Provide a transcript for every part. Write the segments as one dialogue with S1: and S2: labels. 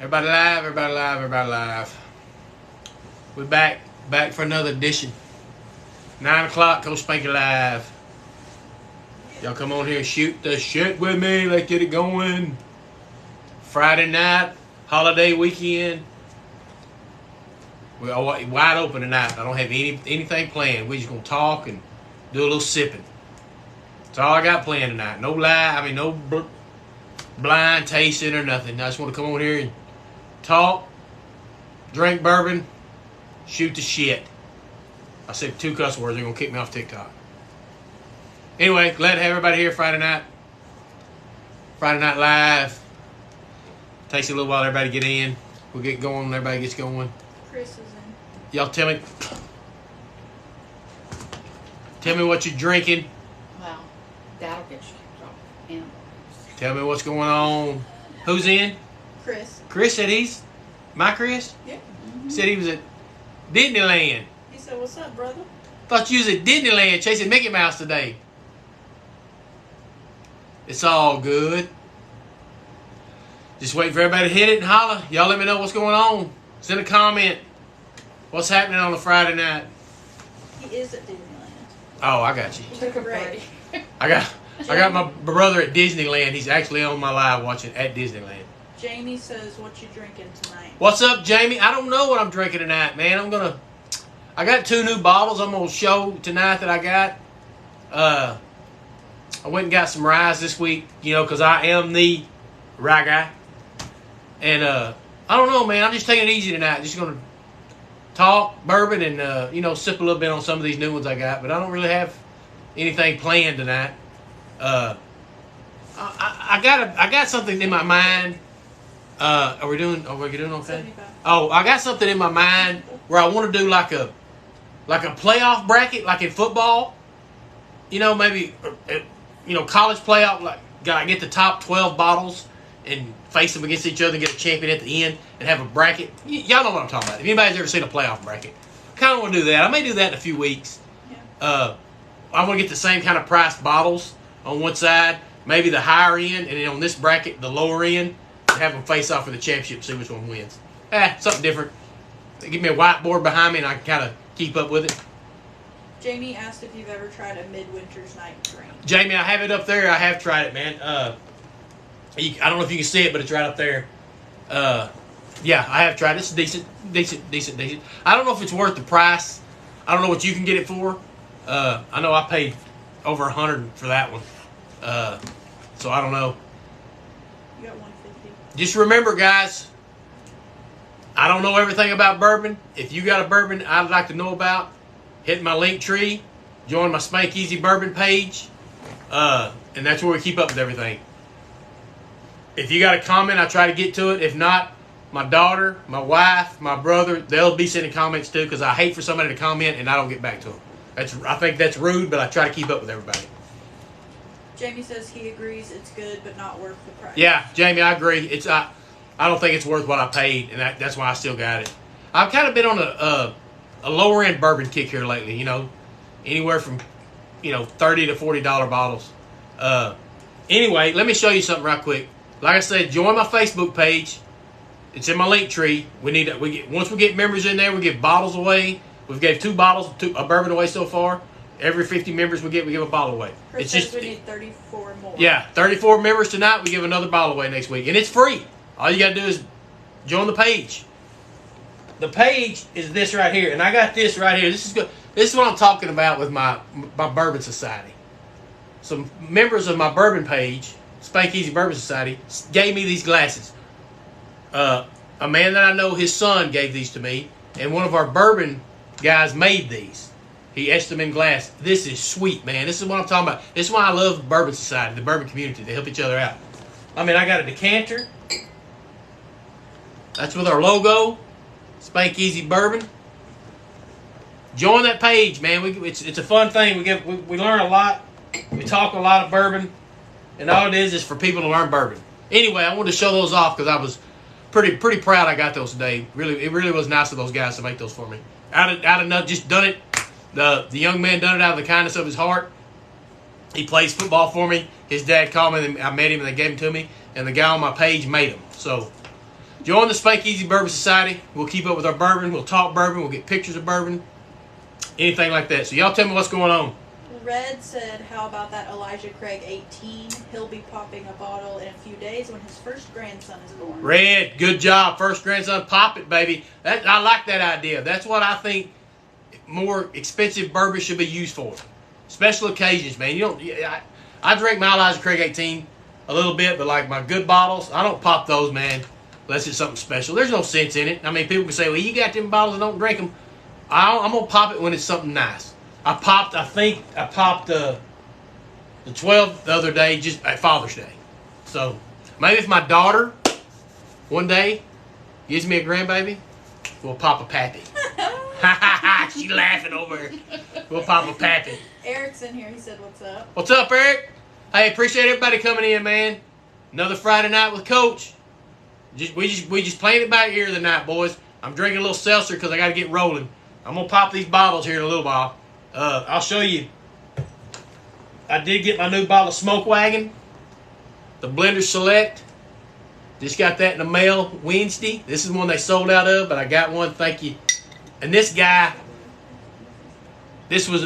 S1: Everybody live, everybody live, everybody live. We're back for another edition. 9 o'clock, Coach Spanky live. Y'all come on here and shoot the shit with me. Let's get it going. Friday night, holiday weekend. We're wide open tonight. I don't have anything planned. We're just going to talk and do a little sipping. That's all I got planned tonight. No blind tasting or nothing. I just want to come on here and talk, drink bourbon, shoot the shit. I said 2 cuss words. They're going to kick me off TikTok. Anyway, glad to have everybody here Friday night. Friday Night Live. Takes a little while everybody get in. We'll get going when everybody gets going.
S2: Chris is in.
S1: Y'all tell me what you're drinking.
S3: Well, that'll get you in.
S1: Tell me what's going on. Who's in?
S2: Chris.
S1: Chris said he's... My Chris?
S2: Yeah.
S1: He said he was at Disneyland.
S2: He said, "What's up, brother?"
S1: Thought you was at Disneyland chasing Mickey Mouse today. It's all good. Just waiting for everybody to hit it and holler. Y'all let me know what's going on. Send a comment. What's happening on a Friday night?
S2: He is at Disneyland.
S1: Oh, I got you.
S2: He took a break.
S1: I got my brother at Disneyland. He's actually on my live watching at Disneyland.
S2: Jamie says, "What you drinking tonight?"
S1: What's up, Jamie? I don't know what I'm drinking tonight, man. I got 2 new bottles I'm gonna show tonight that I got. I went and got some rye this week, because I am the rye guy. And I don't know, man. I'm just taking it easy tonight. Just gonna talk bourbon and sip a little bit on some of these new ones I got. But I don't really have anything planned tonight. I got something in my mind. Are we doing okay?
S2: 75.
S1: Oh, I got something in my mind where I want to do like a playoff bracket, like in football. Maybe college playoff. Like, gotta get the top 12 bottles and face them against each other and get a champion at the end and have a bracket. Y'all know what I'm talking about. If anybody's ever seen a playoff bracket, kind of want to do that. I may do that in a few weeks.
S2: Yeah.
S1: I want to get the same kind of priced bottles on one side, maybe the higher end, and then on this bracket, the lower end, and have them face off for the championship, see which one wins. Something different. Give me a whiteboard behind me, and I can kind of keep up with it.
S2: Jamie asked if you've ever tried a midwinter's night drink.
S1: Jamie, I have it up there. I have tried it, man. I don't know if you can see it, but it's right up there. Yeah, I have tried it. It's decent. I don't know if it's worth the price. I don't know what you can get it for. I know I paid over $100 for that one. So I don't know.
S2: You got 150.
S1: Just remember, guys, I don't know everything about bourbon. If you got a bourbon I'd like to know about, hit my link tree, join my Spank Easy Bourbon page, and that's where we keep up with everything. If you got a comment, I try to get to it. If not, my daughter, my wife, my brother, they'll be sending comments too, because I hate for somebody to comment and I don't get back to them. I think that's rude, but I try to keep up with everybody.
S2: Jamie says he agrees it's good, but not worth the price.
S1: Yeah, Jamie, I agree. I don't think it's worth what I paid, and that's why I still got it. I've kind of been on a lower end bourbon kick here lately. Anywhere from $30 to $40 bottles. Anyway, let me show you something right quick. Like I said, join my Facebook page. It's in my link tree. Once we get members in there, we give bottles away. We've gave 2 bottles of bourbon away so far. Every 50 members we give a bottle away.
S2: Chris says we need 34 more.
S1: Yeah, 34 members tonight. We give another bottle away next week, and it's free. All you got to do is join the page. The page is this right here, and I got this right here. This is good. This is what I'm talking about with my Bourbon Society. Some members of my bourbon page, Spank Easy Bourbon Society, gave me these glasses. A man that I know, his son gave these to me, and one of our bourbon guys made these. He etched them in glass. This is sweet, man. This is what I'm talking about. This is why I love the Bourbon Society, the bourbon community. They help each other out. I got a decanter. That's with our logo, Spank Easy Bourbon. Join that page, man. It's a fun thing. We learn a lot. We talk a lot of bourbon, and all it is for people to learn bourbon. Anyway, I wanted to show those off because I was pretty proud I got those today. It really was nice of those guys to make those for me. Out of just done it. The young man done it out of the kindness of his heart. He plays football for me. His dad called me, and I met him, and they gave him to me. And the guy on my page made them. So Join the Spank Easy Bourbon Society. We'll keep up with our bourbon. We'll talk bourbon. We'll get pictures of bourbon. Anything like that. So y'all tell me what's going on.
S2: Red said, how about that Elijah Craig 18? He'll be popping a bottle in a few days when his first grandson is born.
S1: Red, good job. First grandson, pop it, baby. I like that idea. That's what I think more expensive bourbon should be used for. Special occasions, man. You don't. I drink my Elijah Craig 18 a little bit, but like my good bottles, I don't pop those, man, unless it's something special. There's no sense in it. I mean, people can say, well, you got them bottles and don't drink them. I'm going to pop it when it's something nice. I popped the 12 the other day, just at Father's Day. So maybe if my daughter one day gives me a grandbaby, we'll pop a pappy. She laughing over it. We'll pop a pappy.
S2: Eric's in here. He said, what's up?
S1: What's up, Eric? Hey, appreciate everybody coming in, man. Another Friday night with Coach. We just playing it by ear tonight, boys. I'm drinking a little seltzer because I got to get rolling. I'm going to pop these bottles here in a little while. I'll show you. I did get my new bottle of Smoke Wagon. The Blender Select. Just got that in the mail Wednesday. This is one they sold out of, but I got one. Thank you. And this guy, this was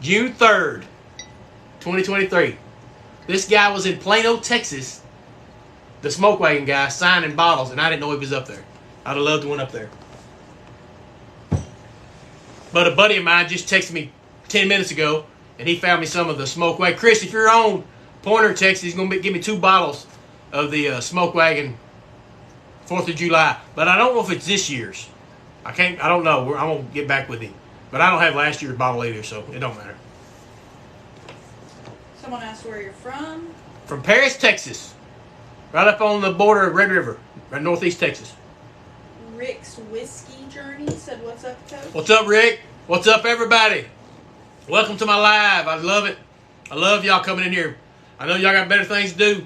S1: June 3rd, 2023. This guy was in Plano, Texas. The Smoke Wagon guy signing bottles, and I didn't know he was up there. I'd have loved to went up there. But a buddy of mine just texted me 10 minutes ago, and he found me some of the Smoke Wagon. Chris, if you're on Pointer, Texas, he's going to give me 2 bottles of the Smoke Wagon 4th of July. But I don't know if it's this year's. I don't know. I'm going to get back with him. But I don't have last year's bottle either, so it don't matter.
S2: Someone asked where you're from.
S1: From Paris, Texas. Right up on the border of Red River, right northeast Texas.
S2: Rick's Whiskey Journey said, what's up, Coach?
S1: What's up, Rick? What's up, everybody? Welcome to my live. I love it. I love y'all coming in here. I know y'all got better things to do.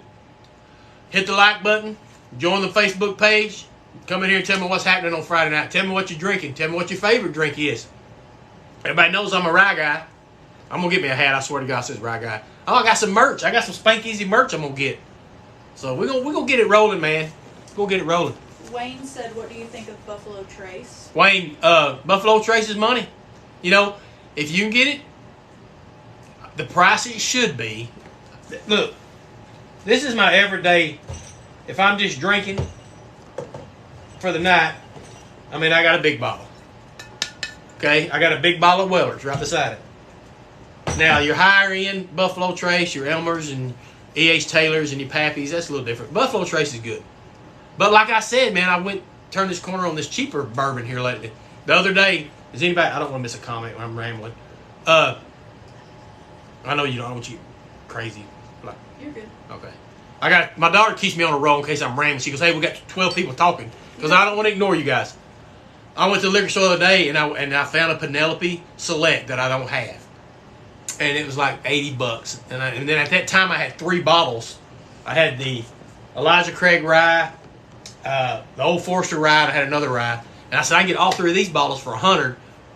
S1: Hit the like button. Join the Facebook page. Come in here and tell me what's happening on Friday night. Tell me what you're drinking. Tell me what your favorite drink is. Everybody knows I'm a rye guy. I'm going to get me a hat. I swear to God, it says rye guy. Oh, I got some merch. I got some Spank Easy merch I'm going to get. So we're gonna get it rolling, man. We'll get it rolling.
S2: Wayne said, what do you think of Buffalo Trace?
S1: Wayne, Buffalo Trace is money. You know, if you can get it, the price it should be. Look, this is my everyday. If I'm just drinking for the night, I mean, I got a big bottle. Okay, I got a big bottle of Weller's right beside it. Now, your higher end Buffalo Trace, your Elmer's and E.H. Taylor's and your Pappy's, that's a little different. Buffalo Trace is good. But like I said, man, I turned this corner on this cheaper bourbon here lately. The other day, is anybody, I don't want to miss a comment when I'm rambling. I know you don't, I don't want you crazy. Like,
S2: you're good.
S1: Okay. My daughter keeps me on a roll in case I'm rambling. She goes, hey, we got 12 people talking. Because I don't want to ignore you guys. I went to the liquor store the other day and I found a Penelope Select that I don't have. And it was like $80. And then at that time I had 3 bottles. I had the Elijah Craig rye, the Old Forester rye, and I had another rye. And I said, I can get all 3 of these bottles for $100,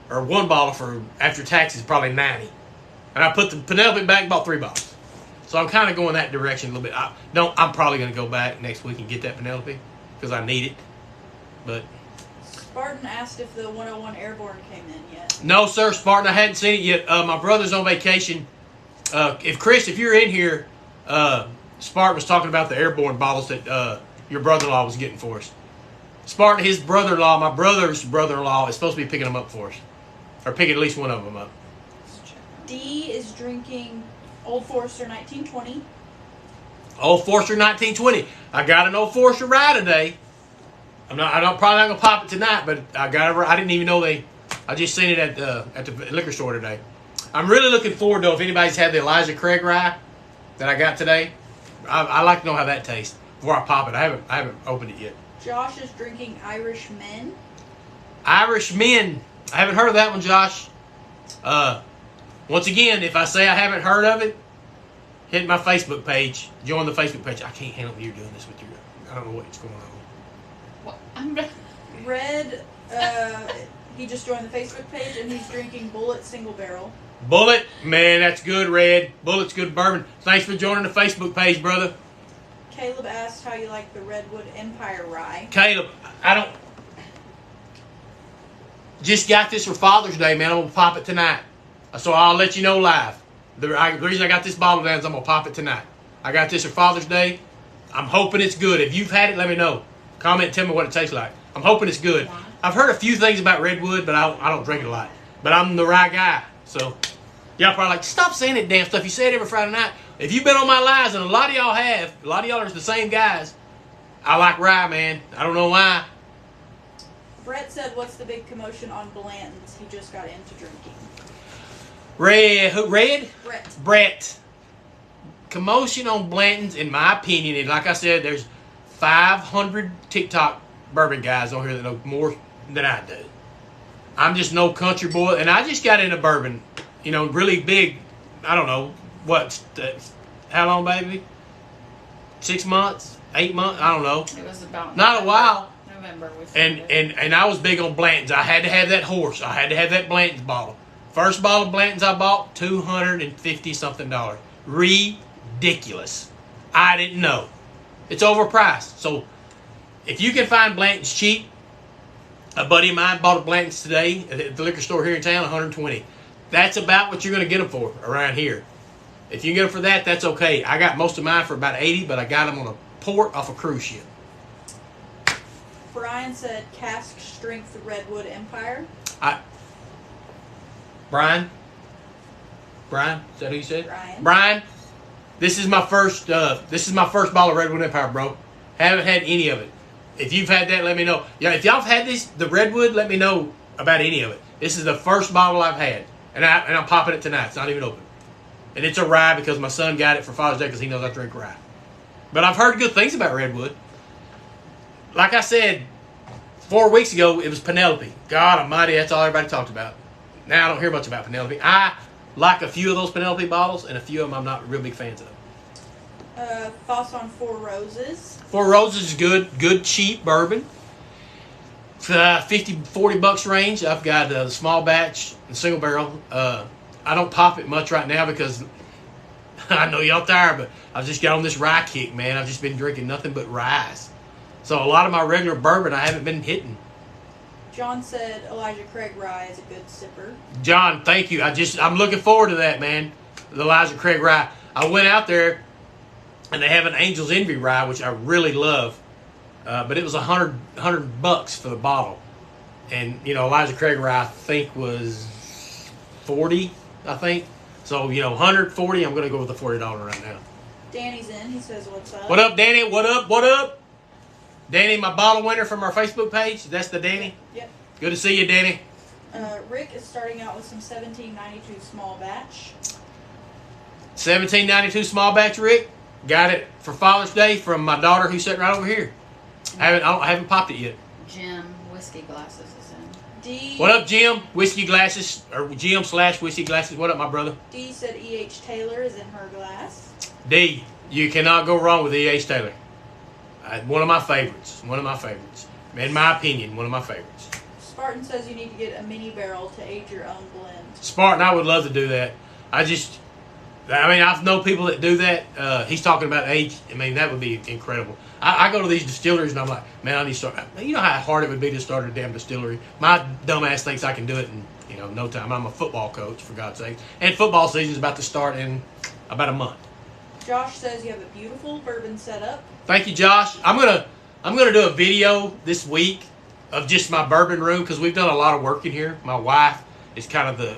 S1: or one bottle for, after taxes, probably $90. And I put the Penelope back and bought 3 bottles. So I'm kind of going that direction a little bit. I'm probably going to go back next week and get that Penelope because I need it. But
S2: Spartan asked if the 101 Airborne came in yet.
S1: no, sir, Spartan, I hadn't seen it yet. My brother's on vacation. If you're in here, Spartan was talking about the Airborne bottles that your brother-in-law was getting for us. Spartan, his brother-in-law, my brother's brother-in-law, is supposed to be picking them up for us. Or picking at least one of them up.
S2: D is drinking Old Forester 1920.
S1: Old Forester 1920. I got an Old Forester rye today. I'm probably not gonna pop it tonight, but I didn't even know I just seen it at the liquor store today. I'm really looking forward to if anybody's had the Elijah Craig rye that I got today. I like to know how that tastes before I pop it. I haven't opened it yet.
S2: Josh is drinking Irish Men.
S1: Irish Men. I haven't heard of that one, Josh. Once again, if I say I haven't heard of it, hit my Facebook page. Join the Facebook page. I can't handle you doing this with your. I don't know what's going on.
S3: What?
S2: Red, he just joined the Facebook page and he's drinking Bullet Single Barrel.
S1: Bullet, man, that's good, Red. Bullet's good bourbon. Thanks for joining the Facebook page, brother.
S2: Caleb asked how you like the Redwood Empire rye.
S1: Caleb, I don't. Just got this for Father's Day, man. I'm gonna pop it tonight, so I'll let you know live. The reason I got this bottle down is I'm gonna pop it tonight. I got this for Father's Day. I'm hoping it's good. If you've had it, let me know. Comment, tell me what it tastes like. I'm hoping it's good. I've heard a few things about Redwood, but I don't drink it a lot. But I'm the rye guy, so y'all probably like, stop saying that damn stuff. You say it every Friday night. If you've been on my lives, and a lot of y'all have, a lot of y'all are the same guys. I like rye, man. I don't know why.
S2: Brett said, what's the big commotion on Blanton's? He just got into drinking.
S1: Red?
S2: Brett.
S1: Brett. Commotion on Blanton's, in my opinion, and like I said, there's 500 TikTok bourbon guys on here that know more than I do. I'm just no country boy, and I just got into bourbon, really big. I don't know, how long, baby? 6 months? 8 months? I don't know.
S3: It was about
S1: not a while.
S3: November.
S1: And I was big on Blanton's. I had to have that horse. I had to have that Blanton's bottle. First bottle of Blanton's I bought, $250-something. Ridiculous. I didn't know. It's overpriced. So if you can find Blanton's cheap, a buddy of mine bought a Blanton's today at the liquor store here in town, $120. That's about what you're going to get them for around here. If you get them for that, that's okay. I got most of mine for about $80, but I got them on a port off a cruise ship.
S2: Brian said cask strength Redwood Empire.
S1: Brian, is that who you said?
S2: Brian.
S1: This is my first bottle of Redwood Empire, bro. Haven't had any of it. If you've had that, let me know. Yeah, if y'all have had the Redwood, let me know about any of it. This is the first bottle I've had, and I'm popping it tonight. It's not even open, and it's a rye because my son got it for Father's Day because he knows I drink rye. But I've heard good things about Redwood. Like I said 4 weeks ago, it was Penelope. God Almighty, that's all everybody talked about. Now I don't hear much about Penelope. I like a few of those Penelope bottles, and a few of them I'm not real big fans of.
S2: Thoughts on Four Roses?
S1: Four Roses is good cheap bourbon. 50-40 bucks range. I've got the small batch and single barrel. I don't pop it much right now because I know y'all tired, but I've just got on this rye kick, man. I've just been drinking nothing but ryes. So a lot of my regular bourbon I haven't been hitting.
S2: John said Elijah Craig rye is a good sipper.
S1: John, thank you. I'm looking forward to that, man. The Elijah Craig rye. I went out there and they have an Angel's Envy rye, which I really love. But it was $100 bucks for the bottle. And, Elijah Craig rye, I think, was $40, I think. So, $140, I'm going to go with the $40 right now.
S2: Danny's in. He says, what's up?
S1: What up, Danny? What up? Danny, my bottle winner from our Facebook page. That's the Danny?
S2: Yep.
S1: Good to see you, Danny.
S2: Rick is starting out with some 1792 small batch.
S1: 1792 small batch, Rick. Got it for Father's Day from my daughter who's sitting right over here. I haven't popped it yet.
S3: Jim, whiskey glasses is in.
S2: D.
S1: What up, Jim? Whiskey glasses, or Jim/whiskey glasses. What up, my brother?
S2: D said E.H. Taylor is in her glass.
S1: D, you cannot go wrong with E.H. Taylor. One of my favorites. In my opinion, one of my favorites.
S2: Spartan says you need to get a mini barrel to age your own blend.
S1: Spartan, I would love to do that. I know people that do that. He's talking about age. That would be incredible. I go to these distilleries and I'm like, man, I need to start. You know how hard it would be to start a damn distillery? My dumb ass thinks I can do it in no time. I'm a football coach, for God's sake. And football season's about to start in about a month.
S2: Josh says you have a beautiful bourbon setup.
S1: Thank you, Josh. I'm gonna do a video this week of just my bourbon room because we've done a lot of work in here. My wife is kind of the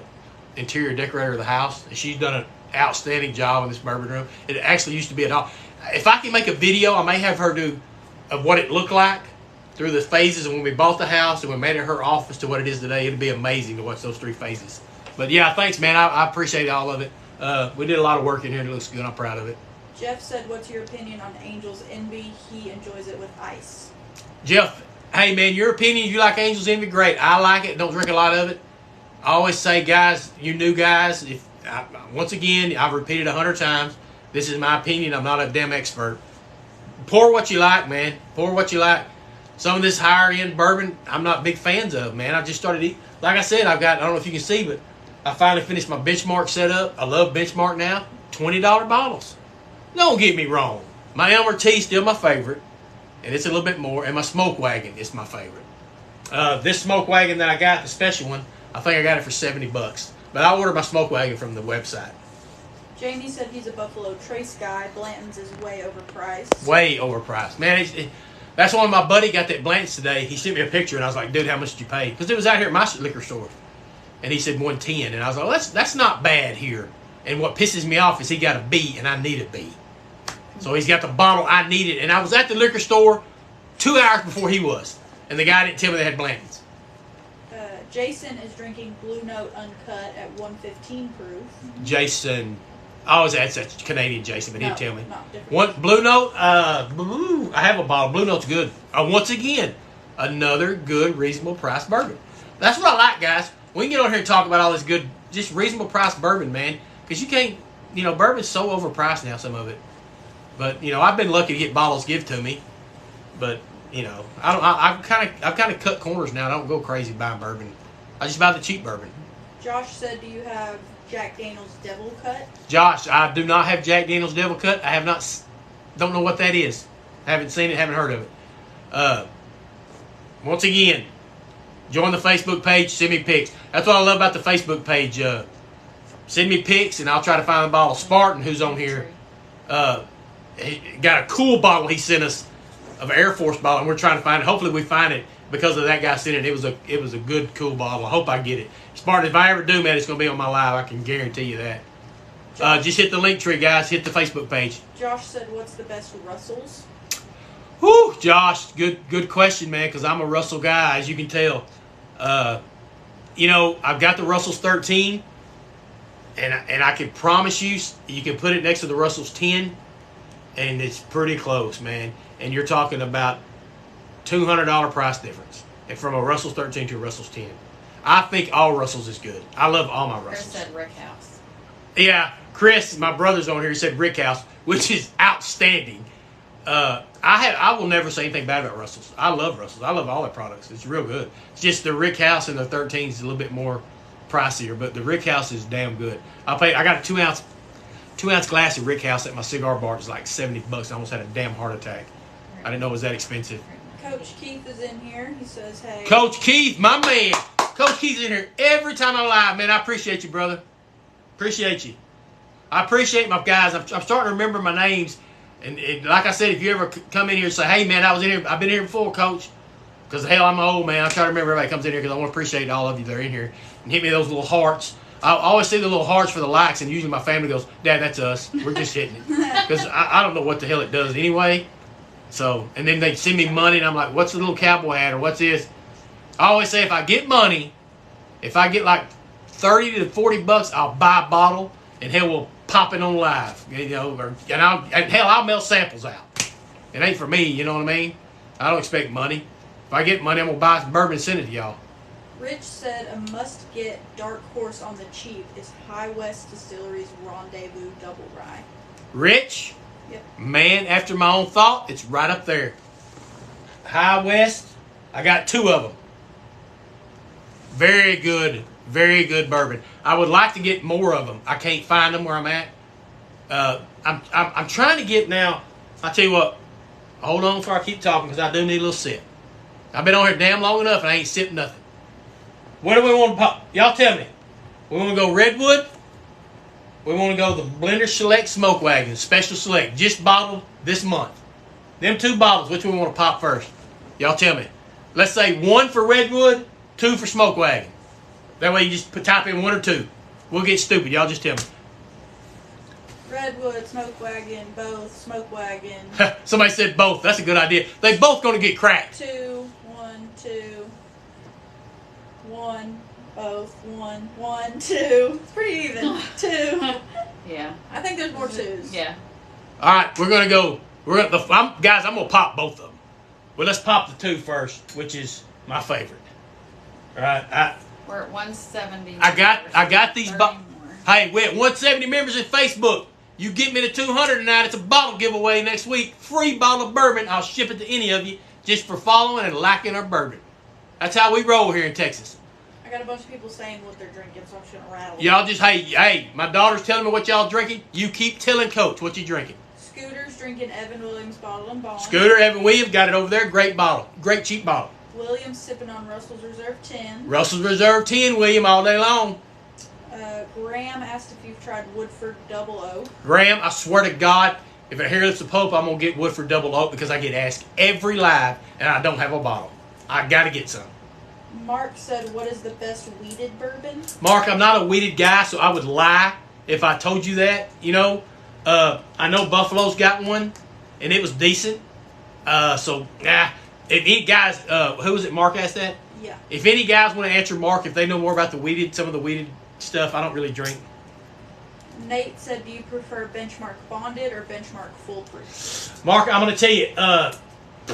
S1: interior decorator of the house, and she's done an outstanding job in this bourbon room. It actually used to be if I can make a video, I may have her do of what it looked like through the phases and when we bought the house and we made it her office to what it is today. It'd be amazing to watch those 3 phases. But yeah, thanks, man. I appreciate all of it. We did a lot of work in here and it looks good. I'm proud of it.
S2: Jeff said, what's your opinion on Angel's Envy? He enjoys it with ice.
S1: Jeff, hey, man, your opinion, you like Angel's Envy? Great. I like it. Don't drink a lot of it. I always say, guys, you new guys, once again, I've repeated 100 times, this is my opinion. I'm not a damn expert. Pour what you like, man. Pour what you like. Some of this higher-end bourbon, I'm not big fans of, man. I just started eating. Like I said, I don't know if you can see, but I finally finished my Benchmark setup. I love Benchmark now. $20 bottles. Don't get me wrong. My Elmer T still my favorite, and it's a little bit more. And my Smoke Wagon is my favorite. This Smoke Wagon that I got, the special one, I think I got it for $70. But I ordered my Smoke Wagon from the website.
S2: Jamie said he's a Buffalo Trace guy. Blanton's is way overpriced.
S1: Way overpriced. Man, that's why my buddy got that Blanton's today. He sent me a picture, and I was like, dude, how much did you pay? Because it was out here at my liquor store. And he said 110. And I was like, well, that's not bad here. And what pisses me off is he got a B, and I need a B. So he's got the bottle I needed. And I was at the liquor store 2 hours before he was. And the guy didn't tell me they had Blanton's.
S2: Jason is drinking Blue Note Uncut at 115 proof.
S1: Jason. Oh, that's Canadian Jason, but he didn't tell me.
S2: Not different.
S1: One Blue Note, I have a bottle. Blue Note's good. Once again, another good, reasonable price bourbon. That's what I like, guys. We can get on here and talk about all this good, just reasonable price bourbon, man. Because you can't, bourbon's so overpriced now, some of it. But I've been lucky to get bottles given to me. But I've kind of cut corners now. I don't go crazy buying bourbon. I just buy the cheap bourbon.
S2: Josh said, do you have Jack Daniel's Devil Cut?
S1: Josh, I do not have Jack Daniel's Devil Cut. I have not, don't know what that is. Haven't seen it, haven't heard of it. Once again, join the Facebook page, send me pics. That's what I love about the Facebook page. Send me pics, and I'll try to find the bottle. Spartan, who's on here, he got a cool bottle he sent us of an Air Force bottle, and we're trying to find it. Hopefully we find it because of that guy sent it. It was a good, cool bottle. I hope I get it. Spartan, if I ever do, man, it's going to be on my live. I can guarantee you that. Just hit the link tree, guys. Hit the Facebook page.
S2: Josh said, what's the best Russells?
S1: Whew, Josh, good question, man, because I'm a Russell guy, as you can tell. I've got the Russell's 13, and I can promise you can put it next to the Russell's 10, and it's pretty close, man. And you're talking about $200 price difference from a Russell's 13 to a Russell's 10. I think all Russells is good. I love all my Russells.
S3: Chris said Rick House.
S1: Yeah, Chris, my brother's on here. He said Rick House, which is outstanding. I will never say anything bad about Russells. I love Russells. I love all their products. It's real good. It's just the Rick House and the 13 is a little bit more pricier, but the Rick House is damn good. I got a 2 ounce glass of Rick House at my cigar bar. It's like $70. I almost had a damn heart attack. I didn't know it was that expensive.
S2: Coach Keith is in here. He says, hey.
S1: Coach Keith, my man. Coach Keith's in here every time I'm live, man. I appreciate you, brother. Appreciate you. I appreciate my guys. I'm starting to remember my names. And like I said, if you ever come in here and say, hey, man, I was in here. I've been here before, Coach. Because, hell, I'm old, man. I try to remember everybody comes in here because I want to appreciate all of you that are in here. And hit me those little hearts. I always see the little hearts for the likes, and usually my family goes, Dad, that's us. We're just hitting it. Because I don't know what the hell it does anyway. So, and then they send me money, and I'm like, what's the little cowboy hat, or what's this? I always say if I get money, if I get like $30 to $40, I'll buy a bottle, and hell, we'll pop it on live. And I'll mail samples out. It ain't for me, you know what I mean? I don't expect money. If I get money, I'm going to buy some bourbon and send it to y'all.
S2: Rich said a must-get dark horse on the cheap is High West Distillery's Rendezvous Double Rye.
S1: Rich?
S2: Yep.
S1: Man, after my own thought, it's right up there. High West, I got 2 of them. Very good bourbon. I would like to get more of them. I can't find them where I'm at. I'm trying to get now. I tell you what, hold on before I keep talking because I do need a little sip. I've been on here damn long enough and I ain't sipped nothing. Where do we want to pop? Y'all tell me. We want to go Redwood. We want to go the Blender Select Smoke Wagon, Special Select, just bottled this month. Them 2 bottles, which one we want to pop first? Y'all tell me. Let's say 1 for Redwood, 2 for Smoke Wagon. That way you just type in 1 or 2. We'll get stupid. Y'all just tell me.
S2: Redwood, Smoke Wagon, both, Smoke Wagon.
S1: Somebody said both. That's a good idea. They both going to get cracked.
S2: 2, 1, 2. 1, both, 1, 1, 2. It's pretty even. 2.
S3: Yeah.
S2: I think there's more 2s.
S3: Yeah.
S1: All right, we're gonna go. Guys, I'm gonna pop both of them. Well, let's pop the 2 first, which is my favorite. All right.
S3: We're at 170.
S1: I got these.
S3: 30 more.
S1: Hey, we're at 170 members in Facebook. You get me to 200 tonight. It's a bottle giveaway next week. Free bottle of bourbon. I'll ship it to any of you just for following and liking our bourbon. That's how we roll here in Texas.
S2: I got a bunch of people saying what they're drinking, so I'm just gonna rattle.
S1: Y'all just, hey, my daughter's telling me what y'all drinking. You keep telling Coach what you drinking.
S2: Scooter's drinking Evan Williams bottle and bond.
S1: Scooter, Evan Williams, got it over there. Great bottle. Great cheap bottle.
S2: Williams sipping on Russell's Reserve 10.
S1: Russell's Reserve 10, William, all day long.
S2: Graham asked if you've tried Woodford Double Oak.
S1: Graham, I swear to God, if I hear this the Pope, I'm going to get Woodford Double Oak because I get asked every live and I don't have a bottle. I got to get some.
S2: Mark said, what is the best weeded bourbon?
S1: Mark, I'm not a weeded guy, so I would lie if I told you that. You know, I know Buffalo's got one, and it was decent. So, if any guys, who was it, Mark asked that?
S2: Yeah.
S1: If any guys want to answer Mark, if they know more about some of the weeded stuff, I don't really drink.
S2: Nate said, do you prefer Benchmark Bonded or Benchmark Foolproof?
S1: Mark, I'm going to tell you,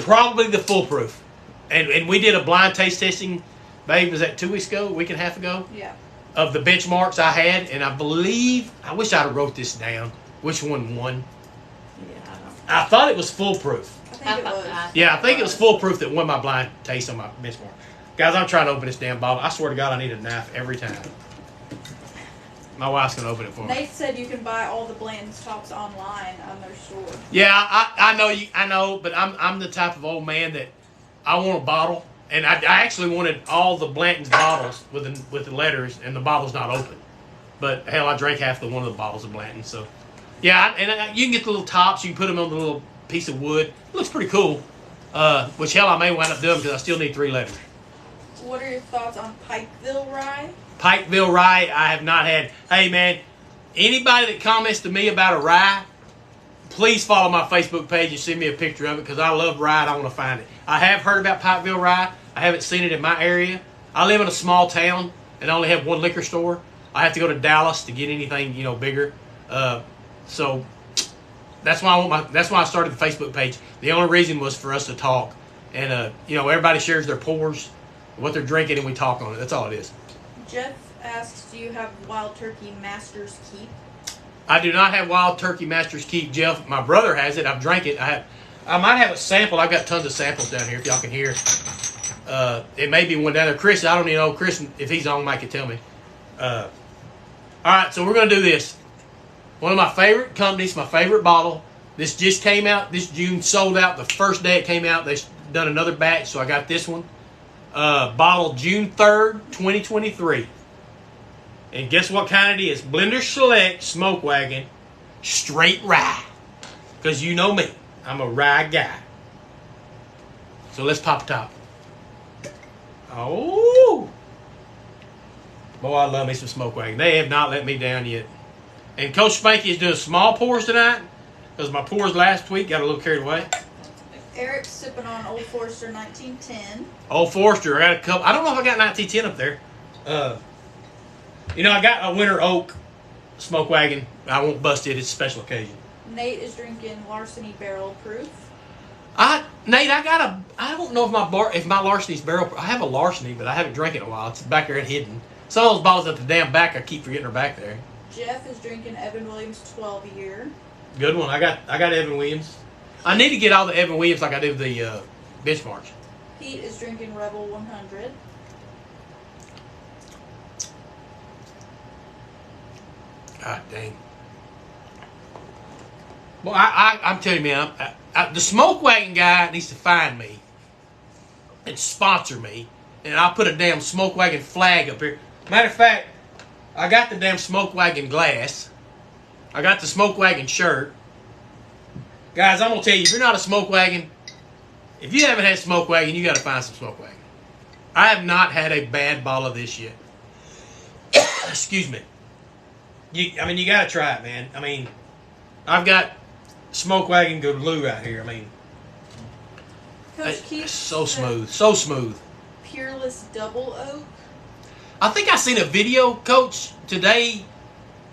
S1: probably the Foolproof. And we did a blind taste testing, babe, was that 2 weeks ago, a week and a half ago?
S2: Yeah.
S1: Of the benchmarks I had, and I believe, I wish I'd have wrote this down, which one won.
S3: Yeah,
S1: I thought it was Foolproof.
S2: I think it was.
S1: Yeah, I think it was Foolproof that won my blind taste on my benchmark. Guys, I'm trying to open this damn bottle. I swear to God, I need a knife every time. My wife's going to open it for me.
S2: Nate said you can buy all the Blanton's tops online on their store.
S1: Yeah, I know, but I'm the type of old man that I want a bottle, and I actually wanted all the Blanton's bottles with the letters, and the bottle's not open. But hell, I drank half one of the bottles of Blanton. So, yeah, and you can get the little tops. You can put them on the little piece of wood. It looks pretty cool. Which hell, I may wind up doing because I still need 3 letters.
S2: What are your thoughts on Pikeville Rye?
S1: Pikeville Rye, I have not had. Hey man, anybody that comments to me about a rye, please follow my Facebook page and send me a picture of it because I love rye and I want to find it. I have heard about Pikeville Rye. I haven't seen it in my area. I live in a small town and I only have one liquor store. I have to go to Dallas to get anything, bigger. So that's why that's why I started the Facebook page. The only reason was for us to talk, and everybody shares their pours, what they're drinking, and we talk on it. That's all it is.
S2: Jeff asks, do you have Wild Turkey Master's Keep?
S1: I do not have Wild Turkey Master's Keep, Jeff. My brother has it. I've drank it. I might have a sample. I've got tons of samples down here if y'all can hear. It may be one down there. Chris, I don't even know. Chris, if he's on, Mike can tell me. All right, so we're going to do this. One of my favorite companies, my favorite bottle. This just came out this June, sold out the first day it came out. They've done another batch, so I got this one. Bottle June 3rd, 2023. And guess what kind it is? Blender Select Smoke Wagon Straight Rye. Because you know me. I'm a rye guy. So let's pop top. Oh! Boy, I love me some Smoke Wagon. They have not let me down yet. And Coach Spanky is doing small pours tonight. Because my pours last week got a little carried away.
S2: Eric's sipping on Old Forester 1910.
S1: Old Forester, I got a couple. I don't know if I got 1910 up there. I got a Winter Oak Smoke Wagon. I won't bust it. It's a special occasion.
S2: Nate is drinking Larceny Barrel Proof.
S1: Nate, I don't know if my Larceny's barrel. I have a Larceny, but I haven't drank it in a while. It's back there hidden. Some of those bottles at the damn back, I keep forgetting are back there.
S2: Jeff is drinking Evan Williams 12 year.
S1: Good one. I got Evan Williams. I need to get all the Evan Williams like I do the benchmarks.
S2: Pete is drinking Rebel 100.
S1: God dang. Well, I'm telling you, man, the Smoke Wagon guy needs to find me and sponsor me, and I'll put a damn Smoke Wagon flag up here. Matter of fact, I got the damn Smoke Wagon glass. I got the Smoke Wagon shirt. Guys, I'm going to tell you, if you're not a Smoke Wagon, if you haven't had Smoke Wagon, you got to find some Smoke Wagon. I have not had a bad bottle of this yet. Excuse me. You got to try it, man. I've got Smoke Wagon glue right here.
S2: Coach Keith
S1: so smooth. So smooth.
S2: Peerless Double Oak.
S1: I think I seen a video, Coach, today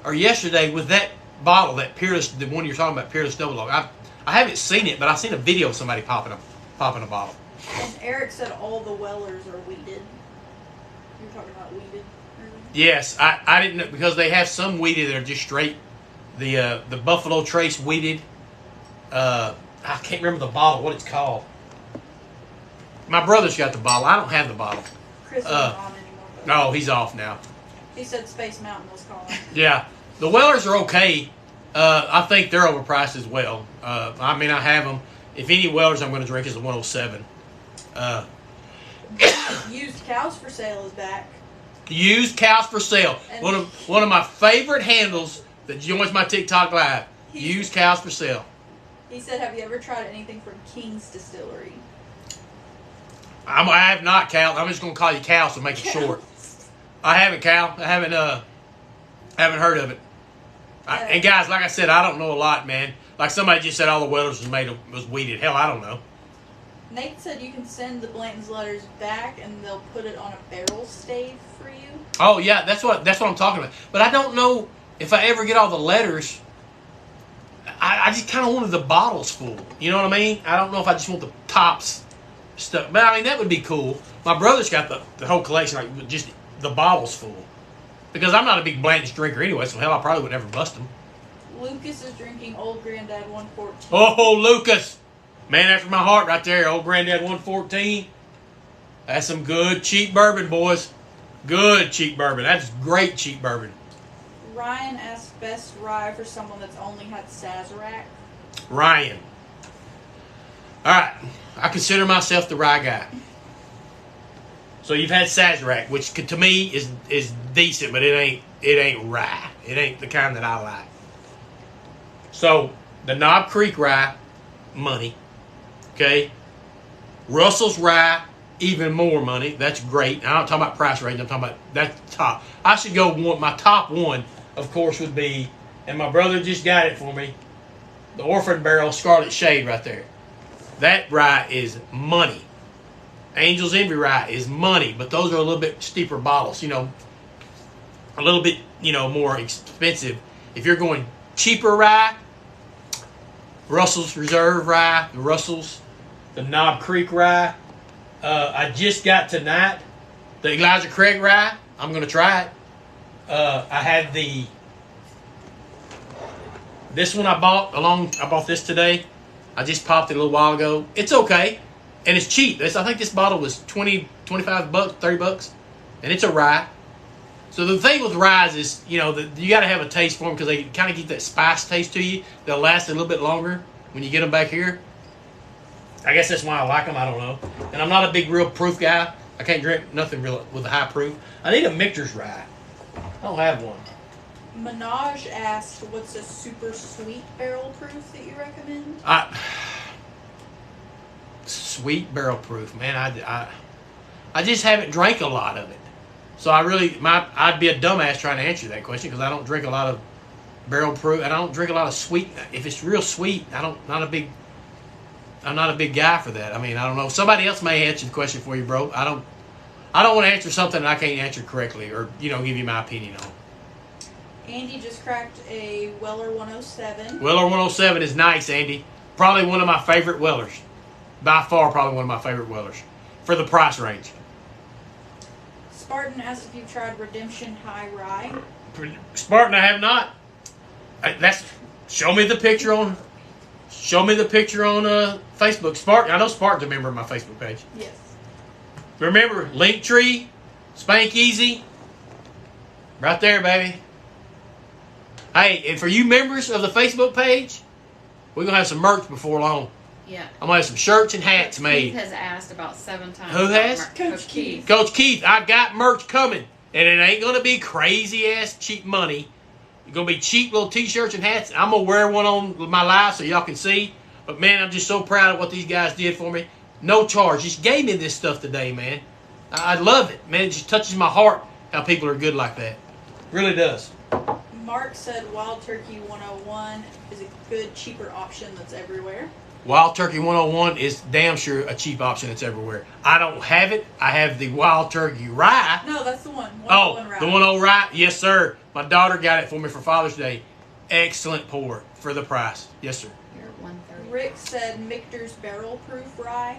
S1: or yesterday with that bottle, that Peerless, the one you're talking about, Peerless Double Oak. I haven't seen it, but I've seen a video of somebody popping a bottle.
S2: And Eric said all the Wellers are weeded. You're talking about weeded?
S1: Yes, I didn't know, because they have some weeded that are just straight. The Buffalo Trace weeded. I can't remember the bottle, what it's called. My brother's got the bottle. I don't have the bottle.
S2: Chris isn't on anymore.
S1: No, he's off now.
S2: He said Space Mountain was calling.
S1: Yeah. The Wellers are okay. I think they're overpriced as well. I mean, I have them. If any Wellers I'm going to drink is a 107.
S2: Used Cows for Sale is back.
S1: Used Cows for Sale.
S2: And
S1: One of my favorite handles that joins my TikTok live. Used Cows for Sale.
S2: He said, "Have you ever tried anything from King's Distillery?"
S1: I have not, Cal. I'm just going to call you Cal to make it short. I haven't, Cal. I haven't heard of it. And guys, like I said, I don't know a lot, man. Like somebody just said, all the Wellers was weeded. Hell, I don't know.
S2: Nate said you can send the Blanton's letters back, and they'll put it on a barrel stave for you.
S1: Oh yeah, that's what I'm talking about. But I don't know if I ever get all the letters. I just kind of wanted the bottles full. You know what I mean? I don't know if I just want the tops stuff. But I mean, that would be cool. My brother's got the whole collection, like just the bottles full. Because I'm not a big Blanton's drinker anyway, so hell, I probably would never bust them.
S2: Lucas is drinking Old Granddad 114.
S1: Oh, Lucas. Man after my heart right there. Old Granddad 114. That's some good cheap bourbon, boys. Good cheap bourbon. That's great cheap bourbon.
S2: Ryan asked best rye for someone that's only had Sazerac.
S1: Ryan. All right. I consider myself the rye guy. So you've had Sazerac, which to me is decent, but it ain't rye. It ain't the kind that I like. So the Knob Creek rye, money. Okay. Russell's rye, even more money. That's great. I'm not talking about price range. I'm talking about that's top. I should go my top one, of course, would be, and my brother just got it for me, the Orphan Barrel Scarlet Shade right there. That rye is money. Angel's Envy rye is money, but those are a little bit steeper bottles, a little bit, more expensive. If you're going cheaper rye, Russell's Reserve rye, the Russell's, the Knob Creek rye. I just got tonight the Elijah Craig rye. I'm going to try it. I had this one I bought this today. I just popped it a little while ago. It's okay. And it's cheap. I think this bottle was 20, 25 bucks, 30 bucks. And it's a rye. So the thing with ryes is, you got to have a taste for them because they kind of get that spice taste to you. They'll last a little bit longer when you get them back here. I guess that's why I like them. I don't know. And I'm not a big real proof guy. I can't drink nothing real with a high proof. I need a Michter's rye. I don't have one.
S2: Minaj asked, what's a super sweet barrel proof that you recommend?
S1: Sweet barrel proof, man. I just haven't drank a lot of it, so I'd be a dumbass trying to answer that question because I don't drink a lot of barrel proof, and I don't drink a lot of sweet. If it's real sweet, I'm not a big guy for that. I mean, I don't know. Somebody else may answer the question for you, bro. I don't want to answer something that I can't answer correctly, or give you my opinion on.
S2: Andy just cracked a Weller 107.
S1: Weller 107 is nice, Andy. Probably one of my favorite Wellers. By far, probably one of my favorite Wellers for the price range.
S2: Spartan asked if you've tried Redemption High Rye.
S1: Spartan, I have not. Show me the picture on Facebook. Spartan, I know Spartan's a member of my Facebook page.
S2: Yes.
S1: Remember, Linktree, Spank Easy, right there, baby. Hey, and for you members of the Facebook page, we're gonna have some merch before long.
S3: Yeah.
S1: I'm going to have some shirts and hats made.
S3: Keith has asked about 7 times.
S1: Who has?
S2: Coach Keith.
S1: Coach Keith, I got merch coming. And it ain't going to be crazy-ass cheap money. It's going to be cheap little T-shirts and hats. I'm going to wear one on my live so y'all can see. But, man, I'm just so proud of what these guys did for me. No charge. Just gave me this stuff today, man. I love it. Man, it just touches my heart how people are good like that. Really does.
S2: Mark said Wild Turkey 101 is a good, cheaper option that's everywhere.
S1: Wild Turkey 101 is damn sure a cheap option that's everywhere. I don't have it. I have the Wild Turkey Rye.
S2: No, that's the one. 101
S1: Oh,
S2: rye.
S1: the 101 Rye? Yes, sir. My daughter got it for me for Father's Day. Excellent pour for the price. Yes, sir.
S3: You're at 130.
S2: Rick said Michter's Barrel Proof Rye.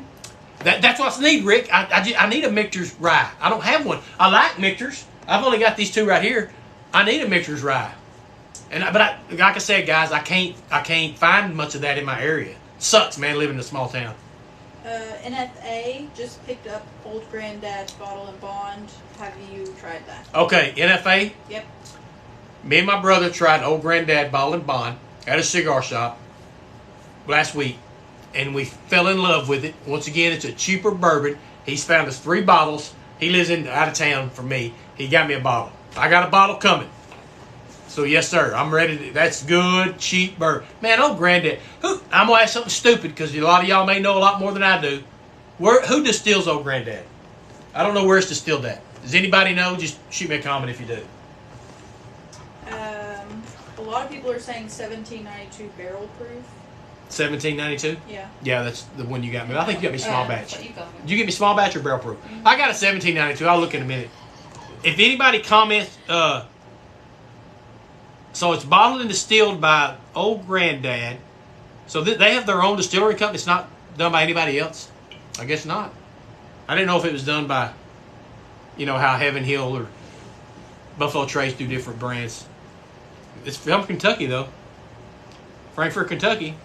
S1: That's what I need, Rick. I need a Michter's Rye. I don't have one. I like Michter's. I've only got these two right here. I need a Michter's Rye. But like I said, guys, I can't find much of that in my area. Sucks, man, living in a small town.
S2: NFA just picked up Old Granddad's Bottle and Bond. Have you tried that?
S1: Okay, NFA.
S2: Yep.
S1: Me and my brother tried Old Granddad Bottle and Bond at a cigar shop last week, and we fell in love with it. Once again, it's a cheaper bourbon. He's found us 3 bottles. He lives out of town from me. He got me a bottle. I got a bottle coming. So yes, sir. I'm ready. That's good, cheap bourbon. Man, Old Granddad. I'm gonna ask something stupid because a lot of y'all may know a lot more than I do. Who distills Old Granddad? I don't know where it's distilled at. Does anybody know? Just shoot me a comment if you do.
S2: A lot of people are saying 1792 barrel proof.
S1: 1792?
S2: Yeah.
S1: Yeah, that's the one you got me. I think you got me small batch.
S3: What you got me.
S1: Did you get me small batch or barrel proof? I got a 1792. I'll look in a minute. If anybody comments, so it's bottled and distilled by Old Granddad. So they have their own distillery company. It's not done by anybody else. I guess not. I didn't know if it was done by, how Heaven Hill or Buffalo Trace do different brands. It's from Kentucky, though. Frankfort, Kentucky.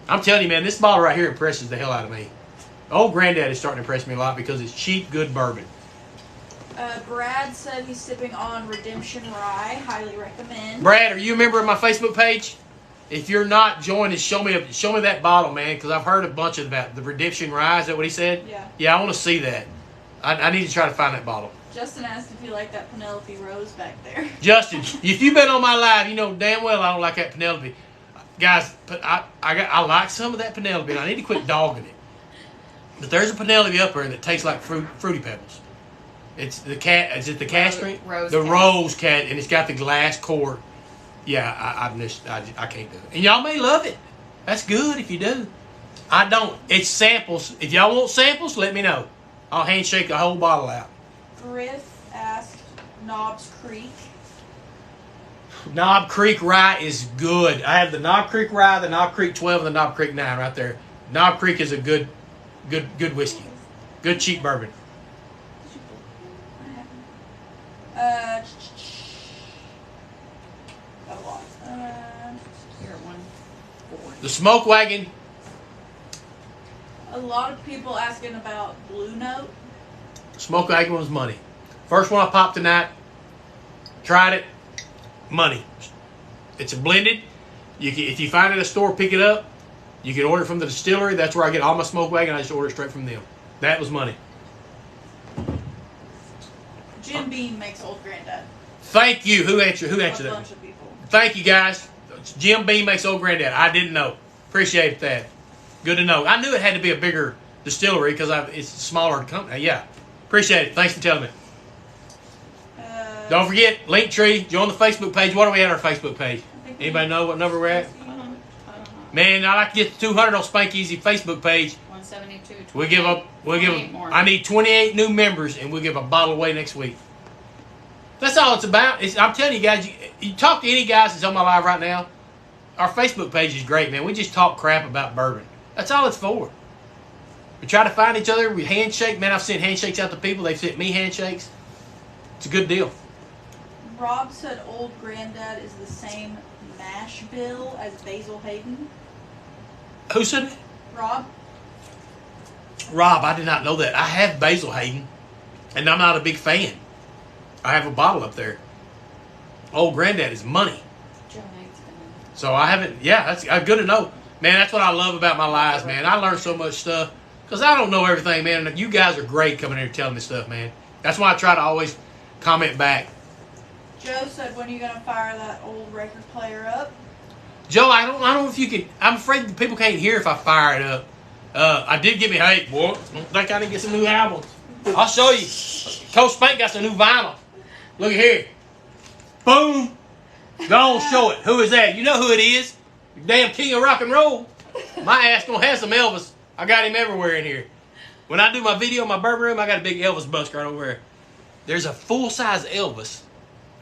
S1: I'm telling you, man, this bottle right here impresses the hell out of me. Old Granddad is starting to impress me a lot because it's cheap, good bourbon.
S2: Brad said he's sipping on Redemption Rye. Highly recommend.
S1: Brad, are you a member of my Facebook page? If you're not, join and show me that bottle, man, because I've heard a bunch of about the Redemption Rye. Is that what he said?
S2: Yeah.
S1: Yeah, I want to see that. I need to try to find that bottle.
S2: Justin asked if you like that Penelope Rose back there.
S1: Justin, if you've been on my live, you know damn well I don't like that Penelope. Guys, I like some of that Penelope, and I need to quit dogging it. But there's a Penelope up there that tastes like Fruity Pebbles. It's the cat. Is it the castrate? Rose cat, and it's got the glass core. Yeah, I can't do it. And y'all may love it. That's good if you do. I don't. It's samples. If y'all want samples, let me know. I'll handshake the whole bottle out.
S2: Griff asked Knobs Creek.
S1: Knob Creek Rye is good. I have the Knob Creek Rye, the Knob Creek 12, and the Knob Creek 9 right there. Knob Creek is a good whiskey. Good cheap bourbon.
S2: Got a lot.
S3: Here, 1 4.
S1: The Smoke Wagon.
S2: A lot of people asking about Blue Note.
S1: Smoke Wagon was money. First one I popped tonight. Tried it. Money. It's a blended. If you find it at a store, pick it up. You can order it from the distillery. That's where I get all my Smoke Wagon. I just order it straight from them. That was money.
S2: Jim Beam makes Old Granddad.
S1: Thank you. Who answered
S2: A
S1: that?
S2: bunch of people.
S1: Thank you, guys. Jim Beam makes Old Granddad. I didn't know. Appreciate that. Good to know. I knew it had to be a bigger distillery because it's a smaller company. Yeah. Appreciate it. Thanks for telling me. Don't forget, Linktree. Join the Facebook page. What are we at our Facebook page? Anybody know what number we're at? Man, I like to get to 200 on Spank Easy Facebook page.
S3: 172.
S1: We'll give
S3: more.
S1: I need 28 new members, and we'll give a bottle away next week. That's all it's about. I'm telling you guys, you talk to any guys that's on my live right now, our Facebook page is great, man. We just talk crap about bourbon. That's all it's for. We try to find each other. We handshake. Man, I've sent handshakes out to people. They've sent me handshakes. It's a good deal.
S2: Rob said Old Granddad is the same mash bill as Basil Hayden.
S1: Who said that?
S2: Rob?
S1: Rob, I did not know that. I have Basil Hayden, and I'm not a big fan. I have a bottle up there. Old Granddad is money. So I haven't, yeah, that's good to know. Man, that's what I love about my lives, man. I learn so much stuff because I don't know everything, man. And you guys are great coming here telling me stuff, man. That's why I try to always comment back.
S2: Joe said, when are you going to fire that old record player up?
S1: Joe, I don't know if you can. I'm afraid people can't hear if I fire it up. I did get me, hey, boy, don't think I didn't get some new albums. I'll show you. Coach Spank got some new vinyl. Look at here. Boom. Go on, show it. Who is that? You know who it is. The damn king of rock and roll. My ass gonna have some Elvis. I got him everywhere in here. When I do my video in my bourbon room, I got a big Elvis bust right over there. There's a full-size Elvis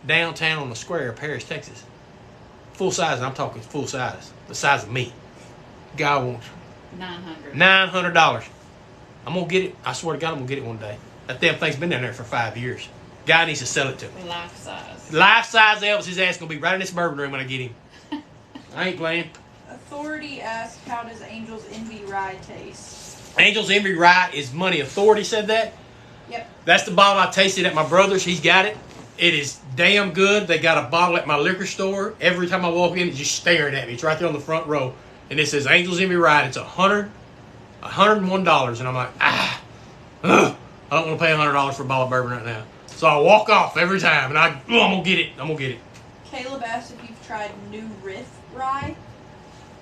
S1: downtown on the square of Paris, Texas. Full size, I'm talking full size. The size of me. Guy wants $900. I'm going to get it. I swear to God, I'm going to get it one day. That damn thing's been down there for 5 years. Guy needs to sell it to me.
S3: Life size.
S1: Life size Elvis. His ass going to be right in this bourbon room when I get him. I ain't playing.
S2: Authority asked, how does Angel's Envy Rye taste?
S1: Angel's Envy Rye is money. Authority said that?
S2: Yep.
S1: That's the bottle I tasted at my brother's. He's got it. It is damn good. They got a bottle at my liquor store. Every time I walk in, it's just staring at me. It's right there on the front row. And it says Angels Envy Ride. It's $101. And I'm like, ugh, I don't want to pay $100 for a bottle of bourbon right now. So I walk off every time, and I'm going to get it. I'm going to get it.
S2: Caleb asked if you've tried New Riff Rye.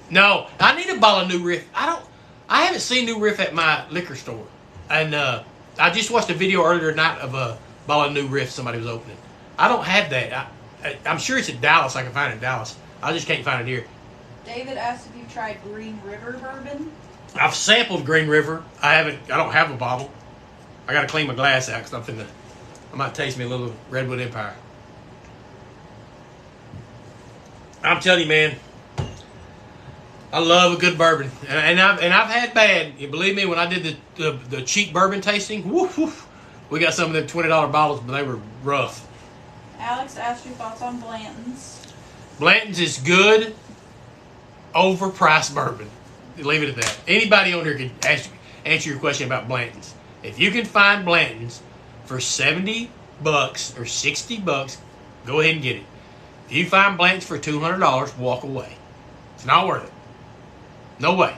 S1: No, I need a bottle of New Riff. I haven't seen New Riff at my liquor store. And I just watched a video earlier tonight of a bottle of New Riff somebody was opening. I don't have that. I'm sure it's at Dallas. I can find it in Dallas. I just can't find it here.
S2: David asked if you've tried Green River Bourbon.
S1: I've sampled Green River. I don't have a bottle. I got to clean my glass out because I might taste me a little Redwood Empire. I'm telling you, man, I love a good bourbon, and I've had bad. You believe me, when I did the cheap bourbon tasting, woof, woof, we got some of them $20 bottles, but they were rough.
S2: Alex asked your thoughts on Blanton's.
S1: Blanton's is good, overpriced bourbon. Leave it at that. Anybody on here can answer your question about Blanton's. If you can find Blanton's for $70 or $60, go ahead and get it. If you find Blanton's for $200, walk away. It's not worth it. No way.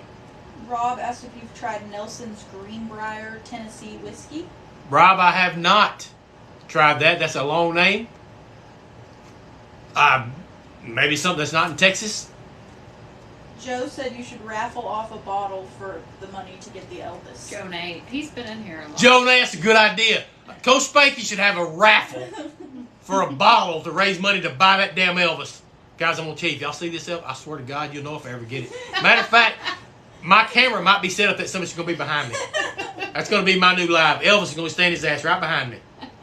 S2: Rob asked if you've tried Nelson's Greenbrier Tennessee whiskey.
S1: Rob, I have not tried that. That's a long name. Maybe something that's not in Texas.
S2: Joe said you should raffle off a bottle for the money to get the Elvis.
S3: Joe Nate, he's been in here a lot.
S1: Joe, that's a good idea. Coach Spanky should have a raffle for a bottle to raise money to buy that damn Elvis. Guys, I'm going to tell you, if y'all see this up, I swear to God, you'll know if I ever get it. Matter of fact, my camera might be set up that somebody's going to be behind me. That's going to be my new live. Elvis is going to stand his ass right behind me.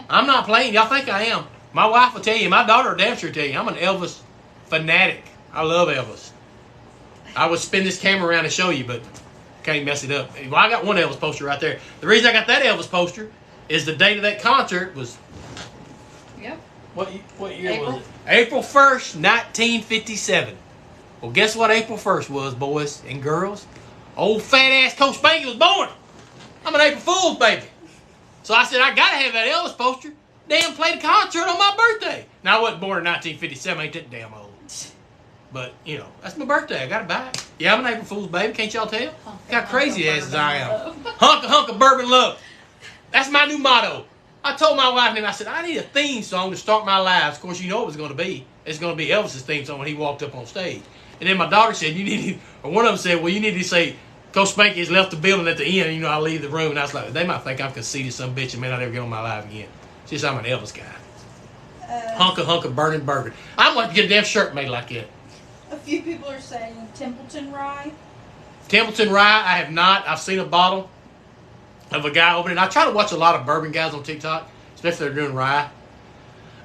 S1: I'm not playing. Y'all think I am. My wife will tell you. My daughter will damn sure tell you. I'm an Elvis fanatic. I love Elvis. I would spin this camera around and show you, but can't mess it up. Well, I got one Elvis poster right there. The reason I got that Elvis poster is the date of that concert was...
S3: Yep.
S1: What year was it? April 1st, 1957. Well, guess what April 1st was, boys and girls? Old fat-ass Coach Spanky was born. I'm an April Fool's baby. So I said, I got to have that Elvis poster. Damn, played a concert on my birthday. Now, I wasn't born in 1957. I ain't that damn old. But, you know, that's my birthday. I got to buy it. Yeah, I'm an April Fool's baby. Can't y'all tell? Look how crazy ass I am. Hunk of bourbon love. That's my new motto. I told my wife and I said, I need a theme song to start my lives. Of course, you know what it was going to be. It's going to be Elvis's theme song when he walked up on stage. And then my daughter said, one of them said, well, you need to say, Coach Spanky has left the building at the end, and, I leave the room. And I was like, they might think I'm conceited some bitch and may not ever get on my live again. She said, I'm an Elvis guy. Hunk of burning bourbon. I'm going to get a damn shirt made like that.
S2: A few people are saying Templeton Rye.
S1: Templeton Rye, I have not. I've seen a bottle of a guy opening. I try to watch a lot of bourbon guys on TikTok, especially if they're doing rye.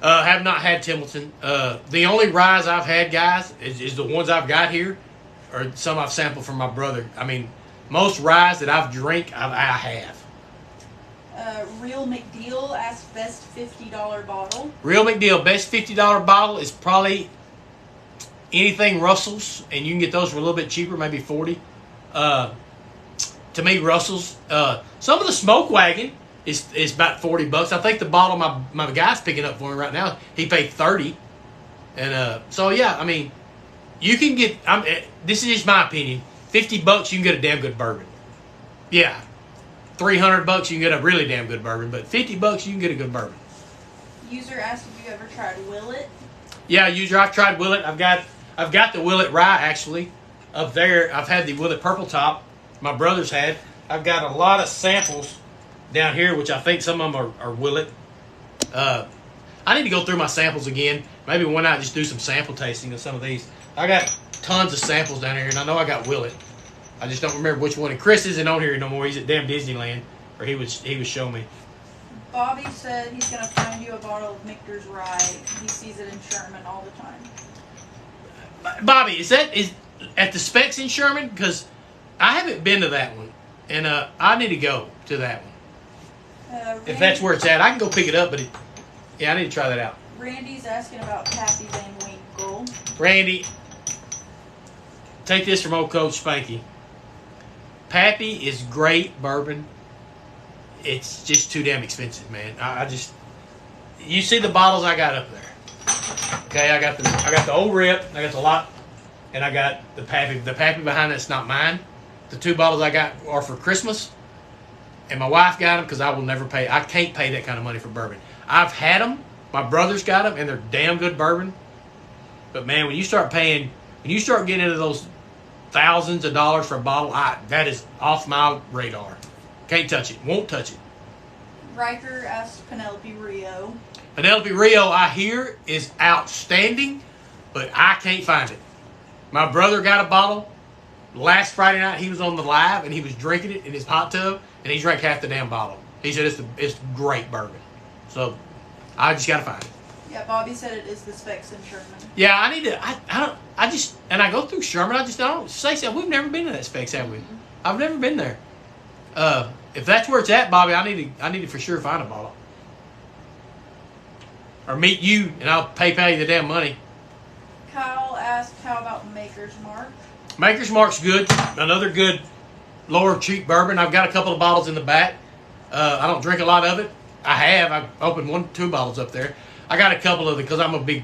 S1: Have not had Templeton. The only ryes I've had, guys, is the ones I've got here, or some I've sampled from my brother. I mean, most ryes that I've drank, I have.
S2: Real McDeal asked best $50 bottle.
S1: Real McDeal, best $50 bottle is probably anything Russell's, and you can get those for a little bit cheaper, maybe $40. To me, Russell's. Some of the Smoke Wagon is about $40. I think the bottle my guy's picking up for me right now, he paid $30. And so yeah, I mean, you can get. This is just my opinion. $50, you can get a damn good bourbon. Yeah, $300, you can get a really damn good bourbon. But $50, you can get a good bourbon.
S2: User asked if you ever tried Willet.
S1: Yeah, user, I've tried Willet. I've got the Willet Rye actually up there. I've had the Willet Purple Top. My brother's had. I've got a lot of samples down here, which I think some of them are Willet. I need to go through my samples again. Maybe one night just do some sample tasting of some of these. I got tons of samples down here, and I know I got Willet. I just don't remember which one. And Chris isn't on here no more. He's at damn Disneyland, or he was showing me.
S2: Bobby said he's going to find you a bottle of Michter's Rye. He sees it in Sherman all the time.
S1: Bobby, is at the Specs in Sherman? Because I haven't been to that one, and I need to go to that one. If that's where it's at, I can go pick it up. But I need to try that out.
S2: Randy's asking about Pappy Van Winkle.
S1: Randy, take this from old Coach Spanky. Pappy is great bourbon. It's just too damn expensive, man. you see the bottles I got up there. Okay, I got the old rip, I got the lot, and I got the Pappy. The Pappy behind it's not mine. The 2 bottles I got are for Christmas, and my wife got them because I will never pay. I can't pay that kind of money for bourbon. I've had them. My brother's got them, and they're damn good bourbon. But man, when you start getting into those thousands of dollars for a bottle, that is off my radar. Can't touch it. Won't touch it.
S2: Riker asked Penelope Rio.
S1: Penelope Rio, I hear, is outstanding, but I can't find it. My brother got a bottle. Last Friday night, he was on the live, and he was drinking it in his hot tub, and he drank half the damn bottle. He said it's great bourbon. So, I just got to find it.
S2: Yeah, Bobby said it is the specs in Sherman.
S1: Yeah, I need to. I go through Sherman. I don't say so. We've never been to that specs, have we? Mm-hmm. I've never been there. If that's where it's at, Bobby, I need to for sure find a bottle. Or meet you, and I'll pay you the damn money.
S2: Kyle asked, how about Maker's Mark?
S1: Maker's Mark's good. Another good lower cheap bourbon. I've got a couple of bottles in the back. I don't drink a lot of it. I've opened 2 bottles up there. I got a couple of it because I'm a big,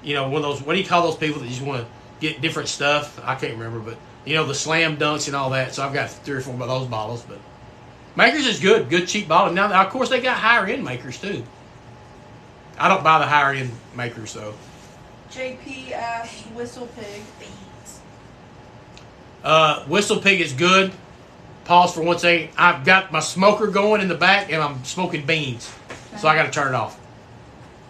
S1: one of those, what do you call those people that just want to get different stuff? I can't remember, but, the slam dunks and all that. So I've got 3 or 4 of those bottles. But Maker's is good cheap bottle. Now, of course, they got higher end Makers too. I don't buy the higher end Makers, though.
S2: JP asked Whistle Pig.
S1: Whistle Pig is good. Pause for 1 second. I've got my smoker going in the back, and I'm smoking beans, so I got to turn it off.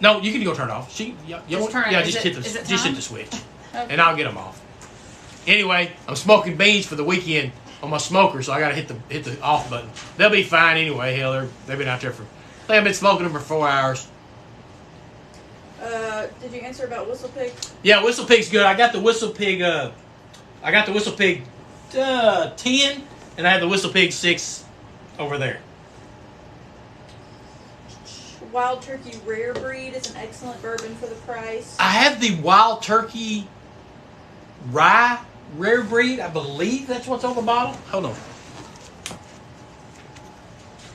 S1: No, you can go turn it off. Just hit the switch, okay. And I'll get them off. Anyway, I'm smoking beans for the weekend on my smoker, so I got to hit the off button. They'll be fine anyway. Hell, they've been out there I've been smoking them for 4 hours.
S2: Did you answer about Whistle Pig?
S1: Yeah, Whistle Pig's good. I got the Whistle Pig. 10, and I have the Whistle Pig 6 over there.
S2: Wild Turkey Rare Breed is an excellent bourbon for the price.
S1: I have the Wild Turkey Rye Rare Breed. I believe that's what's on the bottle. Hold on.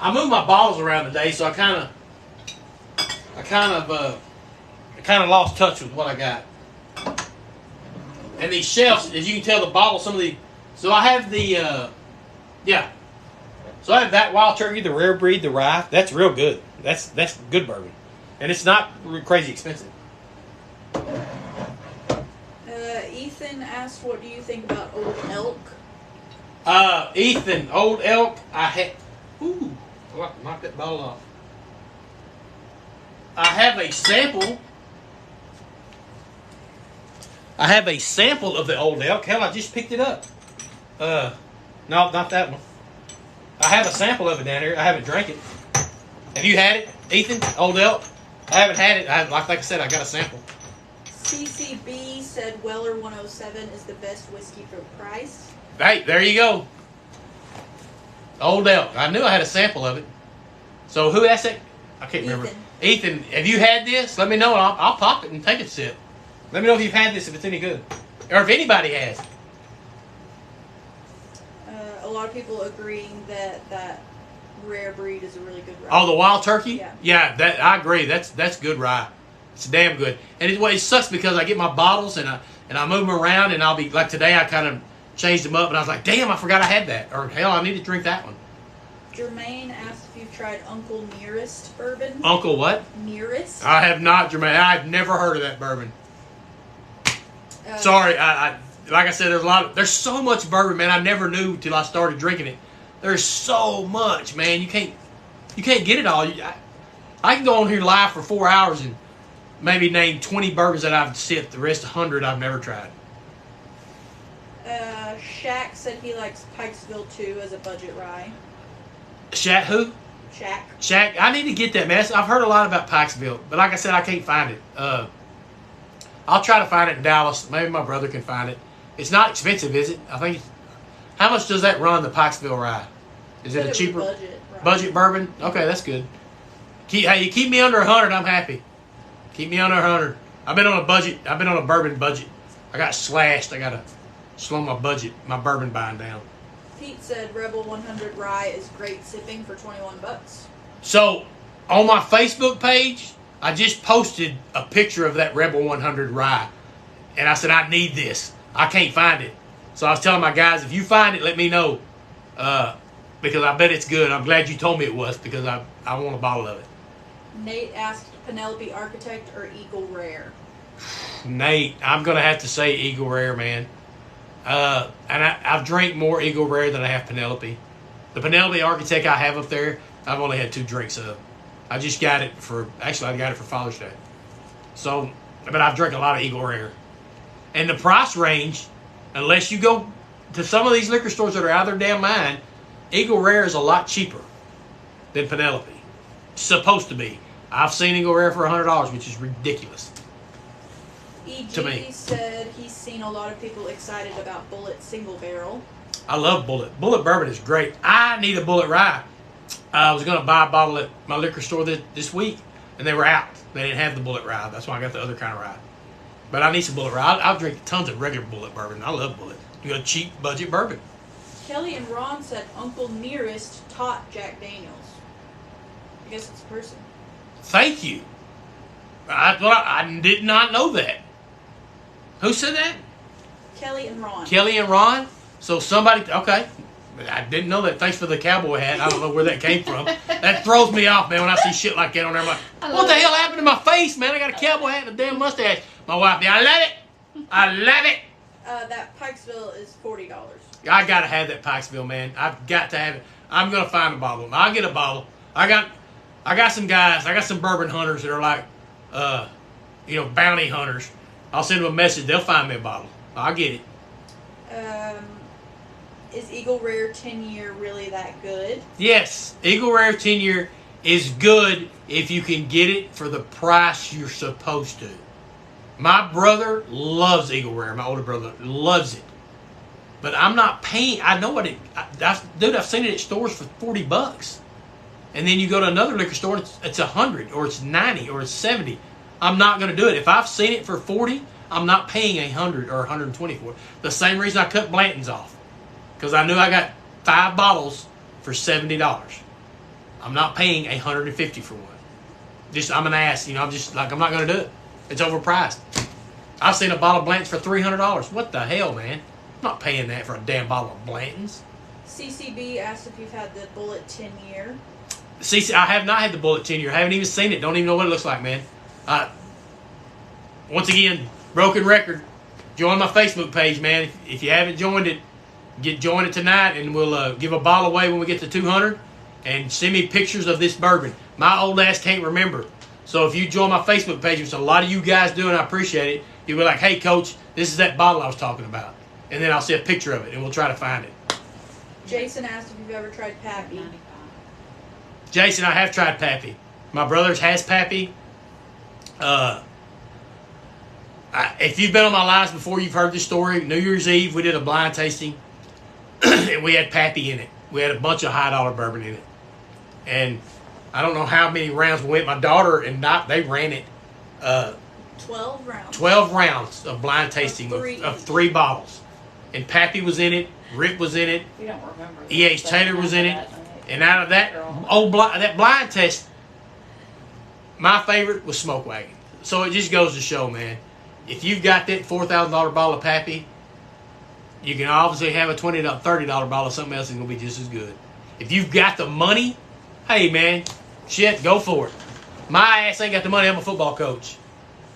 S1: I moved my bottles around today, so I kind of lost touch with what I got. And these shelves, as you can tell, the bottle, so I have the, So I have that Wild Turkey, the Rare Breed, the Rye. That's real good. That's good bourbon. And it's not crazy expensive.
S2: Ethan asked, what do you think about Old Elk?
S1: Ethan, Old Elk, I knocked that bottle off. I have a sample. Of the Old Elk. Hell, I just picked it up. No, not that one. I have a sample of it down here. I haven't drank it. Have you had it, Ethan? Old Elk? I haven't had it. Like I said, I got a sample.
S2: CCB said Weller 107 is the best whiskey for the price.
S1: Hey, there you go. Old Elk. I knew I had a sample of it. So who asked that? I can't remember. Ethan, have you had this? Let me know. I'll pop it and take a sip. Let me know if you've had this, if it's any good. Or if anybody has.
S2: A lot of people agreeing that Rare Breed is a really good rye.
S1: Oh, the Wild Turkey?
S2: Yeah.
S1: That I agree. That's good rye. It's damn good. And it sucks because I get my bottles and I move them around, and I'll be like today I kind of changed them up and I was like, damn, I forgot I had that. Or hell, I need to drink that one.
S2: Jermaine asked if you've tried Uncle Nearest bourbon.
S1: Uncle what?
S2: Nearest.
S1: I have not, Jermaine. I've never heard of that bourbon. Sorry, I like I said, there's so much bourbon, man. I never knew till I started drinking it. There's so much, man. You can't get it all. I can go on here live for 4 hours and maybe name 20 bourbons that I've sipped. The rest 100 I've never tried.
S2: Shaq said he likes Pikesville 2 as a budget rye.
S1: Shaq who? Shaq. I need to get that, man. I've heard a lot about Pikesville, but like I said, I can't find it. I'll try to find it in Dallas. Maybe my brother can find it. It's not expensive, is it? I think. How much does that run, the Pikesville rye? Is it a cheaper budget bourbon? Okay, that's good. You keep me under 100, I'm happy. Keep me under 100. I've been on a budget. I've been on a bourbon budget. I got slashed. I got to slow my bourbon buying down.
S2: Pete said Rebel 100 rye is great sipping for $21.
S1: So, on my Facebook page, I just posted a picture of that Rebel 100 rye. And I said, I need this. I can't find it. So I was telling my guys, if you find it, let me know. Because I bet it's good. I'm glad you told me it was because I want a bottle of it.
S2: Nate asked Penelope Architect or Eagle Rare.
S1: Nate, I'm going to have to say Eagle Rare, man. And I've drank more Eagle Rare than I have Penelope. The Penelope Architect I have up there, I've only had 2 drinks of. I just got it I got it for Father's Day. So, but I've drank a lot of Eagle Rare. And the price range, unless you go to some of these liquor stores that are out of their damn mind, Eagle Rare is a lot cheaper than Penelope. Supposed to be. I've seen Eagle Rare for $100, which is ridiculous.
S2: EG said he's seen a lot of people excited about Bullet Single Barrel.
S1: I love Bullet. Bullet Bourbon is great. I need a Bullet Rye. I was going to buy a bottle at my liquor store this week, and they were out. They didn't have the Bullet Rye. That's why I got the other kind of rye. But I need some Bullet Rye. I'll drink tons of regular Bullet Bourbon. I love Bullet. You got cheap budget bourbon.
S2: Kelly and Ron said Uncle Nearest taught Jack Daniels. I guess it's a person.
S1: Thank you. I did not know that. Who said that?
S2: Kelly and Ron.
S1: Kelly and Ron? So somebody, okay. I didn't know that. Thanks for the cowboy hat. I don't know where that came from. That throws me off, man, when I see shit like that on there. I'm like, what the hell happened to my face, man? I got a cowboy hat and a damn mustache. My wife, I love it. I love it.
S2: That Pikesville is $40.
S1: I got to have that Pikesville, man. I've got to have it. I'm going to find a bottle. I'll get a bottle. I got some guys. I got some bourbon hunters that are like, bounty hunters. I'll send them a message. They'll find me a bottle. I'll get it.
S2: Is Eagle Rare 10-year really that good?
S1: Yes. Eagle Rare 10-year is good if you can get it for the price you're supposed to. My brother loves Eagle Rare. My older brother loves it. But I'm not paying. I know what it... Dude, I've seen it at stores for $40. And then you go to another liquor store, and it's $100, or it's $90, or it's $70. I'm not going to do it. If I've seen it for $40, I'm not paying $100 or $120 for it. The same reason I cut Blanton's off. Because I knew I got 5 bottles for $70. I'm not paying $150 for one. I'm an ass. I'm just like, I'm not going to do it. It's overpriced. I've seen a bottle of Blanton's for $300. What the hell, man? I'm not paying that for a damn bottle of Blanton's.
S2: CCB asked if you've had the Bullet 10-year.
S1: I have not had the Bullet 10-year. I haven't even seen it. Don't even know what it looks like, man. Once again, broken record. Join my Facebook page, man. If you haven't joined it, join it tonight, and we'll give a bottle away when we get to 200. And send me pictures of this bourbon. My old ass can't remember. So if you join my Facebook page, which a lot of you guys do, and I appreciate it, you'll be like, hey, Coach, this is that bottle I was talking about. And then I'll see a picture of it, and we'll try to find it.
S2: Jason asked if you've ever tried Pappy.
S1: Jason, I have tried Pappy. My brother's has Pappy. If you've been on my lives before, you've heard this story. New Year's Eve, we did a blind tasting, and we had Pappy in it. We had a bunch of high-dollar bourbon in it. And I don't know how many rounds we went. My daughter and they ran it.
S2: 12 rounds.
S1: 12 rounds of blind tasting of 3 bottles. And Pappy was in it. Rick was in it.
S3: We don't remember.
S1: E.H. Taylor was in it. And out of that that blind test, my favorite was Smoke Wagon. So it just goes to show, man, if you've got that $4,000 bottle of Pappy, you can obviously have a $20, $30 bottle of something else that's going to be just as good. If you've got the money, hey, man, shit, go for it. My ass ain't got the money. I'm a football coach.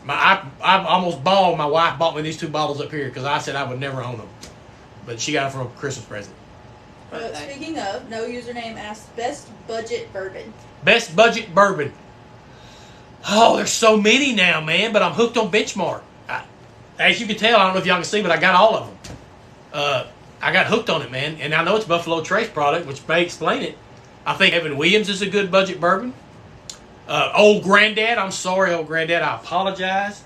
S1: I almost bawled. My wife bought me these 2 bottles up here because I said I would never own them. But she got them from a Christmas present.
S2: Speaking of, no username asked best budget bourbon.
S1: Best budget bourbon. Oh, there's so many now, man, but I'm hooked on Benchmark. As you can tell, I don't know if y'all can see, but I got all of them. I got hooked on it, man, and I know it's Buffalo Trace product, which may explain it. I think Evan Williams is a good budget bourbon. Old Granddad, I'm sorry, Old Granddad, I apologize.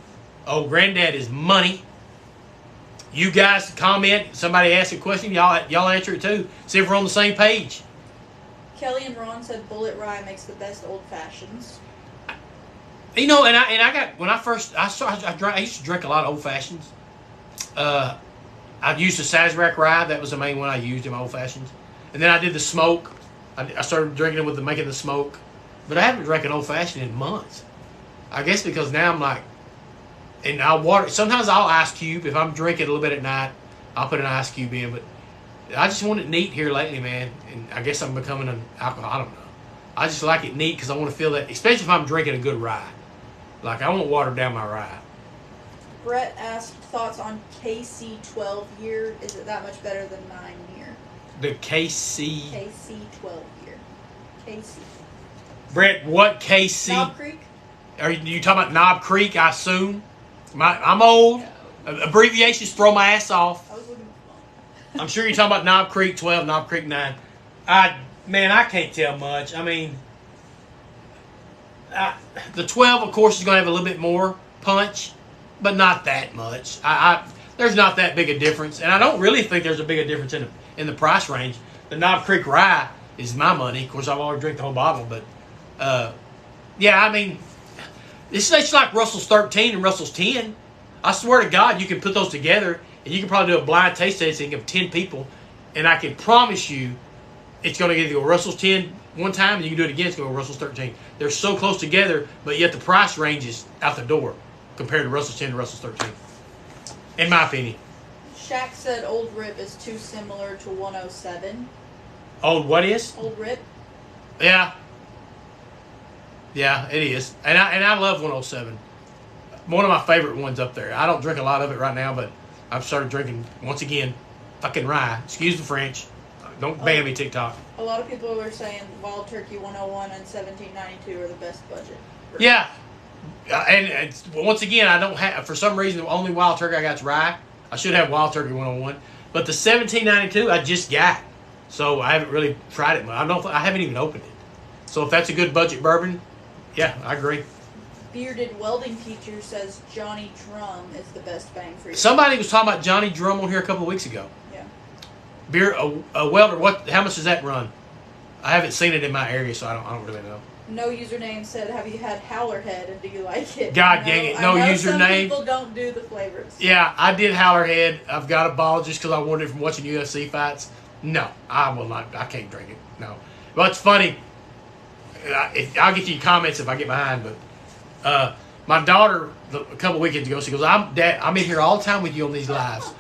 S1: Old Granddad is money. You guys comment. Somebody ask a question. Y'all answer it too. See if we're on the same page.
S2: Kelly and Ron said Bullet Rye makes the best old fashions.
S1: And I got when I used to drink a lot of old fashions. I used the Sazerac Rye. That was the main one I used in my old fashions. And then I did the smoke. I started drinking it with making the smoke. But I haven't drank an old fashioned in months. I guess because now I'm like, and I'll water. Sometimes I'll ice cube if I'm drinking a little bit at night. I'll put an ice cube in, but I just want it neat here lately, man. And I guess I'm becoming an alcohol. I don't know. I just like it neat because I want to feel that, especially if I'm drinking a good rye. Like I won't water down my rye.
S2: Brett asked thoughts on KC 12 year. Is it that much better than 9 year?
S1: The KC.
S2: KC 12 year. KC.
S1: Brett, what KC?
S2: Knob Creek?
S1: Are you talking about Knob Creek, I assume? I'm old. Abbreviations throw my ass off.
S2: I was looking for
S1: I'm sure you're talking about Knob Creek 12, Knob Creek 9. Man, I can't tell much. I mean, the 12, of course, is going to have a little bit more punch, but not that much. There's not that big a difference, and I don't really think there's a big a difference in the price range. The Knob Creek Rye is my money. Of course, I've already drank the whole bottle, but yeah, I mean, this tastes like Russell's 13 and Russell's 10. I swear to God, you can put those together, and you can probably do a blind taste tasting of 10 people, and I can promise you it's going to either go Russell's 10 one time, and you can do it again, it's going to go Russell's 13. They're so close together, but yet the price range is out the door compared to Russell's 10 and Russell's 13, in my opinion.
S2: Shaq said Old Rip is too similar to 107.
S1: Old what is?
S2: Old Rip?
S1: Yeah. Yeah, it is. And I love 107. One of my favorite ones up there. I don't drink a lot of it right now, but I've started drinking, once again, fucking rye. Excuse the French. Don't ban me, TikTok.
S2: A lot of people are saying Wild Turkey 101 and 1792 are the best budget.
S1: Yeah. And once again, I don't have, for some reason, the only Wild Turkey I got is rye. I should have Wild Turkey 101. But the 1792 I just got. So I haven't really tried it. I haven't even opened it. So if that's a good budget bourbon, yeah, I agree.
S2: Bearded Welding Teacher says Johnny Drum is the best bang for your
S1: Somebody was talking about Johnny Drum on here a couple of weeks ago.
S2: Yeah.
S1: A welder, how much does that run? I haven't seen it in my area, so I don't really know.
S2: No username said, have you had Howlerhead and do you like it?
S1: God dang it, no username.
S2: Some people don't do the flavors.
S1: Yeah, I did Howlerhead. I've got a bottle just because I wanted it from watching UFC fights. No, I will not. I can't drink it. No. But it's funny. I'll get you comments if I get behind, but my daughter, a couple weekends ago, she goes, Dad, I'm in here all the time with you on these lives.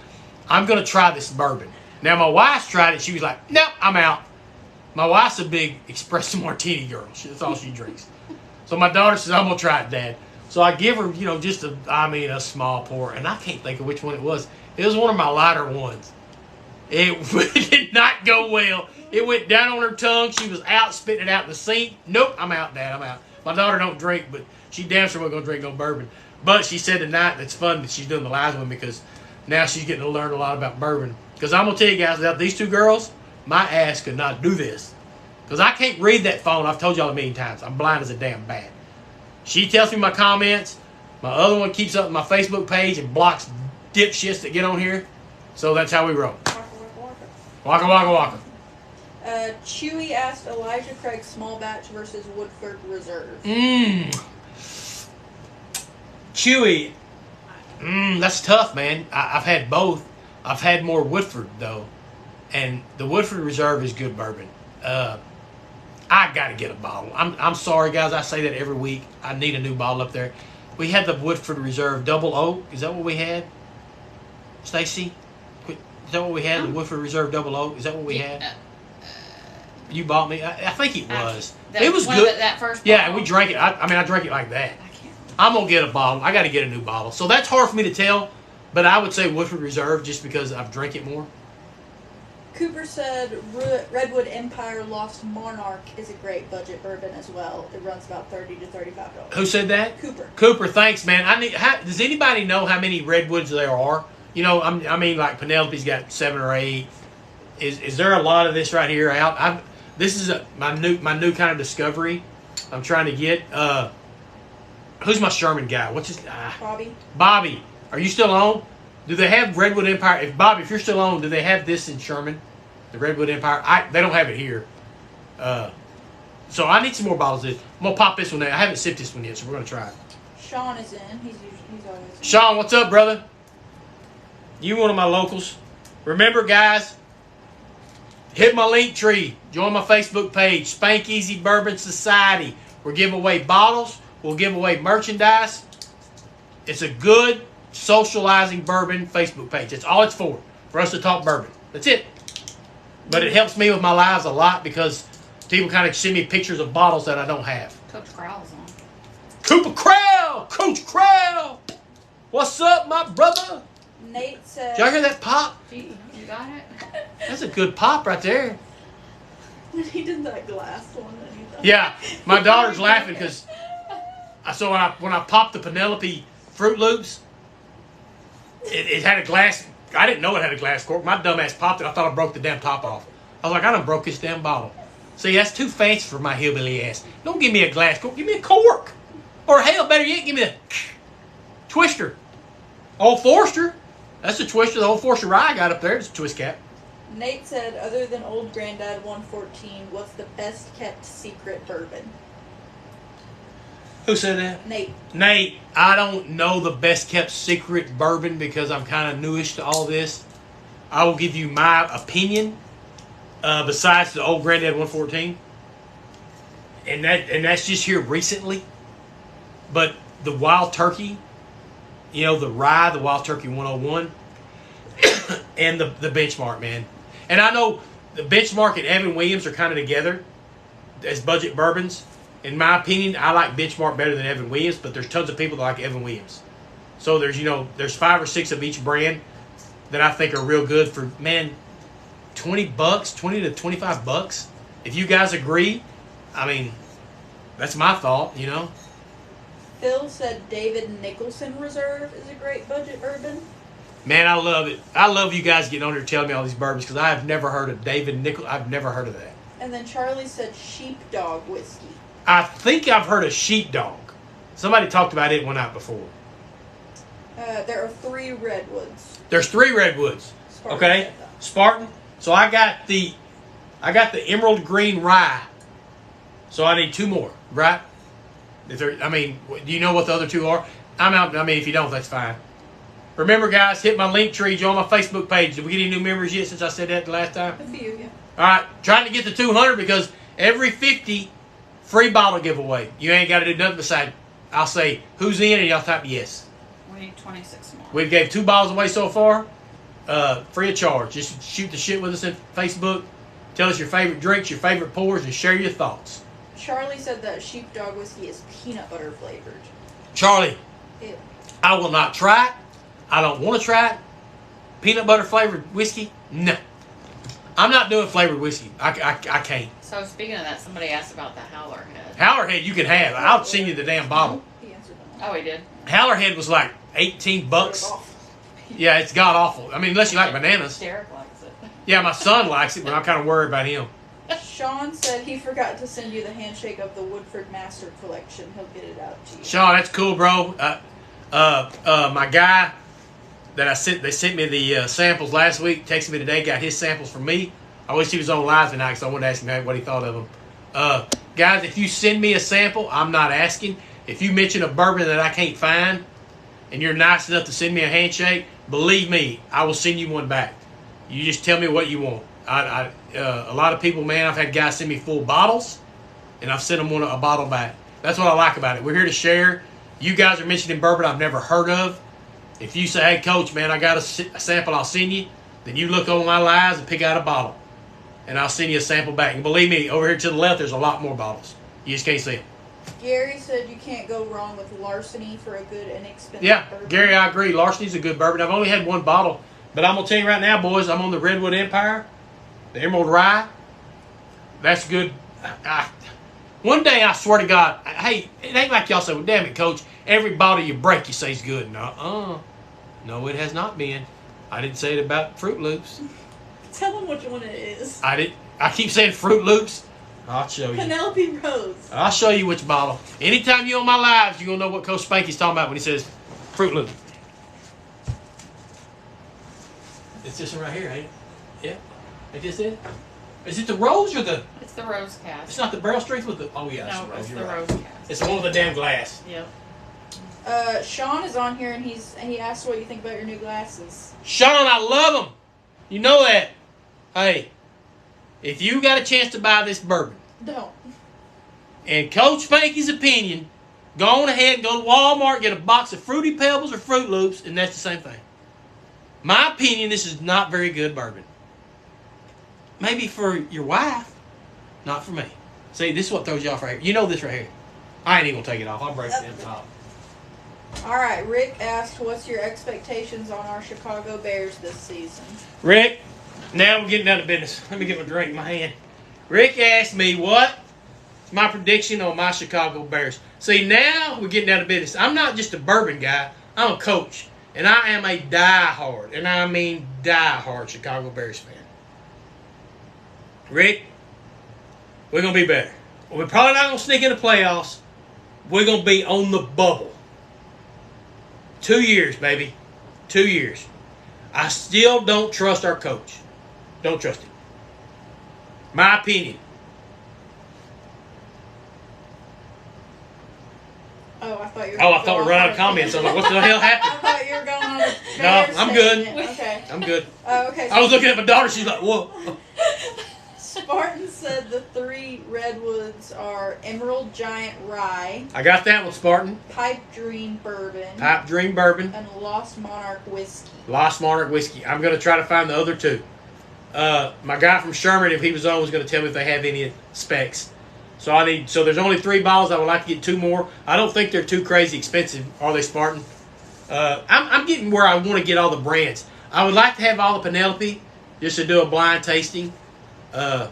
S1: I'm going to try this bourbon. Now, my wife's tried it. She was like, nope, I'm out. My wife's a big espresso martini girl. That's all she drinks. So my daughter says, I'm going to try it, Dad. So I give her, just a small pour, and I can't think of which one it was. It was one of my lighter ones. It did not go well. It went down on her tongue. She was out, spitting it out in the sink. Nope, I'm out, Dad, I'm out. My daughter don't drink, but she damn sure wasn't going to drink no bourbon. But she said tonight it's fun that she's doing the live one because now she's getting to learn a lot about bourbon. Because I'm going to tell you guys, without these two girls, my ass could not do this. Because I can't read that phone. I've told y'all a million times. I'm blind as a damn bat. She tells me my comments. My other one keeps up my Facebook page and blocks dipshits that get on here. So that's how we roll. Waka, waka, waka.
S2: Chewy asked Elijah Craig small batch versus Woodford Reserve.
S1: Chewy. That's tough, man. I've had both. I've had more Woodford, though. And the Woodford Reserve is good bourbon. I got to get a bottle. I'm sorry, guys. I say that every week. I need a new bottle up there. We had the Woodford Reserve Double Oak. Is that what we had? Stacy? Is that what we had? The Woodford Reserve Double Oak? Is that what we had? You bought me? I think it was. It was good.
S3: That first bottle.
S1: Yeah, and we drank it. I drank it like that. I'm going to get a bottle. I got to get a new bottle. So that's hard for me to tell. But I would say Woodford Reserve just because I've drank it more.
S2: Cooper said Redwood Empire Lost Monarch is a great budget bourbon as well. It runs about $30 to $35.
S1: Who said that?
S2: Cooper.
S1: Cooper, thanks, man. Does anybody know how many Redwoods there are? I mean, like Penelope's got 7 or 8. Is there a lot of this right here out? This is my new kind of discovery. I'm trying to get. Who's my Sherman guy? What's his?
S2: Bobby.
S1: Bobby, are you still on? Do they have Redwood Empire? If you're still on, do they have this in Sherman? The Redwood Empire? They don't have it here. So I need some more bottles of this. I'm gonna pop this one there. I haven't sipped this one yet, so we're gonna try it.
S2: Sean is in. He's always in.
S1: Sean, what's up, brother? You one of my locals. Remember, guys, hit my link tree. Join my Facebook page, Spank Easy Bourbon Society. We're giving away bottles. We'll give away merchandise. It's a good socializing bourbon Facebook page. That's all it's for us to talk bourbon. That's it. But it helps me with my lives a lot because people kind of send me pictures of bottles that I don't have.
S3: Coach Crowell's on.
S1: Cooper Crowell! Coach Crowell! What's up, my brother?
S2: Nate said...
S1: Did y'all hear that pop?
S3: You got it?
S1: That's a good pop right there.
S2: He did that glass one.
S1: Yeah, my daughter's laughing because when I popped the Penelope Fruit Loops, it had a glass. I didn't know it had a glass cork. My dumb ass popped it. I thought I broke the damn top off. I was like, I done broke this damn bottle. See, that's too fancy for my hillbilly ass. Don't give me a glass cork. Give me a cork. Or hell, better yet, give me a twister. Old Forester. That's a twister. The Old Forester rye I got up there. It's a twist cap.
S2: Nate said, other than Old Granddad 114, what's the best kept secret bourbon?
S1: Who said that?
S2: Nate,
S1: I don't know the best kept secret bourbon because I'm kind of newish to all this. I will give you my opinion. Besides the Old Granddad 114, and that's just here recently. But the Wild Turkey, you know, the rye, the Wild Turkey 101, and the Benchmark, man. And I know the Benchmark and Evan Williams are kind of together as budget bourbons. In my opinion, I like Benchmark better than Evan Williams, but there's tons of people that like Evan Williams. So there's 5 or 6 of each brand that I think are real good for, man, $20, $20 to $25. If you guys agree, I mean, that's my thought, you know.
S2: Phil said David Nicholson Reserve is a great budget bourbon.
S1: Man, I love it. I love you guys getting on here telling me all these bourbons because I have never heard of David Nicholson. I've never heard of that.
S2: And then Charlie said Sheepdog Whiskey.
S1: I think I've heard of Sheepdog. Somebody talked about it one night before.
S2: There are 3 redwoods.
S1: There's 3 redwoods.
S2: Spartan
S1: Okay,
S2: said that.
S1: Spartan. So I got the emerald green rye. So I need 2 more, right? Do you know what the other 2 are? I'm out. I mean, if you don't, that's fine. Remember, guys, hit my link tree. Join my Facebook page. Did we get any new members yet since I said that the last time?
S2: A few, yeah.
S1: All right, trying to get to 200 because every 50 free bottle giveaway. You ain't got to do nothing besides I'll say who's in and y'all type yes.
S3: We need 26 more.
S1: We've gave 2 bottles away so far, free of charge. Just shoot the shit with us in Facebook. Tell us your favorite drinks, your favorite pours, and share your thoughts.
S2: Charlie said that Sheepdog Whiskey is peanut butter flavored.
S1: Charlie,
S2: Ew.
S1: I will not try it. I don't want to try it. Peanut butter flavored whiskey? No. I'm not doing flavored whiskey. I can't.
S3: So speaking of that, somebody asked about the Howler Head.
S1: Howler Head you can have. I'll send you the damn bottle.
S2: He answered that.
S3: Oh, he did?
S1: Howler Head was like $18. Yeah, it's god awful. I mean, unless you like bananas.
S3: Derek likes it.
S1: Yeah, my son likes it, but I'm kind of worried about him.
S2: Sean said he forgot to send you the handshake of the Woodford Master Collection. He'll get it out to you.
S1: Sean, that's cool, bro. My guy that they sent me the samples last week, texted me today, got his samples from me. I wish he was on live tonight because I wanted to ask him what he thought of them. Guys, if you send me a sample, I'm not asking. If you mention a bourbon that I can't find and you're nice enough to send me a handshake, believe me, I will send you one back. You just tell me what you want. A lot of people, man, I've had guys send me full bottles, and I've sent them a bottle back. That's what I like about it. We're here to share. You guys are mentioning bourbon I've never heard of. If you say, hey, Coach, man, I got a sample I'll send you, then you look on my lives and pick out a bottle, and I'll send you a sample back. And believe me, over here to the left, there's a lot more bottles. You just can't see them.
S2: Gary said you can't go wrong with Larceny for a good inexpensive bourbon.
S1: Gary, I agree. Larceny's a good bourbon. I've only had 1 bottle, but I'm going to tell you right now, boys, I'm on the Redwood Empire, the Emerald Rye. That's good. One day, I swear to God, hey, it ain't like y'all say, well, damn it, Coach, every bottle you break, you say is good. No, it has not been. I didn't say it about Fruit Loops.
S2: Tell them which one it is.
S1: I keep saying Fruit Loops. I'll show you.
S2: Penelope Rose.
S1: I'll show you which bottle. Anytime you're on my lives, you're going to know what Coach Spanky's talking about when he says Fruit Loops. It's this one right here, ain't it? Yeah. Ain't this it? Is it the rose or the...
S3: It's the rose cast.
S1: It's not the barrel strength with the... Oh, yeah.
S3: No, it's the
S1: right.
S3: rose cast.
S1: It's the one with the damn glass.
S3: Yep.
S2: Sean is on here, and he asked what you think about your new glasses.
S1: Sean, I love them. You know that. Hey, if you got a chance to buy this bourbon,
S2: Don't.
S1: in Coach Spanky's opinion, Go on ahead and go to Walmart, get a box of Fruity Pebbles or Fruit Loops, and that's the same thing. My opinion, this is not very good bourbon. Maybe for your wife, not for me. See, this is what throws you off right here. You know this right here. I ain't even going to take it off. I'll break it in the top.
S2: All right, Rick asked, what's your expectations on our Chicago Bears this season?
S1: Rick, now we're getting down to business. Let me get my drink in my hand. Rick asked me what's my prediction on my Chicago Bears. See, now we're getting down to business. I'm not just a bourbon guy. I'm a coach. And I am a die-hard, and I mean die-hard Chicago Bears fan. Rick, we're going to be better. We're probably not going to sneak in the playoffs. We're going to be on the bubble. 2 years, baby. 2 years. I still don't trust our coach. Don't trust him. My opinion.
S2: I thought you were
S1: we were running out of comments. I'm like, what the hell
S2: I
S1: happened?
S2: thought you were going on a
S1: No,
S2: Bears
S1: I'm good.
S2: statement. Okay.
S1: I'm good.
S2: Okay.
S1: I was looking at my daughter. She's like, whoa.
S2: Spartan said the 3 redwoods are Emerald Giant Rye,
S1: I got that one, Spartan.
S2: Pipe Dream Bourbon,
S1: Pipe Dream Bourbon.
S2: and Lost Monarch Whiskey.
S1: Lost Monarch Whiskey. I'm going to try to find the other 2. My guy from Sherman, if he was on, was going to tell me if they have any specs. So there's only 3 bottles. I would like to get 2 more. I don't think they're too crazy expensive, are they, Spartan? I'm getting where I want to get all the brands. I would like to have all the Penelope just to do a blind tasting. That's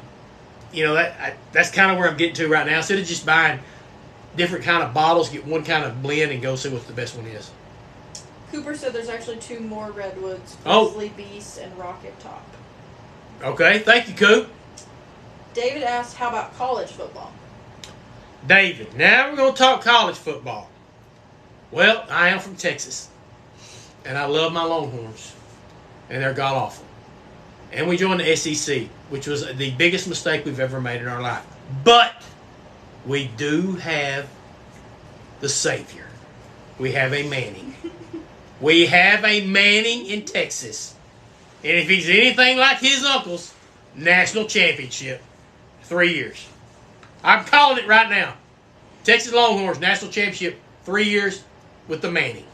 S1: kind of where I'm getting to right now. Instead of just buying different kind of bottles, get one kind of blend and go see what the best one is.
S2: Cooper said there's actually 2 more redwoods,
S1: Oh.
S2: Grizzly Beast and Rocket Top.
S1: Okay, thank you, Coop.
S2: David asked, how about college football?
S1: David, now we're going to talk college football. Well, I am from Texas, and I love my Longhorns, and they're god-awful. And we joined the SEC, which was the biggest mistake we've ever made in our life. But we do have the Savior. We have a Manning. We have a Manning in Texas. And if he's anything like his uncles, national championship, 3 years. I'm calling it right now. Texas Longhorns, national championship, 3 years with the Manning.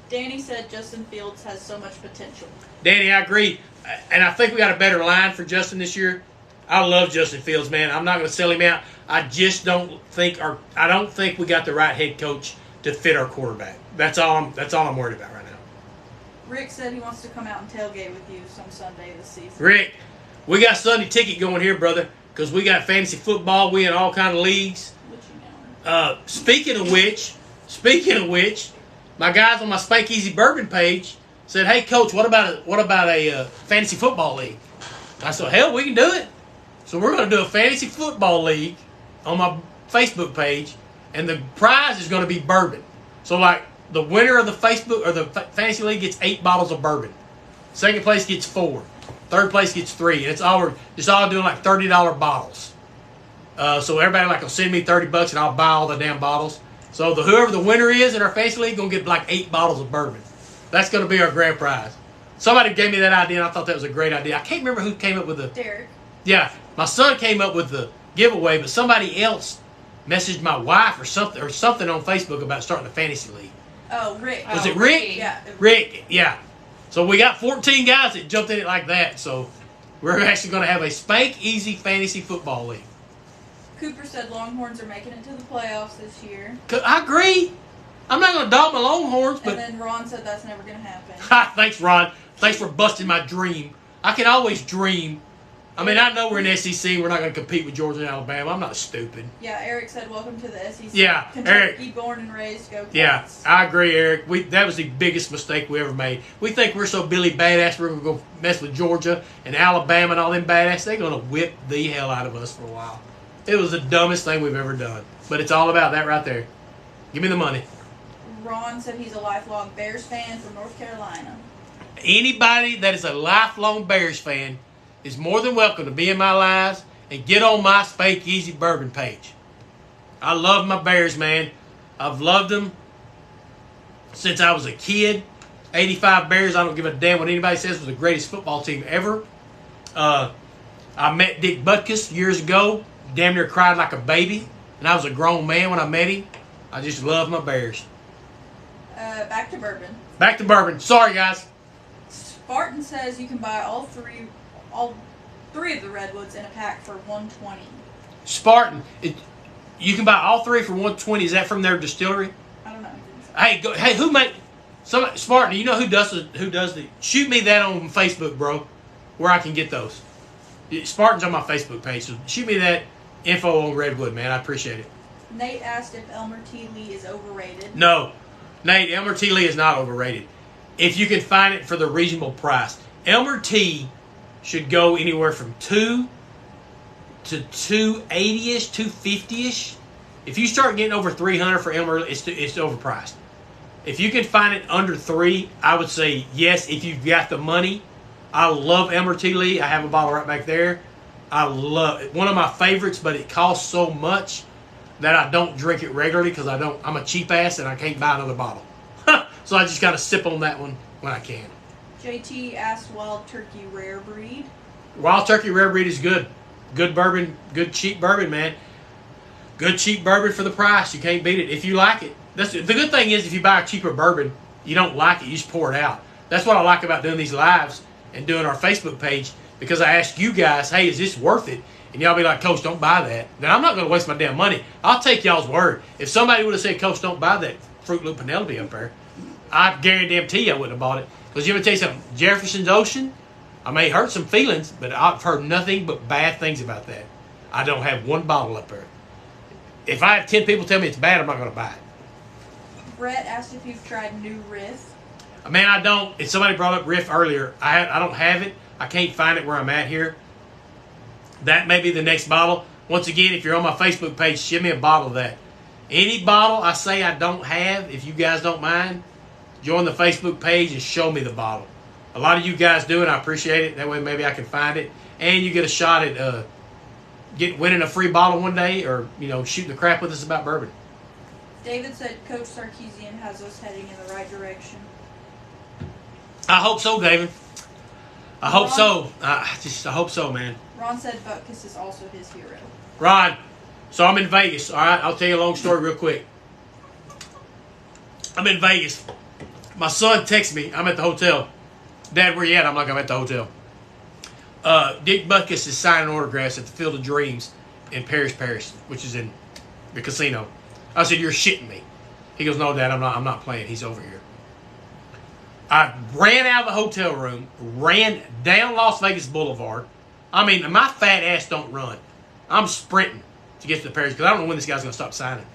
S2: Danny said Justin Fields has so much potential.
S1: Danny, I agree. And I think we got a better line for Justin this year. I love Justin Fields, man. I'm not going to sell him out. I just don't think we got the right head coach to fit our quarterback. That's all I'm worried about right now.
S2: Rick said he wants to come out and tailgate with you some Sunday this season.
S1: Rick, we got Sunday ticket going here, brother, because we got fantasy football. We in all kind of leagues.
S2: What you know?
S1: Speaking of which, my guys on my Spank Easy Bourbon page said, "Hey, Coach, what about a fantasy football league?" I said, "Hell, we can do it." So we're going to do a fantasy football league on my Facebook page, and the prize is going to be bourbon. So, like, the winner of the Facebook or the fantasy league gets 8 bottles of bourbon. Second place gets 4. Third place gets 3. And it's all doing like $30 bottles. So everybody will send me $30 and I'll buy all the damn bottles. So whoever the winner is in our fantasy league gonna get like 8 bottles of bourbon. That's gonna be our grand prize. Somebody gave me that idea and I thought that was a great idea. I can't remember who came up with the.
S2: Derek.
S1: Yeah, my son came up with the giveaway, but somebody else messaged my wife or something on Facebook about starting a fantasy league.
S2: Oh, Rick.
S1: Was it Rick?
S2: Yeah.
S1: Rick, yeah. So we got 14 guys that jumped in it like that. So we're actually going to have a Spank Easy Fantasy Football League.
S2: Cooper said Longhorns are making it to the playoffs this year.
S1: I agree. I'm not going to dog my Longhorns, but...
S2: And then Ron said that's never going to happen.
S1: Thanks, Ron. Thanks for busting my dream. I can always dream. I mean, I know we're in SEC. We're not going to compete with Georgia and Alabama. I'm not stupid.
S2: Yeah, Eric said, welcome to the SEC.
S1: Yeah,
S2: Kentucky,
S1: Eric.
S2: born and raised, go Cats.
S1: Yeah, I agree, Eric. That was the biggest mistake we ever made. We think we're so Billy badass we're going to go mess with Georgia and Alabama and all them badass. They're going to whip the hell out of us for a while. It was the dumbest thing we've ever done. But it's all about that right there. Give me the money.
S2: Ron said he's a lifelong Bears fan from North Carolina.
S1: Anybody that is a lifelong Bears fan is more than welcome to be in my lives and get on my Spank Easy Bourbon page. I love my Bears, man. I've loved them since I was a kid. 85 Bears, I don't give a damn what anybody says, was the greatest football team ever. I met Dick Butkus years ago. Damn near cried like a baby. And I was a grown man when I met him. I just love my Bears.
S2: Back to bourbon.
S1: Back to bourbon. Sorry, guys.
S2: Spartan says you can buy all three of the redwoods in a pack for $120.
S1: Spartan, you can buy all three for $120. Is that from their distillery?
S2: I don't know.
S1: Hey, who make Spartan? You know who does the? Shoot me that on Facebook, bro, where I can get those. Spartan's on my Facebook page, so shoot me that info on Redwood, man. I appreciate it.
S2: Nate asked if Elmer T. Lee is overrated.
S1: No, Nate, Elmer T. Lee is not overrated. If you can find it for the reasonable price, Elmer T. should go anywhere from $2 to $280-ish, $250-ish. If you start getting over $300 for Elmer, it's overpriced. If you can find it under $3, I would say yes. If you've got the money, I love Elmer T. Lee. I have a bottle right back there. I love it. One of my favorites, but it costs so much that I don't drink it regularly because I'm a cheap ass and I can't buy another bottle. So I just gotta sip on that one when I can.
S2: JT asked Wild Turkey Rare Breed.
S1: Wild Turkey Rare Breed is good. Good bourbon, good cheap bourbon, man. Good cheap bourbon for the price. You can't beat it if you like it. The good thing is if you buy a cheaper bourbon, you don't like it, you just pour it out. That's what I like about doing these lives and doing our Facebook page, because I ask you guys, hey, is this worth it? And y'all be like, Coach, don't buy that. Then I'm not going to waste my damn money. I'll take y'all's word. If somebody would have said, Coach, don't buy that Fruit Loop Penelope up there, I guarantee you I wouldn't have bought it. Because you ever tell you something? Jefferson's Ocean, I may hurt some feelings, but I've heard nothing but bad things about that. I don't have one bottle up there. If I have 10 people tell me it's bad, I'm not going to buy it.
S2: Brett asked if you've tried New Riff.
S1: Man, I don't. If somebody brought up Riff earlier, I don't have it. I can't find it where I'm at here. That may be the next bottle. Once again, if you're on my Facebook page, ship me a bottle of that. Any bottle I say I don't have, if you guys don't mind, join the Facebook page and show me the bottle. A lot of you guys do it. I appreciate it. That way maybe I can find it. And you get a shot at winning a free bottle one day, or shooting the crap with us about bourbon.
S2: David said Coach Sarkeesian has us heading in the right direction.
S1: I hope so, David. I hope so. I hope so, man.
S2: Ron said Butkus is also his hero.
S1: Ron, so I'm in Vegas. All right, I'll tell you a long story real quick. I'm in Vegas. My son texts me. I'm at the hotel. Dad, where you at? I'm like, I'm at the hotel. Dick Butkus is signing autographs at the Field of Dreams in Paris, which is in the casino. I said, you're shitting me. He goes, no, Dad, I'm not playing. He's over here. I ran out of the hotel room, ran down Las Vegas Boulevard. I mean, my fat ass don't run. I'm sprinting to get to the Paris because I don't know when this guy's going to stop signing.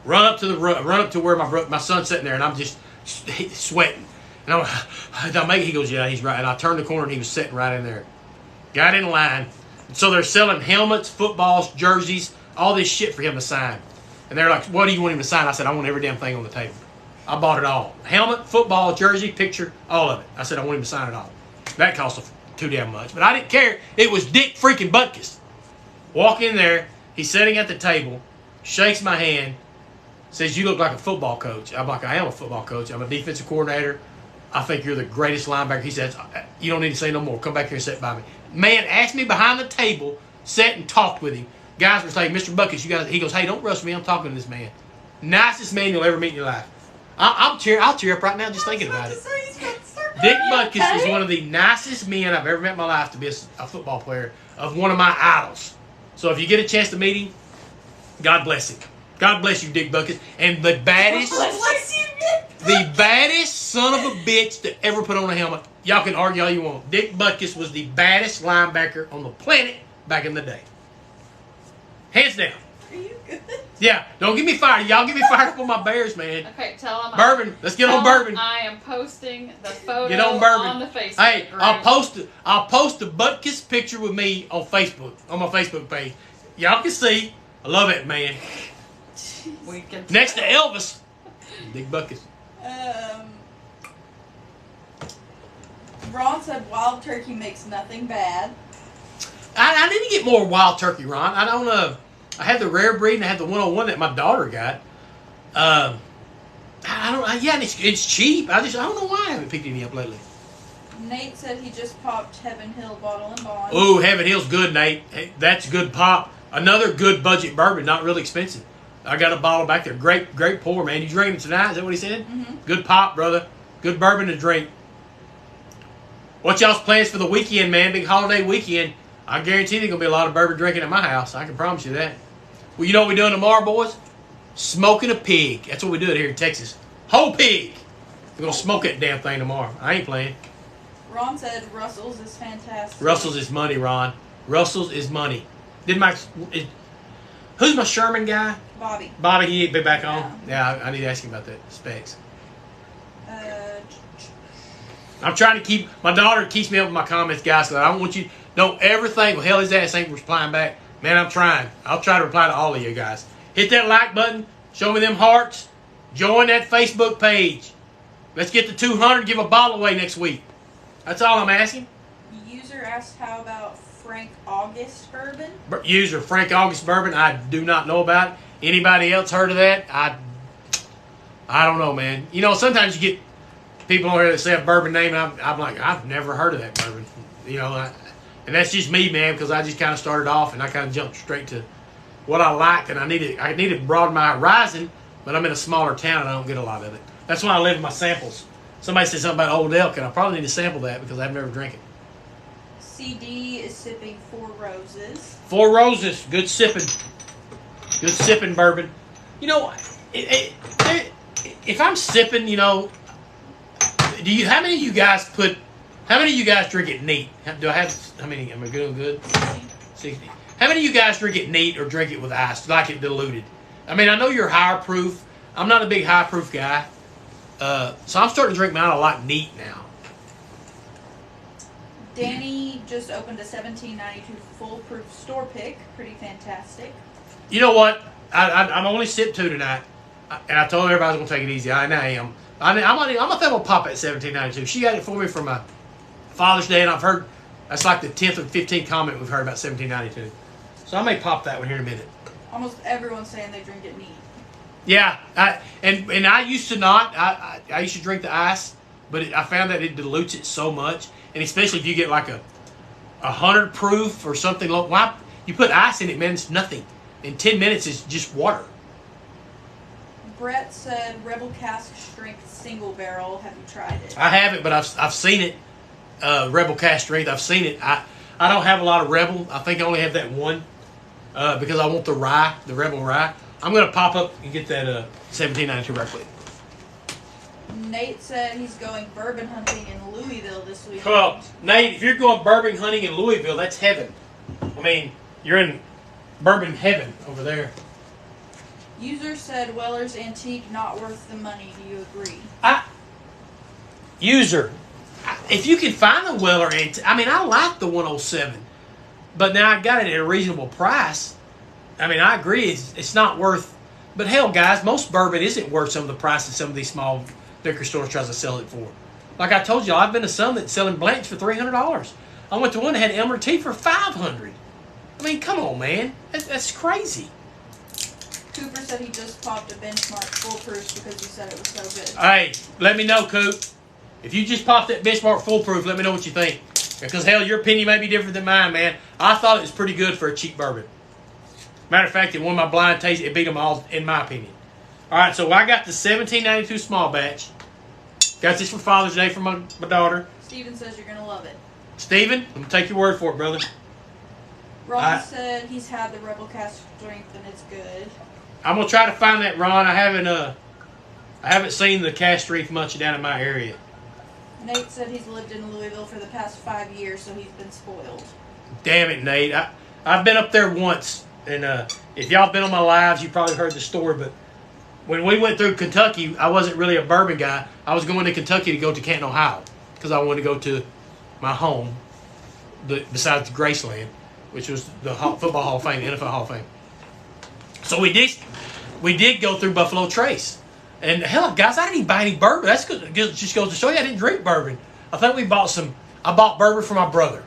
S1: Run up to where my son's sitting there, and I'm just sweating. And he goes, yeah, he's right. And I turned the corner, and he was sitting right in there. Got in line. So they're selling helmets, footballs, jerseys, all this shit for him to sign. And they're like, what do you want him to sign? I said, I want every damn thing on the table. I bought it all. Helmet, football, jersey, picture, all of it. I said, I want him to sign it all. That cost too damn much. But I didn't care. It was Dick freaking Butkus. Walk in there. He's sitting at the table. Shakes my hand. Says, you look like a football coach. I'm like, I am a football coach. I'm a defensive coordinator. I think you're the greatest linebacker. He says, you don't need to say no more. Come back here and sit by me. Man asked me behind the table, sat and talked with him. Guys were saying, Mr. Butkus, you guys. He goes, hey, don't rush me. I'm talking to this man. Nicest man you'll ever meet in your life. I'll tear up right now just thinking about it. Dick Butkus is one of the nicest men I've ever met in my life to be a football player of one of my idols. So if you get a chance to meet him, God bless him. God bless you, Dick Butkus. And the baddest son of a bitch to ever put on a helmet. Y'all can argue all you want. Dick Butkus was the baddest linebacker on the planet back in the day. Hands down.
S2: Are you good?
S1: Yeah, don't get me fired. Y'all get me fired up on my Bears, man.
S3: Okay, tell them.
S1: Bourbon. Let's get on bourbon.
S3: I am posting the photo
S1: Get on bourbon.
S3: on the Facebook
S1: Hey,
S3: group.
S1: I'll post the Butkus picture with me on Facebook, on my Facebook page. Y'all can see. I love it, man.
S3: We can
S1: Next to Elvis, Dick Butkus.
S2: Ron said Wild Turkey makes nothing bad.
S1: I need to get more Wild Turkey, Ron. I don't I had the rare breed and I had the 101 that my daughter got. I don't. Yeah, and it's cheap. I don't know why I haven't picked any up lately.
S2: Nate said he just popped Heaven Hill Bottle and Bond.
S1: Ooh, Heaven Hill's good, Nate. Hey, that's good pop. Another good budget bourbon, not really expensive. I got a bottle back there. Great pour, man. You drinking it tonight? Is that what he said?
S2: Mm-hmm.
S1: Good pop, brother. Good bourbon to drink. What y'all's plans for the weekend, man? Big holiday weekend. I guarantee there's going to be a lot of bourbon drinking at my house. I can promise you that. Well, you know what we're doing tomorrow, boys? Smoking a pig. That's what we do here in Texas. Whole pig. We're going to smoke that damn thing tomorrow. I ain't playing.
S2: Ron said Russell's is fantastic.
S1: Russell's is money, Ron. Russell's is money. Who's my Sherman guy?
S2: Bobby.
S1: Bobby, he ain't been back on? Yeah, I need to ask him about that. Specs. I'm trying to keep... My daughter keeps me up with my comments, guys, so I don't want you... Don't ever think, well, hell, his ass ain't replying back. Man, I'm trying. I'll try to reply to all of you guys. Hit that like button. Show me them hearts. Join that Facebook page. Let's get to 200. Give a bottle away next week. That's all I'm asking.
S2: User asked, how about Frank August bourbon?
S1: User Frank August bourbon. I do not know about it. Anybody else heard of that? I don't know, man. You know, sometimes you get people on here that say a bourbon name, and I'm like, I've never heard of that bourbon. You know, and that's just me, man, because I just kind of started off and I kind of jumped straight to what I liked, and I need to broaden my horizon, but I'm in a smaller town and I don't get a lot of it. That's why I live in my samples. Somebody said something about Old Elk, and I probably need to sample that because I've never drank it.
S2: CD is sipping Four Roses.
S1: Four Roses, good sipping bourbon. You know, if I'm sipping, you know, how many of you guys drink it neat? Do I have, how many? Am I good? 60. How many of you guys drink it neat or drink it with ice, like it diluted? I mean, I know you're higher proof. I'm not a big high proof guy. So I'm starting to drink mine a lot neat now.
S2: Danny just opened a 1792 foolproof store pick. Pretty fantastic.
S1: You know what? I'm only sip 2 tonight. And I told everybody I was going to take it easy. I am. I'm going to pop at 1792. She got it for me for my Father's Day, and I've heard that's like the 10th or 15th comment we've heard about 1792. So I may pop that one here in a minute.
S2: Almost everyone's saying they drink it neat.
S1: Yeah, and I used to not. I used to drink the ice, but I found that it dilutes it so much, and especially if you get like a 100 proof or something. Why you put ice in it, man? It's nothing. In 10 minutes, it's just water.
S2: Brett said Rebel Cask Strength Single Barrel. Have you tried it?
S1: I haven't, but I've seen it. Rebel Cask Strength. I've seen it. I don't have a lot of Rebel. I think I only have that one because I want the rye, the Rebel rye. I'm going to pop up and get that 1792 right quick.
S2: Nate said he's going bourbon hunting in Louisville this week.
S1: Well, Nate, if you're going bourbon hunting in Louisville, that's heaven. I mean, you're in bourbon heaven over there.
S2: User said Weller's Antique not worth the money. Do you agree?
S1: User, if you can find the Weller Antique, I mean, I like the 107, but now I got it at a reasonable price. I mean, I agree, it's not worth, but hell, guys, most bourbon isn't worth some of the price that some of these small liquor stores tries to sell it for. Like I told you, I've been to some that's selling Blanche for $300. I went to one that had Elmer Tea for $500. I mean, come on, man, that's crazy.
S2: Cooper said he just popped a Benchmark Foolproof because he said it was so good.
S1: Hey, let me know, Coop. If you just popped that Benchmark Foolproof, let me know what you think. Because, hell, your opinion may be different than mine, man. I thought it was pretty good for a cheap bourbon. Matter of fact, in one of my blind tastes, it beat them all, in my opinion. All right, so I got the 1792 small batch. Got this for Father's Day for my daughter.
S2: Steven says you're going to love it.
S1: Steven, I'm going to take your word for it, brother.
S2: Ron said he's had the Rebel Cask Strength and it's good.
S1: I'm going to try to find that, Ron. I haven't seen the Cask Strength much down in my area.
S2: Nate said he's lived in Louisville for the past 5 years, so he's been spoiled.
S1: Damn it, Nate. I've been up there once. And if y'all been on my lives, you probably heard the story. But when we went through Kentucky, I wasn't really a bourbon guy. I was going to Kentucky to go to Canton, Ohio, because I wanted to go to my home, besides Graceland, which was the Football Hall of Fame, the NFL Hall of Fame. So we did go through Buffalo Trace. And hell, guys, I didn't even buy any bourbon. That's good. It just goes to show you I didn't drink bourbon. I think I bought bourbon for my brother.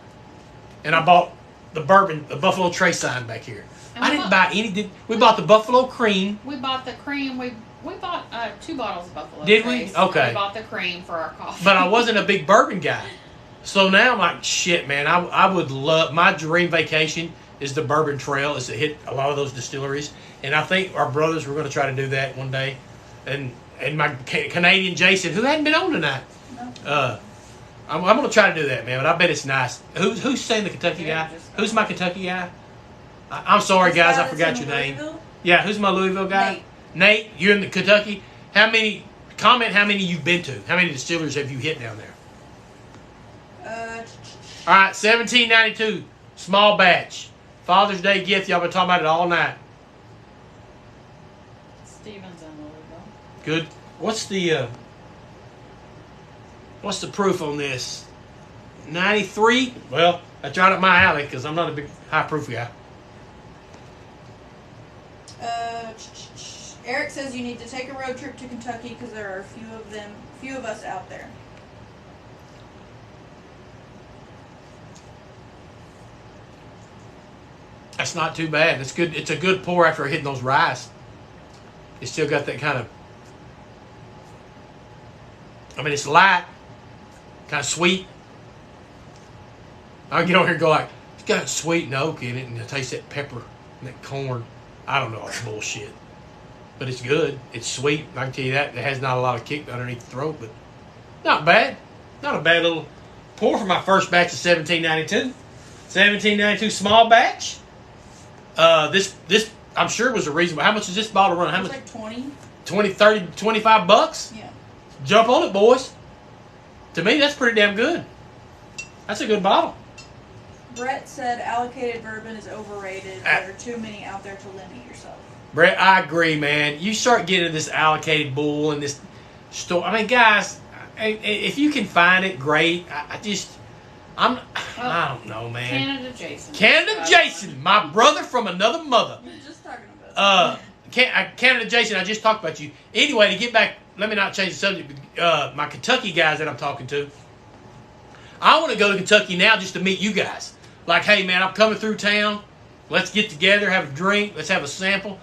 S1: And I bought the Buffalo Trace sign back here. I didn't buy any. We bought the Buffalo Cream.
S3: We bought the cream. We bought 2 bottles of Buffalo
S1: Did
S3: Trace.
S1: we? Okay.
S3: We bought the cream for our coffee.
S1: But I wasn't a big bourbon guy. So now I'm like, shit, man, I would love, my dream vacation is the Bourbon Trail, is to hit a lot of those distilleries. And I think our brothers were going to try to do that one day. And my Canadian Jason, who hadn't been on tonight, I'm going to try to do that, man. But I bet it's nice. Who's saying the Kentucky guy? Who's my Kentucky guy? I'm sorry, guys. I forgot your name. Yeah, who's my Louisville guy? Nate, you're in the Kentucky. Comment how many you've been to. How many distilleries have you hit down there? All right, 1792, small batch. Father's Day gift. Y'all been talking about it all night.
S3: Stevens and Louisville.
S1: Good. What's the proof on this? 93? Well, that's right up my alley because I'm not a big high proof guy.
S2: Eric says you need to take a road trip to Kentucky because there are a few of us out there.
S1: That's not too bad. It's good. It's a good pour after hitting those ryes. It's still got that kind of. I mean, it's light, kind of sweet. I can get over here and go like, it's got sweet and oak in it, and I taste that pepper and that corn. I don't know, it's bullshit, but it's good. It's sweet. I can tell you that. It has not a lot of kick underneath the throat, but not bad. Not a bad little pour for my first batch of 1792. 1792 small batch. This I'm sure was a reasonable. How much is this bottle run? How much?
S2: Like 20.
S1: 20, 30, $25?
S2: Yeah.
S1: Jump on it, boys. To me, that's pretty damn good. That's a good bottle.
S2: Brett said allocated bourbon is overrated. There are too many out there to limit yourself.
S1: Brett, I agree, man. You start getting this allocated bull and this store. I mean, guys, if you can find it, great. I don't know, man. Canada Jason, my brother from another mother.
S2: We were just talking about
S1: Canada Jason, I just talked about you. Anyway, to get back, let me not change the subject. But, my Kentucky guys that I'm talking to, I want to go to Kentucky now just to meet you guys. Like, hey, man, I'm coming through town. Let's get together, have a drink. Let's have a sample.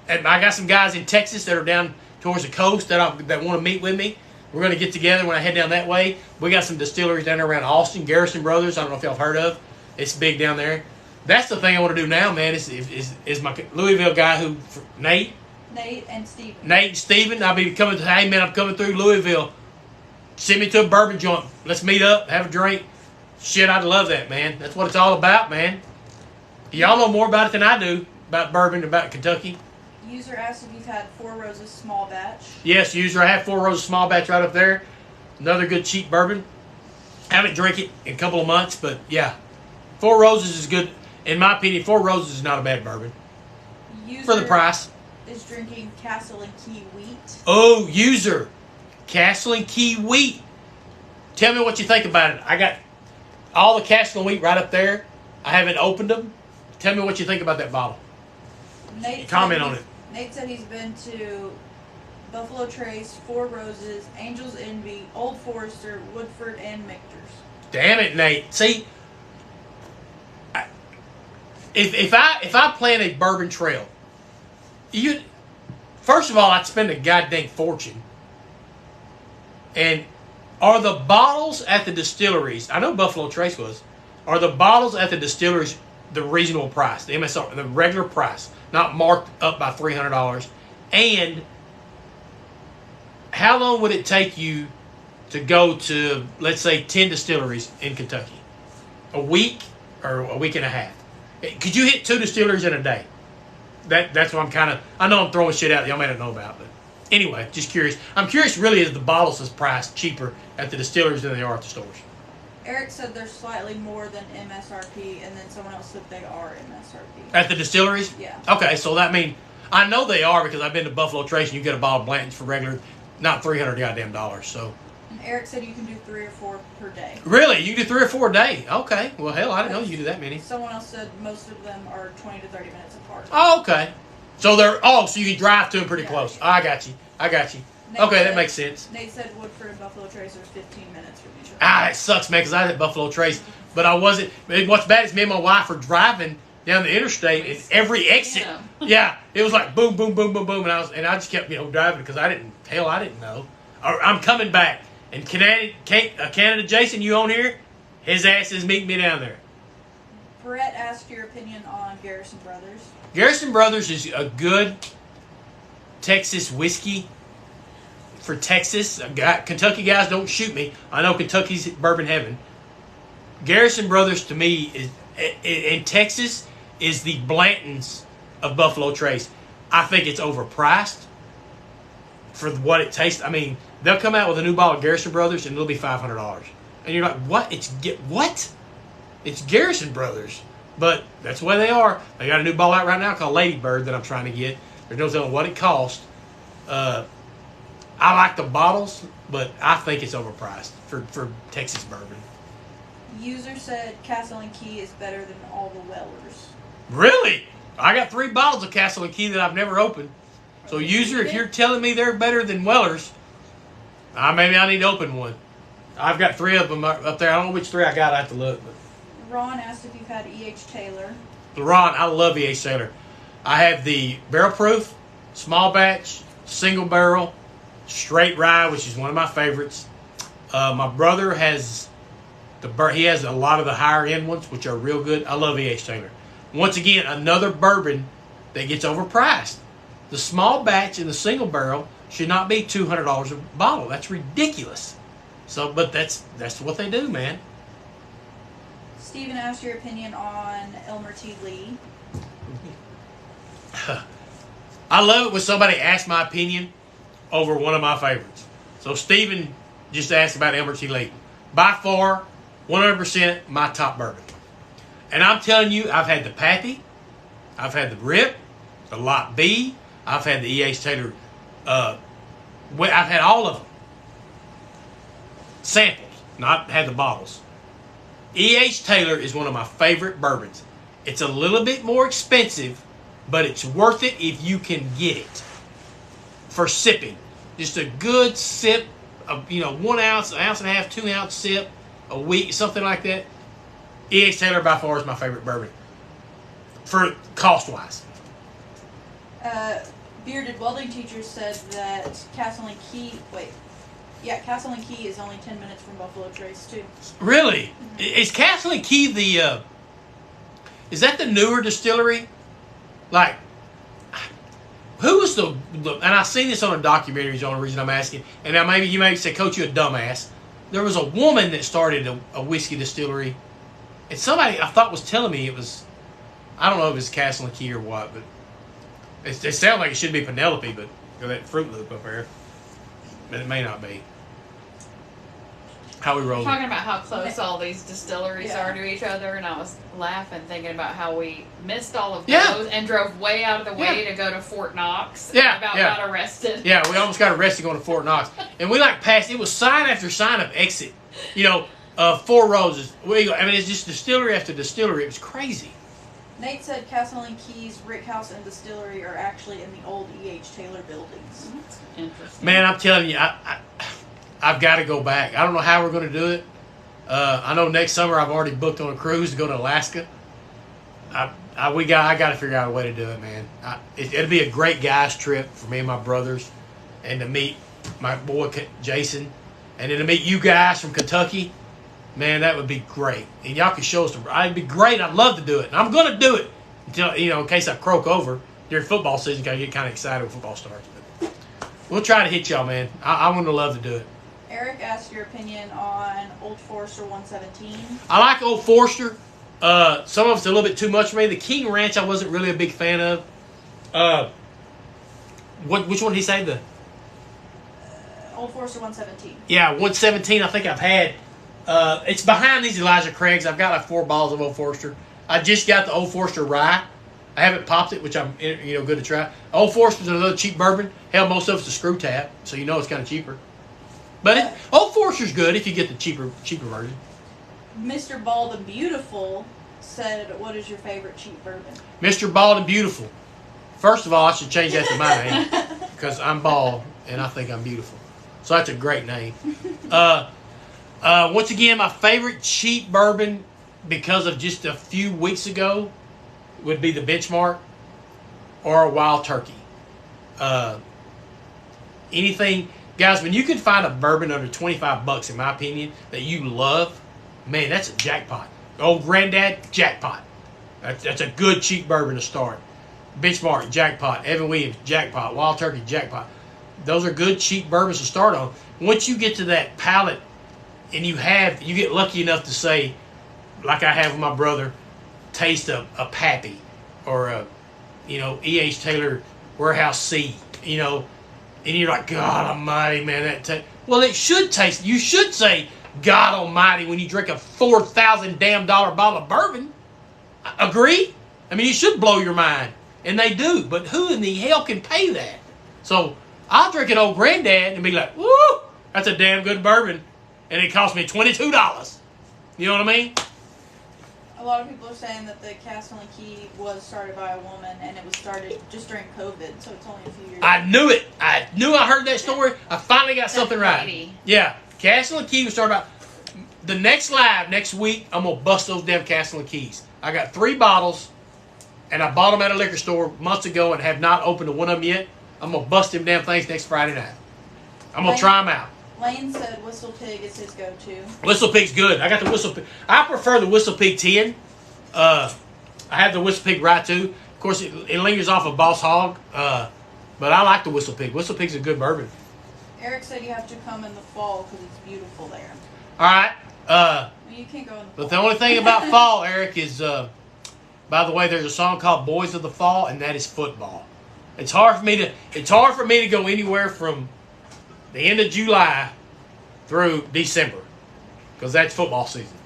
S1: And I got some guys in Texas that are down towards the coast that want to meet with me. We're going to get together when I head down that way. We got some distilleries down there around Austin, Garrison Brothers. I don't know if y'all have heard of. It's big down there. That's the thing I want to do now, man, is my Louisville guy Nate
S2: and Steven.
S1: Nate and Steven. I'll be coming to, hey, man, I'm coming through Louisville. Send me to a bourbon joint. Let's meet up, have a drink. Shit, I'd love that, man. That's what it's all about, man. Y'all know more about it than I do, about bourbon, about Kentucky.
S2: User asked if you've had Four Roses small batch.
S1: Yes, user. I have Four Roses small batch right up there. Another good cheap bourbon. Haven't drank it in a couple of months, but yeah. Four Roses is good. In my opinion, Four Roses is not a bad bourbon.
S2: User
S1: for the price.
S2: Is drinking Castle and Key Wheat.
S1: Oh, user. Castle and Key Wheat. Tell me what you think about it. I got all the Castle and Wheat right up there. I haven't opened them. Tell me what you think about that bottle. Comment on it.
S2: Nate said he's been to Buffalo Trace, Four Roses, Angel's Envy, Old Forester, Woodford, and Michter's.
S1: Damn it, Nate. See, if I plan a bourbon trail, first of all, I'd spend a goddamn fortune. And are the bottles at the distilleries, I know Buffalo Trace was, are the bottles at the distilleries the reasonable price, the MSR, the regular price, not marked up by $300? And how long would it take you to go to, let's say, 10 distilleries in Kentucky? A week or a week and a half? Could you hit 2 distilleries in a day? That's what I'm kind of, I know I'm throwing shit out that y'all may not know about, but anyway, just curious. I'm curious really is the bottles is priced cheaper at the distilleries than they are at the stores.
S2: Eric said they're slightly more than MSRP, and then someone else said they are MSRP.
S1: At the distilleries?
S2: Yeah.
S1: Okay, so that means, I know they are because I've been to Buffalo Trace and you get a bottle of Blanton's for regular, not $300 goddamn dollars, so.
S2: And Eric said you can do 3 or 4 per day.
S1: Really? You can do 3 or 4 a day? Okay. Well, hell, I didn't know you could do that many.
S2: Someone else said most of them are 20 to 30 minutes apart.
S1: Oh, okay. So so you can drive to them pretty close. Yeah. I got you. Okay, that makes sense.
S2: Nate said Woodford and Buffalo Trace are 15 minutes from each other.
S1: Ah, it sucks, man, because I was at Buffalo Trace, but I wasn't. What's bad is me and my wife were driving down the interstate, and every exit, yeah, it was like boom, boom, boom, boom, boom, and I just kept driving because I didn't know. I'm coming back, and Canada Jason, you on here? His ass is meeting me down there.
S2: Brett asked your opinion on Garrison Brothers.
S1: Garrison Brothers is a good Texas whiskey for Texas. Kentucky guys, don't shoot me. I know Kentucky's bourbon heaven. Garrison Brothers, to me, is in Texas, is the Blantons of Buffalo Trace. I think it's overpriced for what it tastes. I mean, they'll come out with a new bottle of Garrison Brothers and it'll be $500. And you're like, what? What? It's Garrison Brothers. But that's the way they are. They got a new bottle out right now called Lady Bird that I'm trying to get. There's no telling what it costs. I like the bottles, but I think it's overpriced for Texas bourbon.
S2: User said Castle and Key is better than all the Wellers.
S1: Really? I got 3 bottles of Castle and Key that I've never opened. So, user, if you're telling me they're better than Weller's, maybe I need to open one. I've got 3 of them up there. I don't know which 3 I got. I have to look. But.
S2: Ron asked if you've had E.H. Taylor.
S1: Ron, I love E.H. Taylor. I have the barrel proof, small batch, single barrel, straight rye, which is one of my favorites. My brother has he has a lot of the higher end ones, which are real good. I love E.H. Taylor. Once again, another bourbon that gets overpriced. The small batch and the single barrel should not be $200 a bottle. That's ridiculous. So, but that's what they do, man.
S2: Steven asked your opinion on Elmer T. Lee.
S1: I love it when somebody asks my opinion over one of my favorites. So Steven just asked about Elmer T. Lee. By far, 100% my top bourbon. And I'm telling you, I've had the Pappy, I've had the Rip, the Lot B, I've had the E.H. Taylor, I've had all of them. Samples, not had the bottles. E.H. Taylor is one of my favorite bourbons. It's a little bit more expensive, but it's worth it if you can get it for sipping. Just a good sip of, 1 ounce, an ounce and a half, 2 ounce sip a week, something like that. E.H. Taylor by far is my favorite bourbon for cost-wise.
S2: Bearded Welding Teacher said that Castle and Key is only 10 minutes from Buffalo Trace too.
S1: Really? Is Castle and Key is that the newer distillery? Like, who was and I've seen this on a documentary, is the only reason I'm asking. And now maybe you may say, Coach, you a dumbass. There was a woman that started a whiskey distillery. And somebody I thought was telling me it was, I don't know if it was Castle and Key or what, but it sounds like it should be Penelope, but that Fruit Loop up there. But it may not be. How we roll?
S3: Talking about how close all these distilleries are to each other, and I was laughing thinking about how we missed all of those and drove way out of the way to go to Fort Knox.
S1: Yeah,
S3: got arrested.
S1: Yeah, we almost got arrested going to Fort Knox, and we passed. It was sign after sign of exit. 4 Roses. It's just distillery after distillery. It was crazy.
S2: Nate said Castle and Key's Rick House and Distillery are actually in the old E.H. Taylor buildings.
S3: That's interesting.
S1: Man, I'm telling you, I've got to go back. I don't know how we're going to do it. I know next summer I've already booked on a cruise to go to Alaska. I got to figure out a way to do it, man. It'll be a great guys trip for me and my brothers, and to meet my boy Jason, and then to meet you guys from Kentucky. Man, that would be great. And y'all can show us. It'd be great. I'd love to do it. And I'm going to do it until, in case I croak over during football season. I get kind of excited when football starts. But we'll try to hit y'all, man. I want to love to do it.
S2: Eric asked your opinion on Old Forester 117.
S1: I like Old Forester. Some of it's a little bit too much for me. The King Ranch I wasn't really a big fan of. Which one did he say? The
S2: Old Forester 117.
S1: Yeah, 117 I think I've had. It's behind these Elijah Craigs. I've got 4 bottles of Old Forester. I just got the Old Forester Rye. I haven't popped it, which I'm good to try. Old Forester's another cheap bourbon. Hell, most of it's a screw tap, so it's kind of cheaper. But Old Forester's good if you get the cheaper version.
S2: Mr. Bald and Beautiful said, "What is your favorite cheap bourbon?" Mr.
S1: Bald and Beautiful. First of all, I should change that to my name because I'm bald and I think I'm beautiful. So that's a great name. Once again, my favorite cheap bourbon, because of just a few weeks ago, would be the Benchmark or a Wild Turkey. Anything, guys, when you can find a bourbon under $25, in my opinion, that you love, man, that's a jackpot. Old Granddad, jackpot. That's a good cheap bourbon to start. Benchmark, jackpot. Evan Williams, jackpot. Wild Turkey, jackpot. Those are good cheap bourbons to start on. Once you get to that palate, and you get lucky enough to say, like I have with my brother, taste a Pappy or a, E.H. Taylor Warehouse C, and you're like, God Almighty, man, well, it should taste. You should say, God Almighty, when you drink a $4,000 damn bottle of bourbon. Agree? I mean, you should blow your mind, and they do. But who in the hell can pay that? So I'll drink an old granddad and be like, woo, that's a damn good bourbon, and it cost me $22. You know what I mean?
S2: A lot of people are saying that the Castle and Key was started by a woman, and it was started just during COVID, so it's only a few years.
S1: I knew it. I knew I heard that story. I finally got something right.
S3: Lady.
S1: Yeah, Castle and Key was started by. The next live next week, I'm gonna bust those damn Castle and Keys. I got 3 bottles, and I bought them at a liquor store months ago and have not opened one of them yet. I'm gonna bust them damn things next Friday night. I'm gonna try them out.
S2: Lane said Whistle Pig is his go-to.
S1: Whistle Pig's good. I got the Whistle Pig. I prefer the Whistle Pig 10. I have the Whistle Pig Rye too. Of course, it lingers off of Boss Hog, but I like the Whistle Pig. Whistle Pig's a good bourbon.
S2: Eric said you have to come in the fall because it's beautiful there.
S1: All right.
S2: Well, you can't go in the fall.
S1: But the only thing about fall, Eric, is, by the way, there's a song called "Boys of the Fall," and that is football. It's hard for me to go anywhere from the end of July through December because that's football season,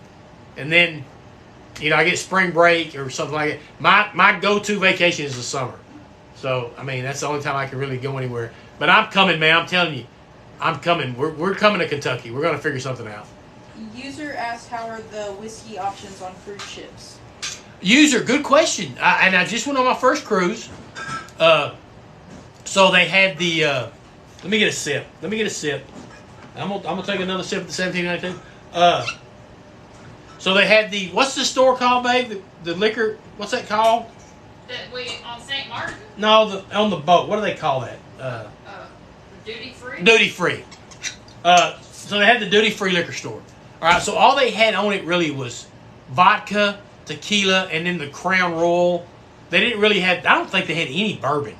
S1: and then I get spring break or something like that. My go-to vacation is the summer, so I mean that's the only time I can really go anywhere. But I'm coming, man. I'm telling you, I'm coming. We're coming to Kentucky. We're gonna figure something out.
S2: User asked how are the whiskey options on cruise ships?
S1: User, good question. I just went on my first cruise. So they had the. Let me get a sip. I'm gonna take another sip of the 1792. So they had the. What's the store called, babe? The liquor. What's that called?
S3: On St. Martin?
S1: No, on the boat. What do they call that?
S3: Duty free.
S1: Duty free. So they had the duty free liquor store. All right. So all they had on it really was vodka, tequila, and then the Crown Royal. They didn't really have. I don't think they had any bourbon,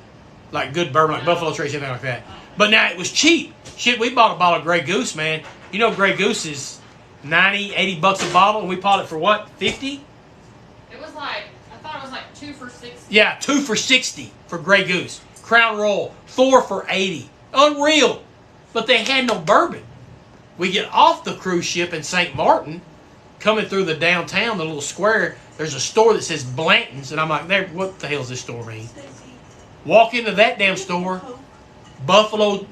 S1: like good bourbon, like Buffalo Trace, anything like that. But now it was cheap. Shit, we bought a bottle of Grey Goose, man. You know Grey Goose is $90, $80 a bottle, and we bought it for what, 50?
S3: It was like, I thought it was like 2 for $60.
S1: Yeah, 2 for $60 for Grey Goose. Crown Royal, 4 for $80. Unreal. But they had no bourbon. We get off the cruise ship in St. Martin, coming through the downtown, the little square, there's a store that says Blanton's, and I'm like, what the hell does this store mean? Walk into that damn store, Buffalo,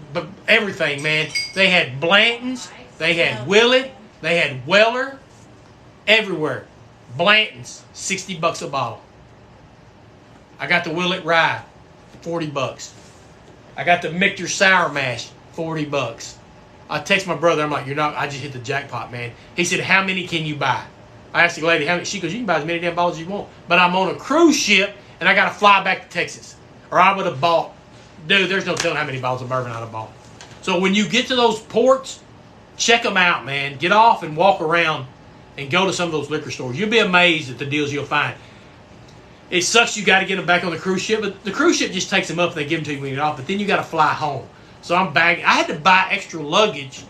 S1: everything, man. They had Blanton's, they had Willett, they had Weller, everywhere. Blanton's, $60 a bottle. I got the Willett Rye, $40. I got the Michter Sour Mash, $40. I text my brother, I'm like, I just hit the jackpot, man. He said, how many can you buy? I asked the lady, how many? She goes, you can buy as many damn bottles as you want. But I'm on a cruise ship, and I got to fly back to Texas. Or I would have bought, dude, there's no telling how many bottles of bourbon I'd have bought. So when you get to those ports, check them out, man. Get off and walk around and go to some of those liquor stores. You'll be amazed at the deals you'll find. It sucks you got to get them back on the cruise ship, but the cruise ship just takes them up and they give them to you when you get off, but then you got to fly home. So I'm bagging. I had to buy extra luggage.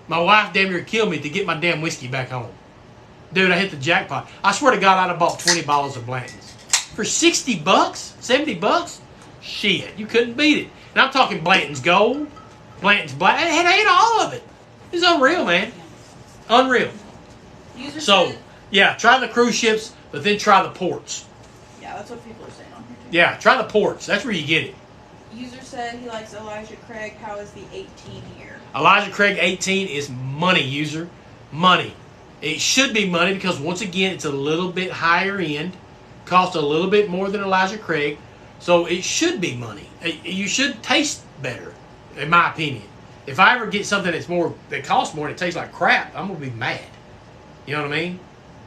S1: My wife damn near killed me to get my damn whiskey back home. Dude, I hit the jackpot. I swear to God, I'd have bought 20 bottles of Blanton's. For $60? $70? Shit, you couldn't beat it. And I'm talking Blanton's Gold, Blanton's Black. I had all of it. It's unreal, man. Unreal. So, yeah, try the cruise ships, but then try the ports.
S2: Yeah, that's what people are saying on here, too.
S1: Yeah, try the ports. That's where you get it.
S2: User said he likes Elijah Craig. How is the 18 here?
S1: Elijah Craig 18 is money, user. Money. It should be money because, once again, it's a little bit higher end. Costs a little bit more than Elijah Craig. So it should be money. You should taste better, in my opinion. If I ever get something that costs more and it tastes like crap, I'm going to be mad. You know what I mean?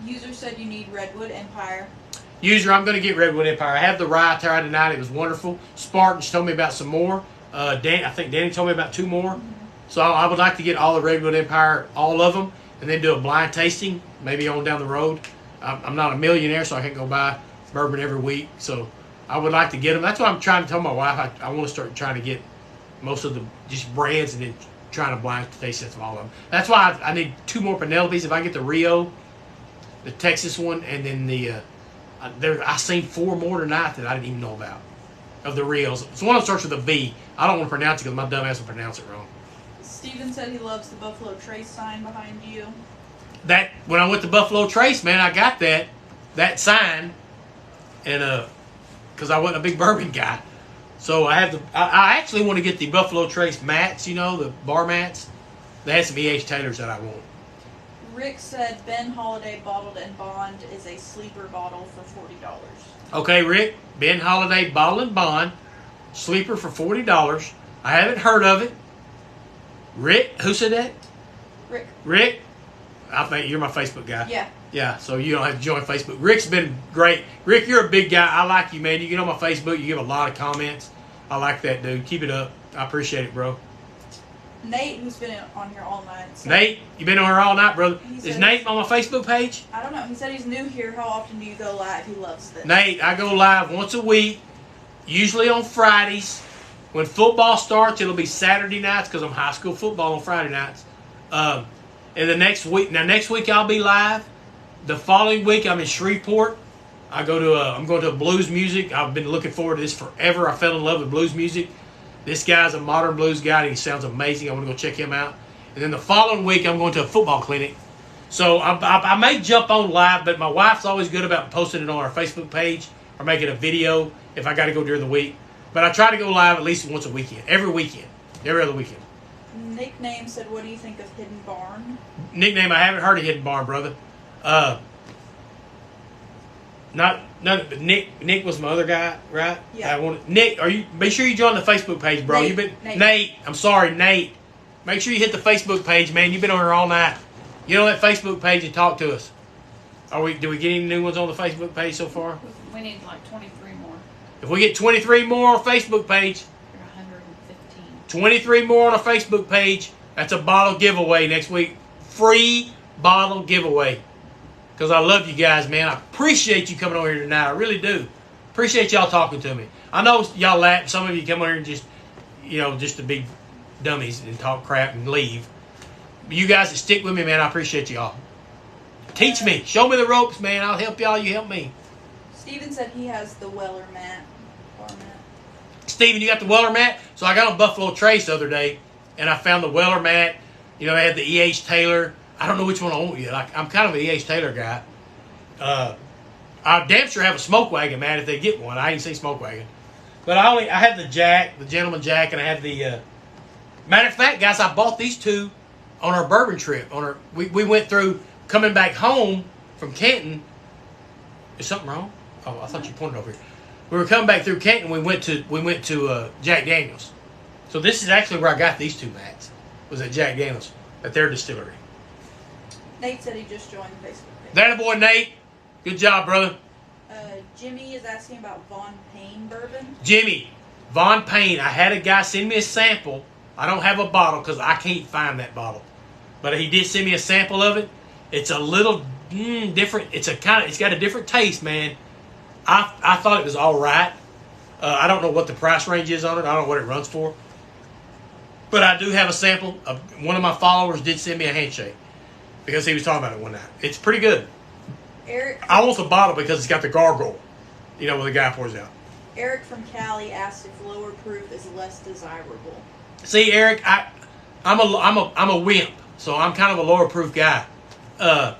S2: User said you need Redwood Empire.
S1: User, I'm going to get Redwood Empire. I have the rye tried tonight. It was wonderful. Spartans told me about some more. I think Danny told me about 2 more. Mm-hmm. So I would like to get all the Redwood Empire, all of them, and then do a blind tasting, maybe on down the road. I'm not a millionaire, so I can't go buy bourbon every week. So I would like to get them. That's why I'm trying to tell my wife I want to start trying to get most of the just brands and then trying to blind taste test of all of them. That's why I need 2 more Penelopes. If I get the Rio, the Texas one, and then the I seen 4 more tonight that I didn't even know about of the Rios. So one of them starts with a V. I don't want to pronounce it because my dumb ass will pronounce it wrong.
S2: Steven said he loves the Buffalo Trace sign behind you.
S1: That when I went to Buffalo Trace, man, I got that sign, and because I wasn't a big bourbon guy, so I actually want to get the Buffalo Trace mats, the bar mats. They had some E.H. Taylors that I want.
S2: Rick said Ben Holiday Bottled and Bond is a sleeper bottle for $40.
S1: Okay, Rick, Ben Holiday Bottled and Bond, sleeper for $40. I haven't heard of it. Rick, who said that? Rick, I think you're my Facebook guy.
S2: Yeah.
S1: Yeah, so you don't have to join Facebook. Rick's been great. Rick, you're a big guy. I like you, man. You get on my Facebook. You give a lot of comments. I like that, dude. Keep it up. I appreciate it, bro.
S2: Nate, who's been on here all night.
S1: Nate, you been on here all night, brother. Is Nate on my Facebook page?
S2: I don't know. He said he's new here. How often do you go live? He loves this.
S1: Nate, I go live once a week, usually on Fridays. When football starts, it'll be Saturday nights because I'm high school football on Friday nights. And the next week, next week I'll be live. The following week I'm in Shreveport. I'm going to blues music. I've been looking forward to this forever. I fell in love with blues music. This guy's a modern blues guy, and he sounds amazing. I want to go check him out. And then the following week, I'm going to a football clinic. So I may jump on live, but my wife's always good about posting it on our Facebook page or making a video if I got to go during the week. But I try to go live at least once a weekend, every other weekend.
S2: Nickname said, what do you think of Hidden Barn?
S1: Nickname, I haven't heard of Hidden Barn, brother. Nick was my other guy, right?
S2: Yeah.
S1: Nick, make sure you join the Facebook page, bro. Nate. I'm sorry, Nate. Make sure you hit the Facebook page, man. You've been on here all night. Get on that Facebook page and talk to us. Do we get any new ones on the Facebook page so far?
S3: We need like 23 more.
S1: If we get 23 more on the Facebook page,
S3: 115.
S1: 23 more on our Facebook page, that's a bottle giveaway next week. Free bottle giveaway. Because I love you guys, man. I appreciate you coming over here tonight. I really do. Appreciate y'all talking to me. I know y'all laugh. Some of you come over here and just to be dummies and talk crap and leave. But you guys that stick with me, man, I appreciate y'all. Teach me. Show me the ropes, man. I'll help y'all. You help me.
S2: Steven said he has the Weller mat.
S1: Steven, you got the Weller mat? So I got on Buffalo Trace the other day, and I found the Weller mat. They had the E.H. Taylor. I don't know which one I want yet. I'm kind of an E.H. Taylor guy. I damn sure have a Smoke Wagon, man, if they get one. I ain't seen Smoke Wagon. But I have the Jack, the Gentleman Jack, and I have the... matter of fact, guys, I bought these two on our bourbon trip. We went through, coming back home from Canton. Is something wrong? Oh, I thought you pointed over here. We were coming back through Canton. We went to Jack Daniels. So this is actually where I got these two mats. Was at Jack Daniels, at their distillery.
S2: Nate said he just joined the Facebook page.
S1: That boy, Nate. Good job, brother.
S2: Jimmy is asking about Von Payne bourbon.
S1: Jimmy, Von Payne. I had a guy send me a sample. I don't have a bottle because I can't find that bottle. But he did send me a sample of it. It's a little different. It's got a different taste, man. I thought it was all right. I don't know what the price range is on it. I don't know what it runs for. But I do have a sample. One of my followers did send me a handshake because he was talking about it one night. It's pretty good.
S2: Eric,
S1: I want the bottle because it's got the gargoyle, where the guy pours out.
S2: Eric from Cali asked if lower proof is less desirable.
S1: See, Eric, I'm a wimp, so I'm kind of a lower proof guy. I'm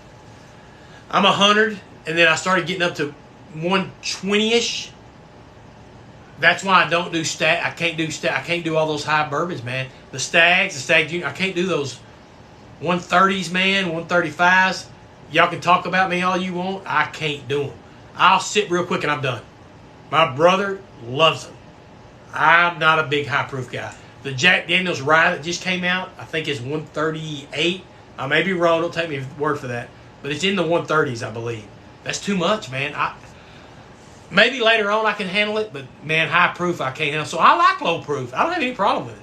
S1: 100, and then I started getting up to 120-ish. That's why I don't do stag. I can't do all those high bourbons, man. The Stag Junior. I can't do those 130s, man. 135s. Y'all can talk about me all you want. I can't do them. I'll sit real quick and I'm done. My brother loves them. I'm not a big high proof guy. The Jack Daniels Rye that just came out, I think is 138. I may be wrong. Don't take me word for that. But it's in the 130s, I believe. That's too much, man. Maybe later on I can handle it, but man, high proof I can't handle. So I like low proof. I don't have any problem with it.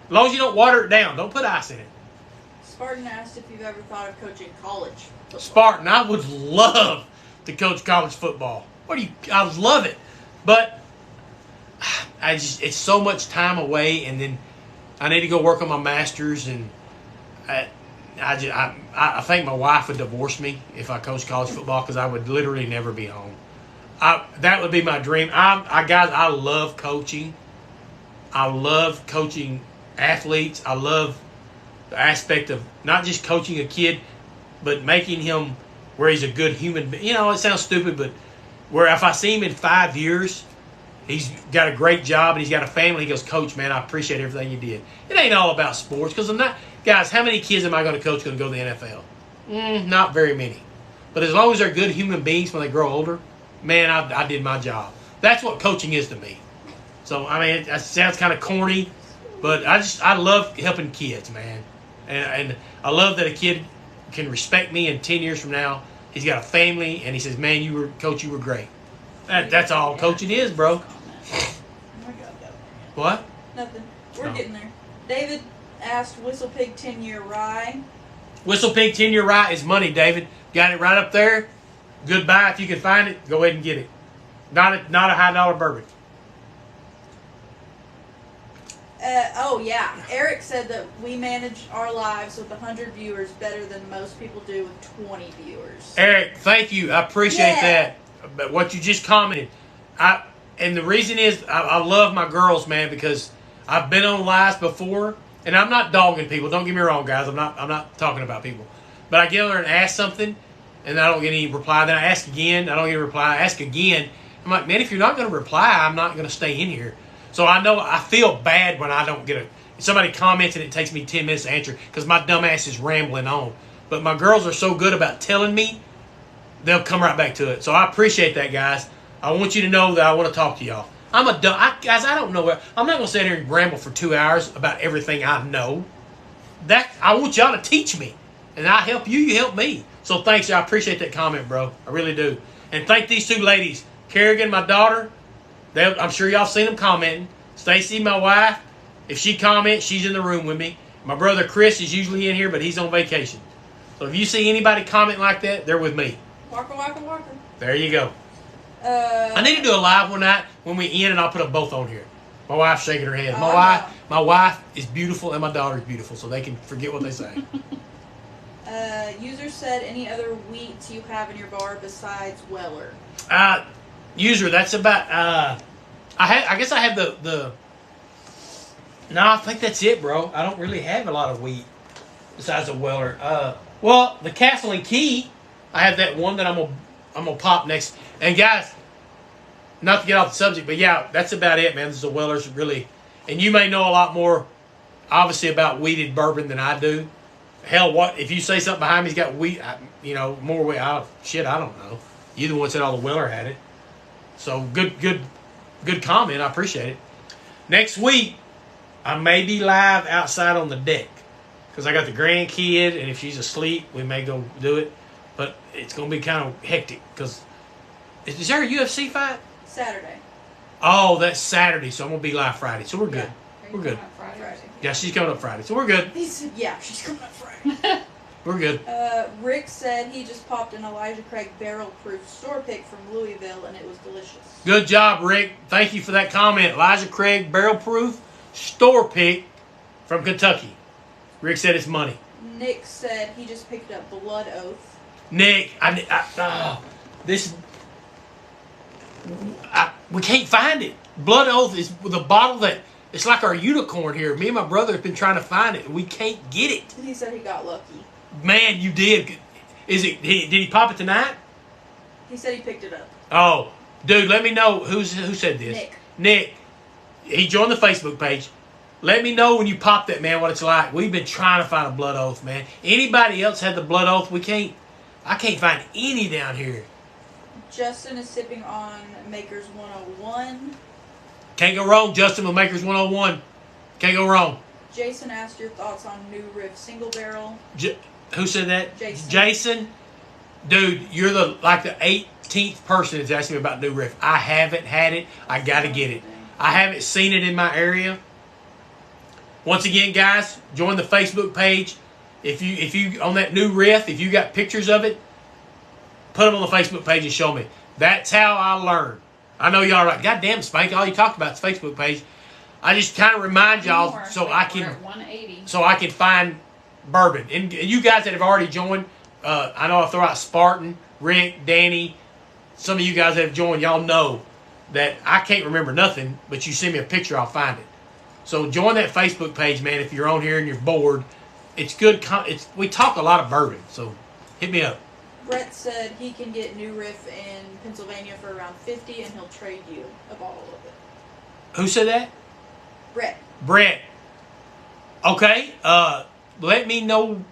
S1: As long as you don't water it down. Don't put ice in it.
S2: Spartan asked if you've ever thought of coaching college football.
S1: Spartan, I would love to coach college football. I love it. But it's so much time away, and then I need to go work on my master's, and I think my wife would divorce me if I coached college football because I would literally never be home. That would be my dream. Guys, I love coaching. I love coaching athletes. I love the aspect of not just coaching a kid, but making him where he's a good human being. You know, it sounds stupid, but where if I see him in 5 years, he's got a great job and he's got a family, he goes, Coach, man, I appreciate everything you did. It ain't all about sports because I'm not. Guys, how many kids am I going to coach going to go to the NFL? Not very many. But as long as they're good human beings when they grow older, man, I did my job. That's what coaching is to me. So, I mean, it sounds kind of corny, but I love helping kids, man. And I love that a kid can respect me, and 10 years from now, he's got a family, and he says, man, Coach, you were great. That's all coaching is, bro. What?
S2: Nothing. We're getting there. David asked Whistle Pig 10-year rye.
S1: Whistle Pig 10-year rye is money, David. Got it right up there. Goodbye. If you can find it, go ahead and get it. Not a high dollar bourbon.
S2: Oh, yeah. Eric said that we manage our lives with 100 viewers better than most people do with 20 viewers.
S1: Eric, thank you. I appreciate that. But what you just commented, and the reason is I love my girls, man, because I've been on lives before, and I'm not dogging people. Don't get me wrong, guys. I'm not talking about people. But I get over and ask something, and I don't get any reply. Then I ask again. I don't get a reply. I ask again. I'm like, man, if you're not going to reply, I'm not going to stay in here. So I feel bad when I don't get somebody comments and it takes me 10 minutes to answer because my dumb ass is rambling on. But my girls are so good about telling me, they'll come right back to it. So I appreciate that, guys. I want you to know that I want to talk to y'all. Guys, I don't know. I'm not going to sit here and ramble for 2 hours about everything I know. I want y'all to teach me. And I help you, you help me. So thanks, I appreciate that comment, bro. I really do. And thank these two ladies. Kerrigan, my daughter. I'm sure y'all seen them commenting. Stacy, my wife. If she comments, she's in the room with me. My brother Chris is usually in here, but he's on vacation. So if you see anybody comment like that, they're with me.
S2: Walker, walker, walker.
S1: There you go. I need to do a live one night when we end, and I'll put them both on here. My wife's shaking her head. My wife is beautiful, and my daughter is beautiful, so they can forget what they say.
S2: User said, any other wheats you have in your bar besides Weller?
S1: User, that's about. I guess I have the. No, I think that's it, bro. I don't really have a lot of wheat besides the Weller. Well, the Castle and Key, I have that one that I'm gonna pop next. And guys, not to get off the subject, but yeah, that's about it, man. This is the Weller's really, and you may know a lot more, obviously, about wheated bourbon than I do. Hell, what if you say something behind me's got wheat? More wheat. I don't know. You the one said all the Weller had it. So good comment. I appreciate it. Next week, I may be live outside on the deck because I got the grandkid, and if she's asleep, we may go do it. But it's gonna be kind of hectic because is there a UFC fight?
S2: Saturday.
S1: Oh, that's Saturday, so I'm gonna be live Friday. So we're good. We're good.
S2: Friday.
S1: Yeah, she's coming up Friday, so we're good.
S2: He said, yeah, she's coming up Friday.
S1: We're good.
S2: Rick said he just popped an Elijah Craig barrel-proof store pick from Louisville, and it was delicious.
S1: Good job, Rick. Thank you for that comment. Elijah Craig barrel-proof store pick from Kentucky. Rick said it's money.
S2: Nick said he just picked up Blood Oath.
S1: Nick, we can't find it. Blood Oath is the bottle that it's like our unicorn here. Me and my brother have been trying to find it, and we can't get it.
S2: He said he got lucky.
S1: Man, you did. Did he pop it tonight?
S2: He said he picked it up.
S1: Oh, dude, let me know who said this. Nick. He joined the Facebook page. Let me know when you pop that, man, what it's like. We've been trying to find a Blood Oath, man. Anybody else had the Blood Oath? I can't find any down here.
S2: Justin is sipping on Maker's 101.
S1: Can't go wrong, Justin, with Maker's 101. Can't go wrong.
S2: Jason asked your thoughts on New Riff Single Barrel.
S1: Who said that?
S2: Jason.
S1: Dude, you're the 18th person that's asking me about New Riff. I haven't had it. I got to get it. I haven't seen it in my area. Once again, guys, join the Facebook page. If you on that New Riff, if you got pictures of it, put them on the Facebook page and show me. That's how I learn. I know y'all are like, God damn, Spank, all you talked about is Facebook page. I just kind of remind y'all so I can
S3: 180.
S1: so I can find bourbon. And you guys that have already joined, I know I'll throw out Spartan, Rick, Danny. Some of you guys that have joined, y'all know that I can't remember nothing, but you send me a picture, I'll find it. So join that Facebook page, man, if you're on here and you're bored. It's good. We talk a lot of bourbon, so hit me up.
S2: Brett said he can get New Riff in Pennsylvania for around $50, and he'll trade you a bottle of it.
S1: Who said that?
S2: Brett.
S1: Okay. Let me know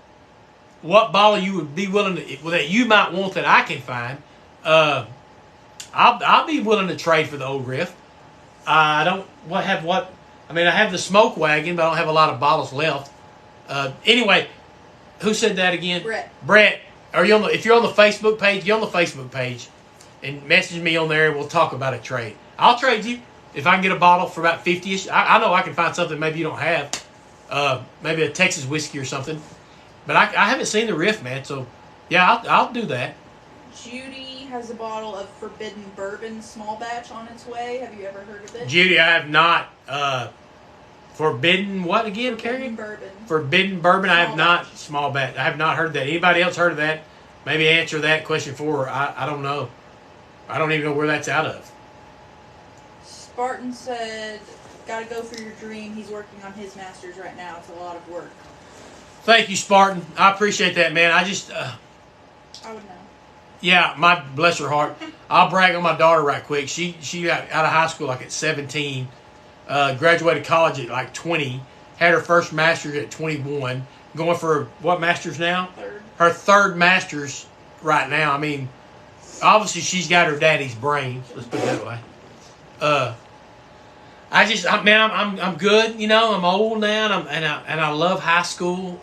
S1: what bottle you would be willing to that you might want that I can find. I'll be willing to trade for the old Riff. I don't have what. I mean, I have the Smoke Wagon, but I don't have a lot of bottles left. Anyway, who said that again? Brett. Are you on if you're on the Facebook page, get on the Facebook page and message me on there and we'll talk about a trade. I'll trade you if I can get a bottle for about 50-ish. I know I can find something maybe you don't have. Maybe a Texas whiskey or something. But I haven't seen the Riff, man, so yeah, I'll do that.
S2: Judy has a bottle of Forbidden Bourbon small batch on its way. Have you ever heard of it?
S1: Judy, I have not. Forbidden what again, Carrie?
S2: Bourbon.
S1: Forbidden Bourbon. I have
S2: Small
S1: not.
S2: batch.
S1: Small batch. I have not heard that. Anybody else heard of that? Maybe answer that question for her. I don't know. I don't even know where that's out of.
S2: Spartan said, gotta go for your dream. He's working on his master's right now. It's a lot of work.
S1: Thank you, Spartan. I appreciate that, man. I just...
S2: I would know.
S1: Yeah, bless her heart. I'll brag on my daughter right quick. She got out of high school like at 17. Graduated college at like 20. Had her first master's at 21. Going for what master's now?
S2: Third.
S1: Her third master's right now. I mean, obviously she's got her daddy's brains. Let's put it that way. I'm good. You know, I'm old now, and I love high school.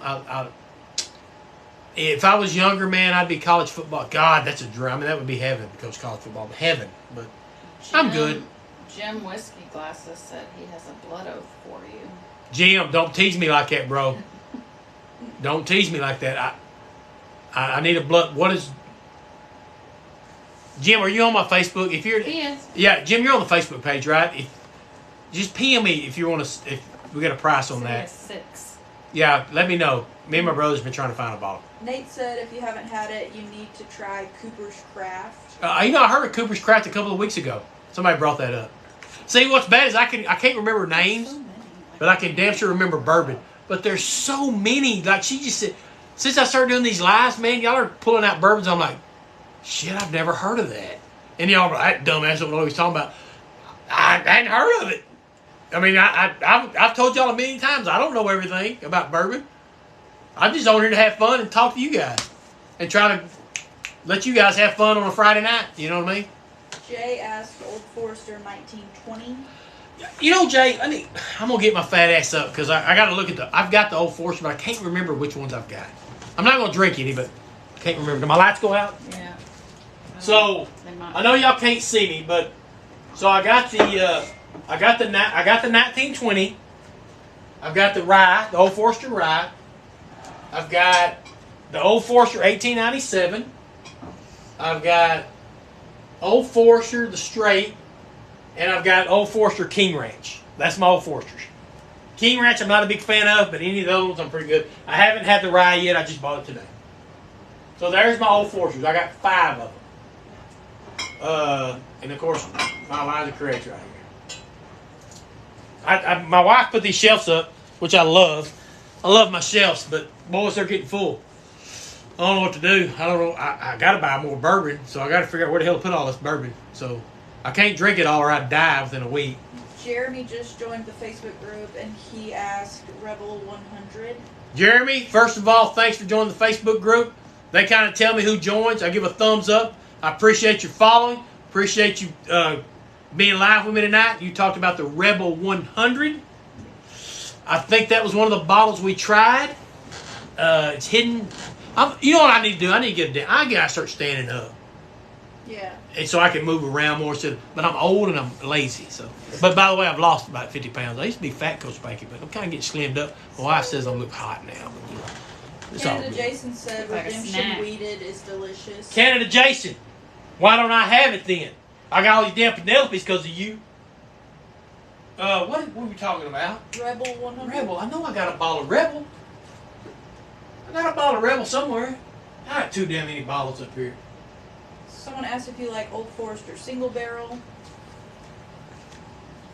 S1: If I was younger, man, I'd be college football. God, that's a dream. I mean, that would be heaven to coach college football. Heaven, but I'm good.
S3: Jim Whiskey Glasses said he has a blood oath for you.
S1: Jim, don't tease me like that, bro. Don't tease me like that. I need a blood. What is... Jim, are you on my Facebook? If you're...
S3: He is.
S1: Yeah, Jim, you're on the Facebook page, right? Just PM me if you want to... If we get a price on that.
S3: 6.
S1: Yeah, let me know. Me and my brother's been trying to find a bottle.
S2: Nate said if you haven't had it, you need to try Cooper's Craft.
S1: I heard of Cooper's Craft a couple of weeks ago. Somebody brought that up. See, what's bad is I can't remember names,
S2: So many.
S1: but I can damn sure remember bourbon. But there's so many. Like she just said, since I started doing these lives, man, y'all are pulling out bourbons. I'm like, shit, I've never heard of that. And y'all are like, that dumbass don't know what he's talking about. I hadn't heard of it. I mean, I've told y'all a million times, I don't know everything about bourbon. I'm just on here to have fun and talk to you guys. And try to let you guys have fun on a Friday night. You know what I mean?
S2: Jay asked Old Forester 1920.
S1: You know, Jay, I'm going to get my fat ass up because I got to look at I've got the Old Forester, but I can't remember which ones I've got. I'm not going to drink any, but I can't remember. Do my lights go out?
S3: Yeah.
S1: So, I know y'all can't see me, but so I got the 1920. I've got the rye, the Old Forester rye. I've got the Old Forester 1897. I've got Old Forester the straight, and I've got Old Forester King Ranch. That's my Old Foresters. King Ranch I'm not a big fan of, but any of those I'm pretty good. I haven't had the rye yet. I just bought it today. So there's my Old Foresters. I got 5 of them. And of course, my lines are correct right here. My wife put these shelves up, which I love. I love my shelves, but boys, they're getting full. I don't know what to do. I don't know. I got to buy more bourbon, so I got to figure out where the hell to put all this bourbon. So I can't drink it all or I'd die within a week.
S2: Jeremy just joined the Facebook group and he asked Rebel 100.
S1: Jeremy, first of all, thanks for joining the Facebook group. They kind of tell me who joins. I give a thumbs up. I appreciate your following. Appreciate you being live with me tonight. You talked about the Rebel 100. I think that was one of the bottles we tried. It's hidden. You know what I need to do? I need to get down. I gotta start standing up.
S2: Yeah.
S1: And so I can move around more. But I'm old and I'm lazy. So, but by the way, I've lost about 50 pounds. I used to be fat, Coach Spanky, but I'm kind of getting slimmed up. My wife says I look hot now. But, you know, it's all
S2: Canada
S1: good.
S2: Jason said
S3: Like a
S2: Redemption
S3: snack.
S2: Weeded is delicious.
S1: Canada Jason, Why don't I have it then? I got all these damn Penelopes because of you. What were we talking about?
S2: Rebel 100.
S1: Rebel. I know I got a bottle of Rebel. I got a bottle of Rebel somewhere. I got too damn many bottles up here.
S2: Someone asked if you like Old Forester single barrel.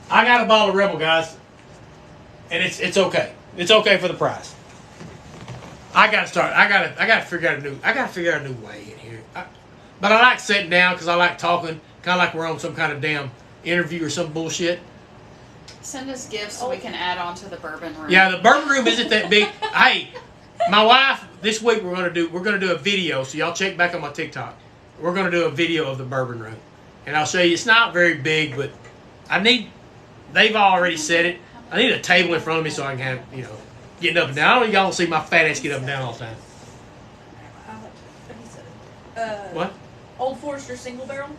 S1: I got a bottle of Rebel, guys, and it's okay. It's okay for the price. I gotta figure out a new way in here. But I like sitting down because I like talking, kind of like we're on some kind of damn interview or some bullshit.
S3: Send us gifts so we can add on to the bourbon room.
S1: Yeah, the bourbon room isn't that big. Hey, my wife, this week we're gonna do a video. So y'all check back on my TikTok. We're gonna do a video of the bourbon room, and I'll show you. It's not very big, but they've already said it. I need a table in front of me so I can have, getting up and down. I don't y'all don't see my fat ass get up and down all the time. What?
S2: Old Forester single barrel.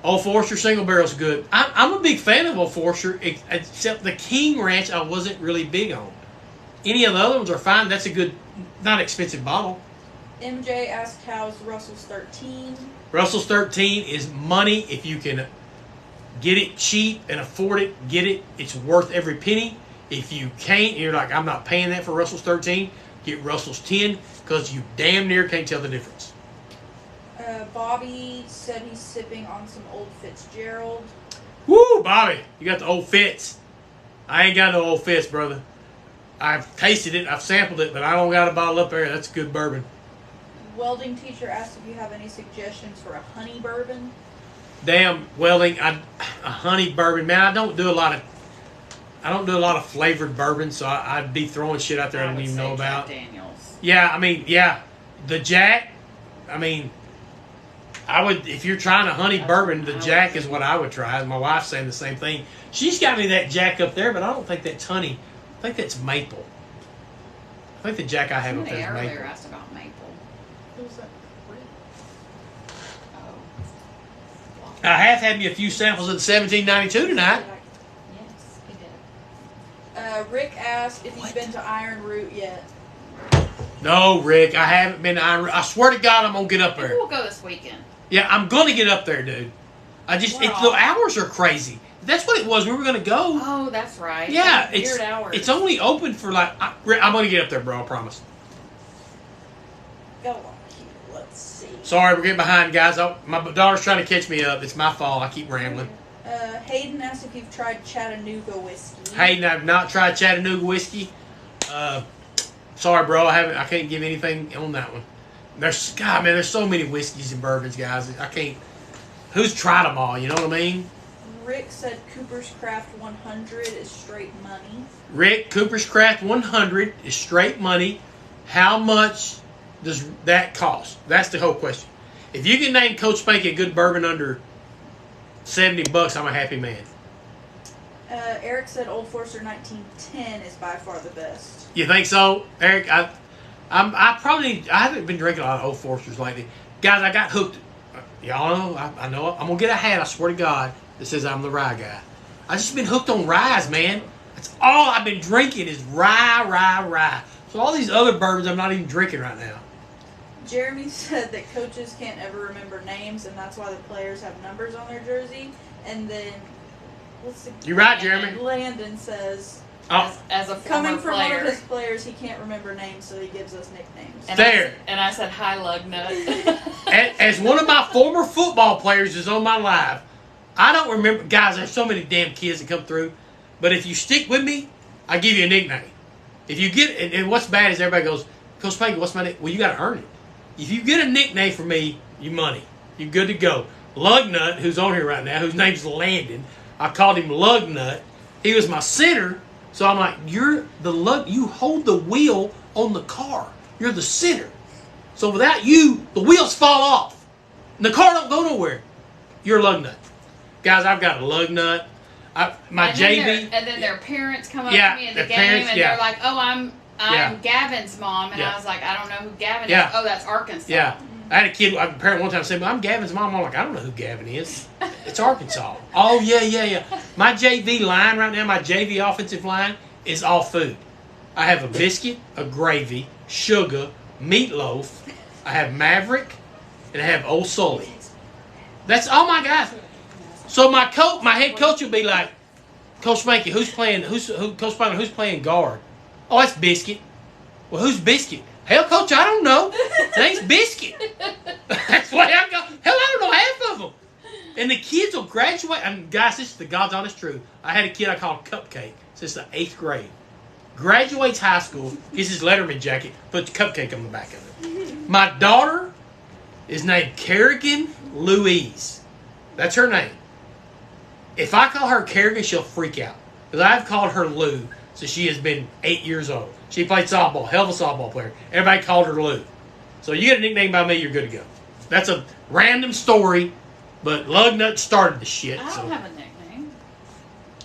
S1: Old Forester single barrel's good. I'm a big fan of Old Forester, except the King Ranch I wasn't really big on. Any of the other ones are fine. That's a good, not expensive bottle.
S2: MJ asked how's Russell's 13.
S1: Russell's 13 is money if you can get it cheap and afford it. Get it. It's worth every penny. If you can't, you're like, I'm not paying that for Russell's 13. Get Russell's 10 because you damn near can't tell the difference.
S2: Bobby said he's sipping on some Old Fitzgerald.
S1: Woo, Bobby, you got the old Fitz. I ain't got no old Fitz, brother. I've tasted it, I've sampled it, but I don't got a bottle up there. That's good bourbon.
S2: Welding teacher asked if you have any suggestions for a honey bourbon.
S1: Damn, welding, a honey bourbon, man. I don't do a lot of flavored bourbon, so I'd be throwing shit out there I don't even know about.
S3: Jack Daniels.
S1: Yeah, the Jack. I mean, I would, if you're trying a honey bourbon, the Jack is what I would try. My wife's saying the same thing. She's got me that Jack up there, but I don't think that's honey. I think that's maple. I think the Jack I have up there is
S3: Somebody
S1: maple.
S3: earlier asked about maple.
S2: Who's that?
S3: Oh.
S1: I have had me a few samples of the 1792 tonight.
S3: Yes, he did.
S2: Rick asked if you've been to Iron Root yet.
S1: No, Rick, I haven't been to Iron Root. I swear to God, I'm going to get up
S3: Maybe
S1: there.
S3: we'll go this weekend.
S1: Yeah, I'm going to get up there, dude. The hours are crazy. That's what it was. We were going to go.
S3: Oh, that's right.
S1: Yeah,
S3: Those weird hours.
S1: it's only open for I'm going to get up there, bro. I promise.
S2: Go on here. Let's see.
S1: Sorry, we're getting behind, guys. My daughter's trying to catch me up. It's my fault. I keep rambling.
S2: Hayden asked if you've tried Chattanooga whiskey.
S1: Hayden, I've not tried Chattanooga whiskey. Sorry, bro. I can't give anything on that one. There's so many whiskeys and bourbons, guys. I can't. Who's tried them all? You know what I mean?
S2: Rick said Cooper's Craft 100 is straight money.
S1: Rick, Cooper's Craft 100 is straight money. How much does that cost? That's the whole question. If you can name Coach Spanky a good bourbon under $70, I'm a happy man.
S2: Eric said Old Forester 1910 is by far the best.
S1: You think so, Eric? I haven't been drinking a lot of Old Foresters lately. Guys, I got hooked. Y'all know, I know. I'm going to get a hat, I swear to God, that says I'm the rye guy. I just been hooked on ryes, man. That's all I've been drinking is rye. So all these other bourbons I'm not even drinking right now.
S2: Jeremy said that coaches can't ever remember names, and that's why the players have numbers on their jersey. And then,
S1: You're right, Jeremy.
S2: Landon says,
S3: as a former
S2: coming from
S3: player,
S2: one of his players, he can't remember names, so he gives us nicknames.
S3: And
S1: there.
S3: I said, hi, lug nut.
S1: As one of my former football players is on my live, I don't remember. Guys, there's so many damn kids that come through. But if you stick with me, I give you a nickname. If you get, and what's bad is everybody goes, Coach Spanky, what's my name? Well, you got to earn it. If you get a nickname from me, you money. You're good to go. Lugnut, who's on here right now, whose name's Landon, I called him Lugnut. He was my center, so I'm like, you're the lug. You hold the wheel on the car. You're the center. So without you, the wheels fall off. And the car don't go nowhere. You're a Lugnut. Guys, I've got a Lugnut. My JV.
S3: And then their parents come up to me in the game, and they're like, oh, I'm Gavin's mom. And I was like, I don't know who Gavin is. Oh, that's Arkansas.
S1: Yeah. I had a kid, a parent one time said, I'm Gavin's mom. I'm like, I don't know who Gavin is. It's Arkansas. Oh, yeah. My JV line right now, my JV offensive line is all food. I have a biscuit, a gravy, sugar, meatloaf. I have Maverick, and I have Old Sully. That's all my guys. So my head coach will be like, Coach Spanky, who's playing? Coach Spanky, who's playing guard? Oh, that's Biscuit. Well, who's Biscuit? Hell, Coach, I don't know. His name's Biscuit. That's the way I go. Hell, I don't know half of them. And the kids will graduate. I mean, guys, this is the God's honest truth. I had a kid I called Cupcake since the 8th grade. Graduates high school, gets his Letterman jacket, puts Cupcake on the back of it. My daughter is named Kerrigan Louise. That's her name. If I call her Kerrigan, she'll freak out. Because I've called her Lou since she has been 8 years old. She played softball, hell of a softball player. Everybody called her Lou. So you get a nickname by me, you're good to go. That's a random story, but Lugnut started the shit.
S3: I don't have a nickname.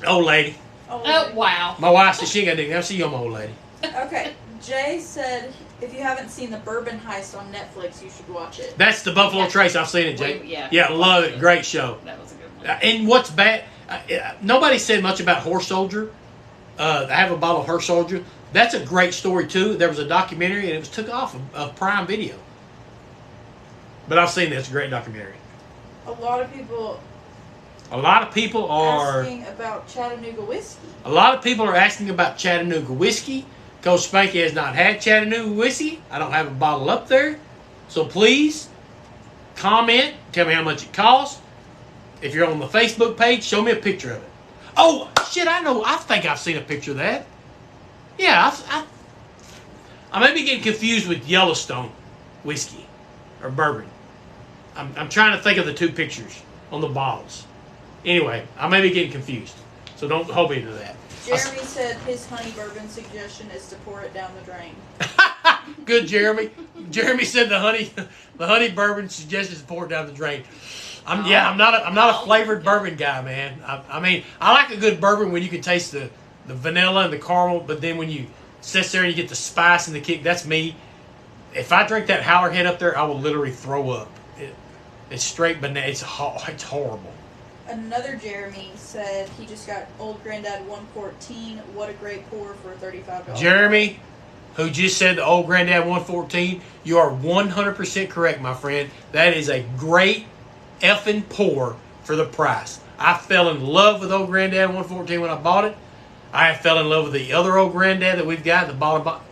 S1: Old lady.
S3: Oh, wow.
S1: My wife said she ain't got a nickname. I'll see you on my old lady.
S2: Okay, Jay said if you haven't seen the Bourbon Heist on Netflix, you should watch it.
S1: That's the Buffalo Trace. I've seen it, Jay.
S3: Yeah,
S1: love it. Great show.
S3: That was a good one.
S1: And what's bad, nobody said much about Horse Soldier. I have a bottle of Horse Soldier. That's a great story, too. There was a documentary, and it was took off of Prime Video. But I've seen it. It's a great documentary.
S2: A lot of people
S1: are
S2: asking about Chattanooga whiskey.
S1: A lot of people are asking about Chattanooga whiskey. Coach Spanky has not had Chattanooga whiskey. I don't have a bottle up there. So please comment. Tell me how much it costs. If you're on the Facebook page, show me a picture of it. Oh, shit, I know. I think I've seen a picture of that. Yeah, I may be getting confused with Yellowstone whiskey or bourbon. I'm trying to think of the two pictures on the bottles. Anyway, I may be getting confused. So don't hold me to that.
S2: Jeremy said his honey bourbon suggestion is to pour it down the drain.
S1: Good, Jeremy. Jeremy said the honey bourbon suggestion is to pour it down the drain. I'm not a flavored bourbon guy, man. I mean, I like a good bourbon when you can taste the vanilla and the caramel, but then when you sit there and you get the spice and the kick, that's me. If I drink that Howler Head up there, I will literally throw up. It's straight banana. It's horrible.
S2: Another Jeremy said he just got Old Granddad 114. What a great pour for $35.
S1: Jeremy, who just said the Old Granddad 114, you are 100% correct, my friend. That is a great effing pour for the price. I fell in love with Old Granddad 114 when I bought it. I fell in love with the other Old Granddad that we've got, the bottom.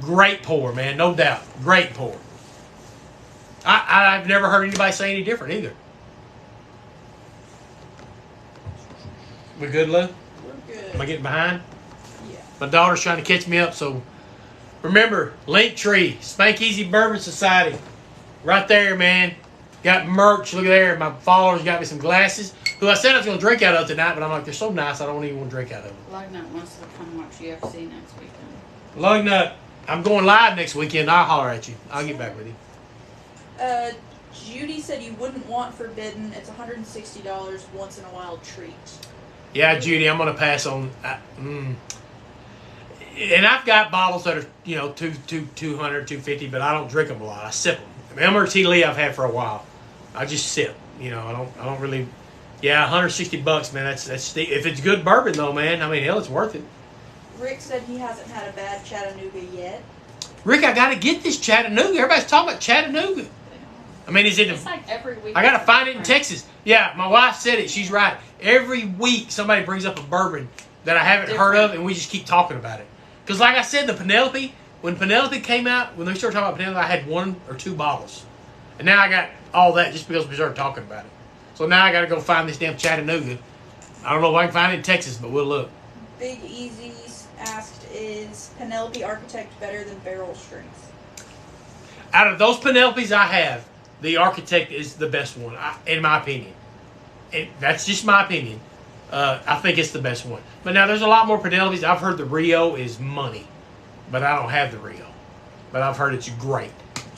S1: Great pour, man, no doubt. Great pour. I've never heard anybody say any different either. We good, Lou?
S2: We're good.
S1: Am I getting behind?
S2: Yeah.
S1: My daughter's trying to catch me up, so remember, Linktree, Spank Easy Bourbon Society. Right there, man. Got merch. Look at there. My followers got me some glasses, who I said I was going to drink out of tonight, but I'm like, they're so nice, I don't even want to drink out of them.
S3: Lugnut wants to come watch UFC next weekend.
S1: Lugnut, I'm going live next weekend. I'll holler at you. I'll get back with you.
S2: Judy said you wouldn't want Forbidden. It's $160 once in a while treat.
S1: Yeah, Judy, I'm going to pass on. And I've got bottles that are, 200, 250, but I don't drink them a lot. I sip them. MRT Lee I've had for a while. I just sip. I don't really. Yeah, $160, man. That's if it's good bourbon though, man. I mean, hell, it's worth it.
S2: Rick said he hasn't had a bad Chattanooga yet.
S1: Rick, I got to get this Chattanooga. Everybody's talking about Chattanooga. I mean,
S3: It's like every week.
S1: I got to find it in Texas. Yeah, my wife said it. She's right. Every week somebody brings up a bourbon that I haven't heard of, and we just keep talking about it. Because like I said, when Penelope came out, when they started talking about Penelope, I had 1 or 2 bottles. And now I got all that just because we started talking about it. So now I got to go find this damn Chattanooga. I don't know if I can find it in Texas, but we'll look.
S2: Big Easy asked, is Penelope Architect better than Barrel Strength?
S1: Out of those Penelopes I have, the Architect is the best one, in my opinion. That's just my opinion. I think it's the best one. But now there's a lot more Penelopes. I've heard the Rio is money, but I don't have the Rio. But I've heard it's great.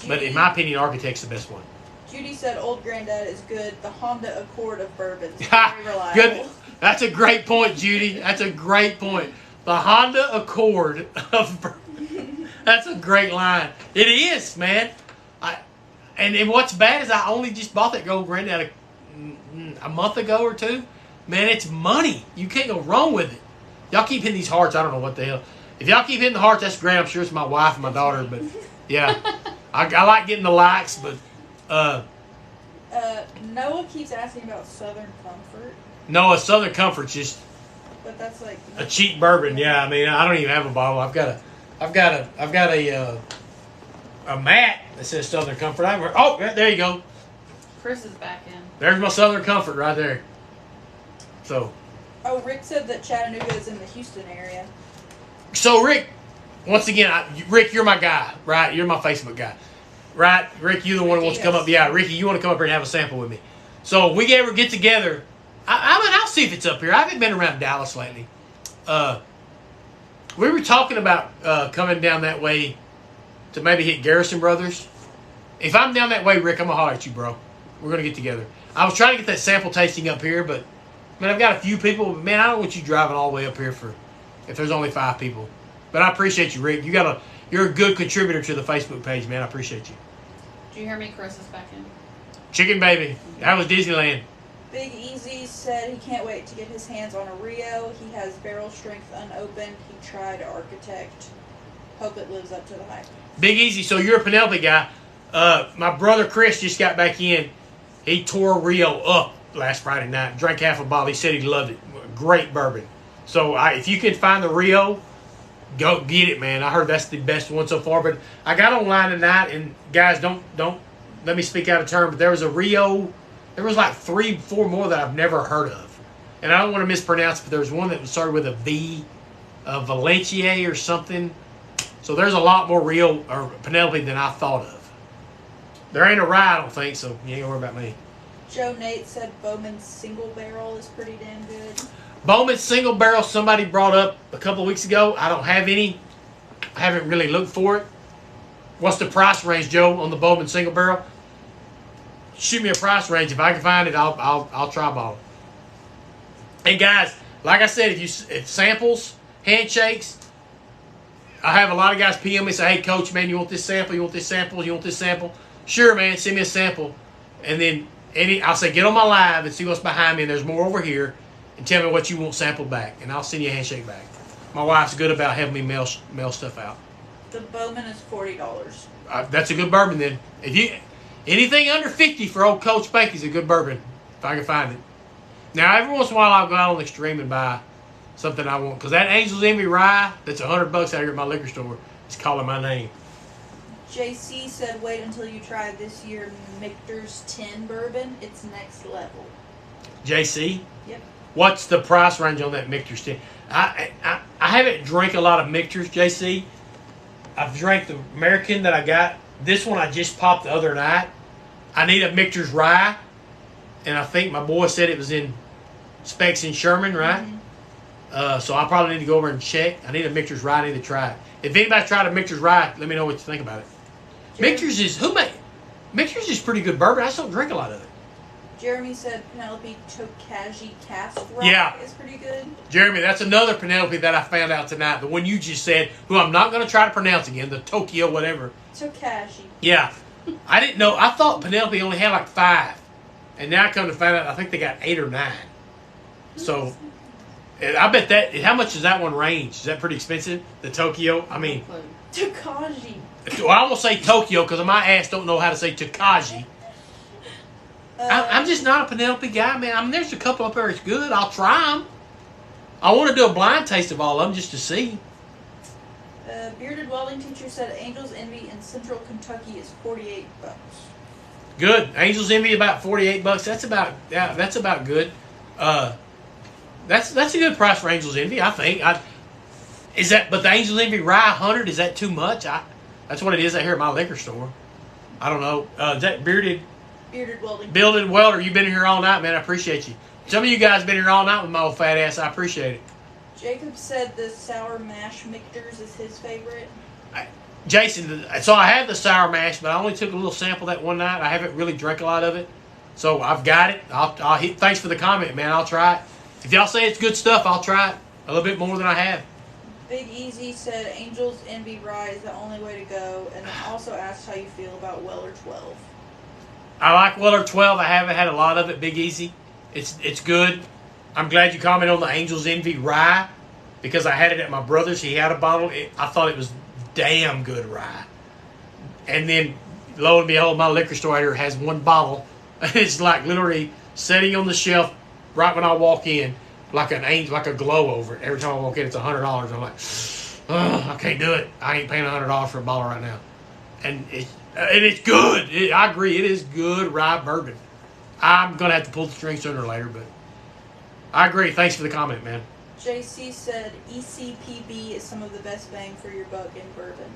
S1: But in my opinion, Architect's the best one.
S2: Judy said Old Granddad is good. The Honda Accord of bourbons. Very reliable.
S1: Good. That's a great point, Judy. That's a great point. The Honda Accord of bourbon. That's a great line. It is, man. And what's bad is I only just bought that Old Granddad a month ago or 2. Man, it's money. You can't go wrong with it. Y'all keep hitting these hearts. I don't know what the hell. If y'all keep hitting the hearts, that's great. I'm sure it's my wife and my daughter. But, yeah. I like getting the likes. But
S2: Noah keeps asking about Southern Comfort,
S1: No, a Southern Comfort's just
S2: but that's like
S1: a cheap bourbon. Yeah, I mean, I don't even have a bottle. I've got a mat that says Southern Comfort. Oh, there you go.
S3: Chris is back in.
S1: There's my Southern Comfort right there. So.
S2: Oh, Rick said that Chattanooga is in the Houston area.
S1: So Rick, once again, Rick, you're my guy, right? You're my Facebook guy, right? Rick, you're the one who wants to come up. Yeah, Ricky, you want to come up here and have a sample with me. So if we ever get together, I'll see if it's up here. I haven't been around Dallas lately. We were talking about coming down that way to maybe hit Garrison Brothers. If I'm down that way, Rick, I'm going to holler at you, bro. We're going to get together. I was trying to get that sample tasting up here, but, man, I've got a few people. But, man, I don't want you driving all the way up here if there's only 5 people. But I appreciate you, Rick. You're a good contributor to the Facebook page, man. I appreciate you.
S3: Did you hear me? Chris is back in.
S1: Chicken Baby. That was Disneyland.
S2: Big Easy said he can't wait to get his hands on a Rio. He has barrel strength unopened. He tried Architect. Hope it lives up to the hype.
S1: Big Easy. So you're a Penelope guy. My brother Chris just got back in. He tore Rio up last Friday night. Drank half a bottle. He said he loved it. Great bourbon. So if you can find the Rio, go get it, man. I heard that's the best one so far. But I got online tonight, and guys, don't let me speak out of turn. But there was a Rio. There was like 3, 4 more that I've never heard of, and I don't want to mispronounce. But there was one that started with a V, Valencia or something. So there's a lot more Rio or Penelope than I thought of. There ain't a rye, I don't think. So you ain't gonna worry about me.
S2: Joe Nate said Bowman's single barrel is pretty damn good.
S1: Bowman single barrel somebody brought up a couple of weeks ago. I don't have any. I haven't really looked for it. What's the price range, Joe, on the Bowman single barrel? Shoot me a price range. If I can find it, I'll try bottle. And guys, like I said, if samples, handshakes, I have a lot of guys PM me and say, "Hey, coach, man, you want this sample? You want this sample? You want this sample?" Sure, man. Send me a sample, and then I'll say, "Get on my live and see what's behind me." And there's more over here. And tell me what you want sampled back, and I'll send you a handshake back. My wife's good about having me mail stuff out.
S2: The Bowman is $40.
S1: That's a good bourbon then. Anything under 50 for old Coach Spanky's a good bourbon, if I can find it. Now every once in a while I'll go out on the Extreme and buy something I want, because that Angel's Envy rye that's $100 out here at my liquor store is calling my name.
S2: JC said, "Wait until you try this year Michter's 10 bourbon. It's next level."
S1: JC.
S2: Yep.
S1: What's the price range on that Michter's 10? I haven't drank a lot of Michter's, JC. I've drank the American that I got. This one I just popped the other night. I need a Michter's rye, and I think my boy said it was in Specs in Sherman, right? Mm-hmm. So I probably need to go over and check. I need a Michter's rye. I need to try it. If anybody's tried a Michter's rye, let me know what you think about it. Michter's is pretty good bourbon. I just don't drink a lot of it.
S2: Jeremy said Penelope Tokaji Cast Rye is pretty good.
S1: Jeremy, that's another Penelope that I found out tonight. The one you just said, who I'm not going to try to pronounce again, the Tokyo whatever.
S2: Tokaji.
S1: Yeah. I didn't know. I thought Penelope only had like 5. And now I come to find out I think they got 8 or 9. So, I bet that, how much does that one range? Is that pretty expensive? The Tokyo? I mean.
S2: Tokaji.
S1: Well, I almost say Tokyo because my ass don't know how to say Tokaji. I'm just not a Penelope guy, man. I mean, there's a couple up there that's good. I'll try them. I want to do a blind taste of all of them just to see.
S2: Bearded Welding Teacher said Angel's Envy in Central Kentucky is $48.
S1: Good. Angel's Envy about $48. That's about good. That's a good price for Angel's Envy, I think. But the Angel's Envy Rye 100, is that too much? That's what it is out here at my liquor store. I don't know. Is that Bearded Welder, you've been here all night, man. I appreciate you. Some of you guys been here all night with my old fat ass. I appreciate it.
S2: Jacob said the Sour Mash Michter's is his favorite.
S1: Jason, so I have the Sour Mash, but I only took a little sample that one night. I haven't really drank a lot of it. So I've got it. I'll hit. Thanks for the comment, man. I'll try it. If y'all say it's good stuff, I'll try it a little bit more than I have.
S2: Big Easy said Angel's Envy Rye is the only way to go, and then also asked how you feel about Weller 12.
S1: I like Weller 12. I haven't had a lot of it, Big Easy. It's good. I'm glad you commented on the Angel's Envy Rye because I had it at my brother's. He had a bottle. I thought it was damn good rye. And then, lo and behold, my liquor store here has one bottle It's like literally sitting on the shelf right when I walk in, like a glow over it. Every time I walk in, it's $100. I'm like, oh, I can't do it. I ain't paying $100 for a bottle right now. And it's good. I agree. It is good rye bourbon. I'm gonna have to pull the string sooner or later, but I agree. Thanks for the comment, man.
S2: JC said ECPB is some of the best bang for your buck in bourbon.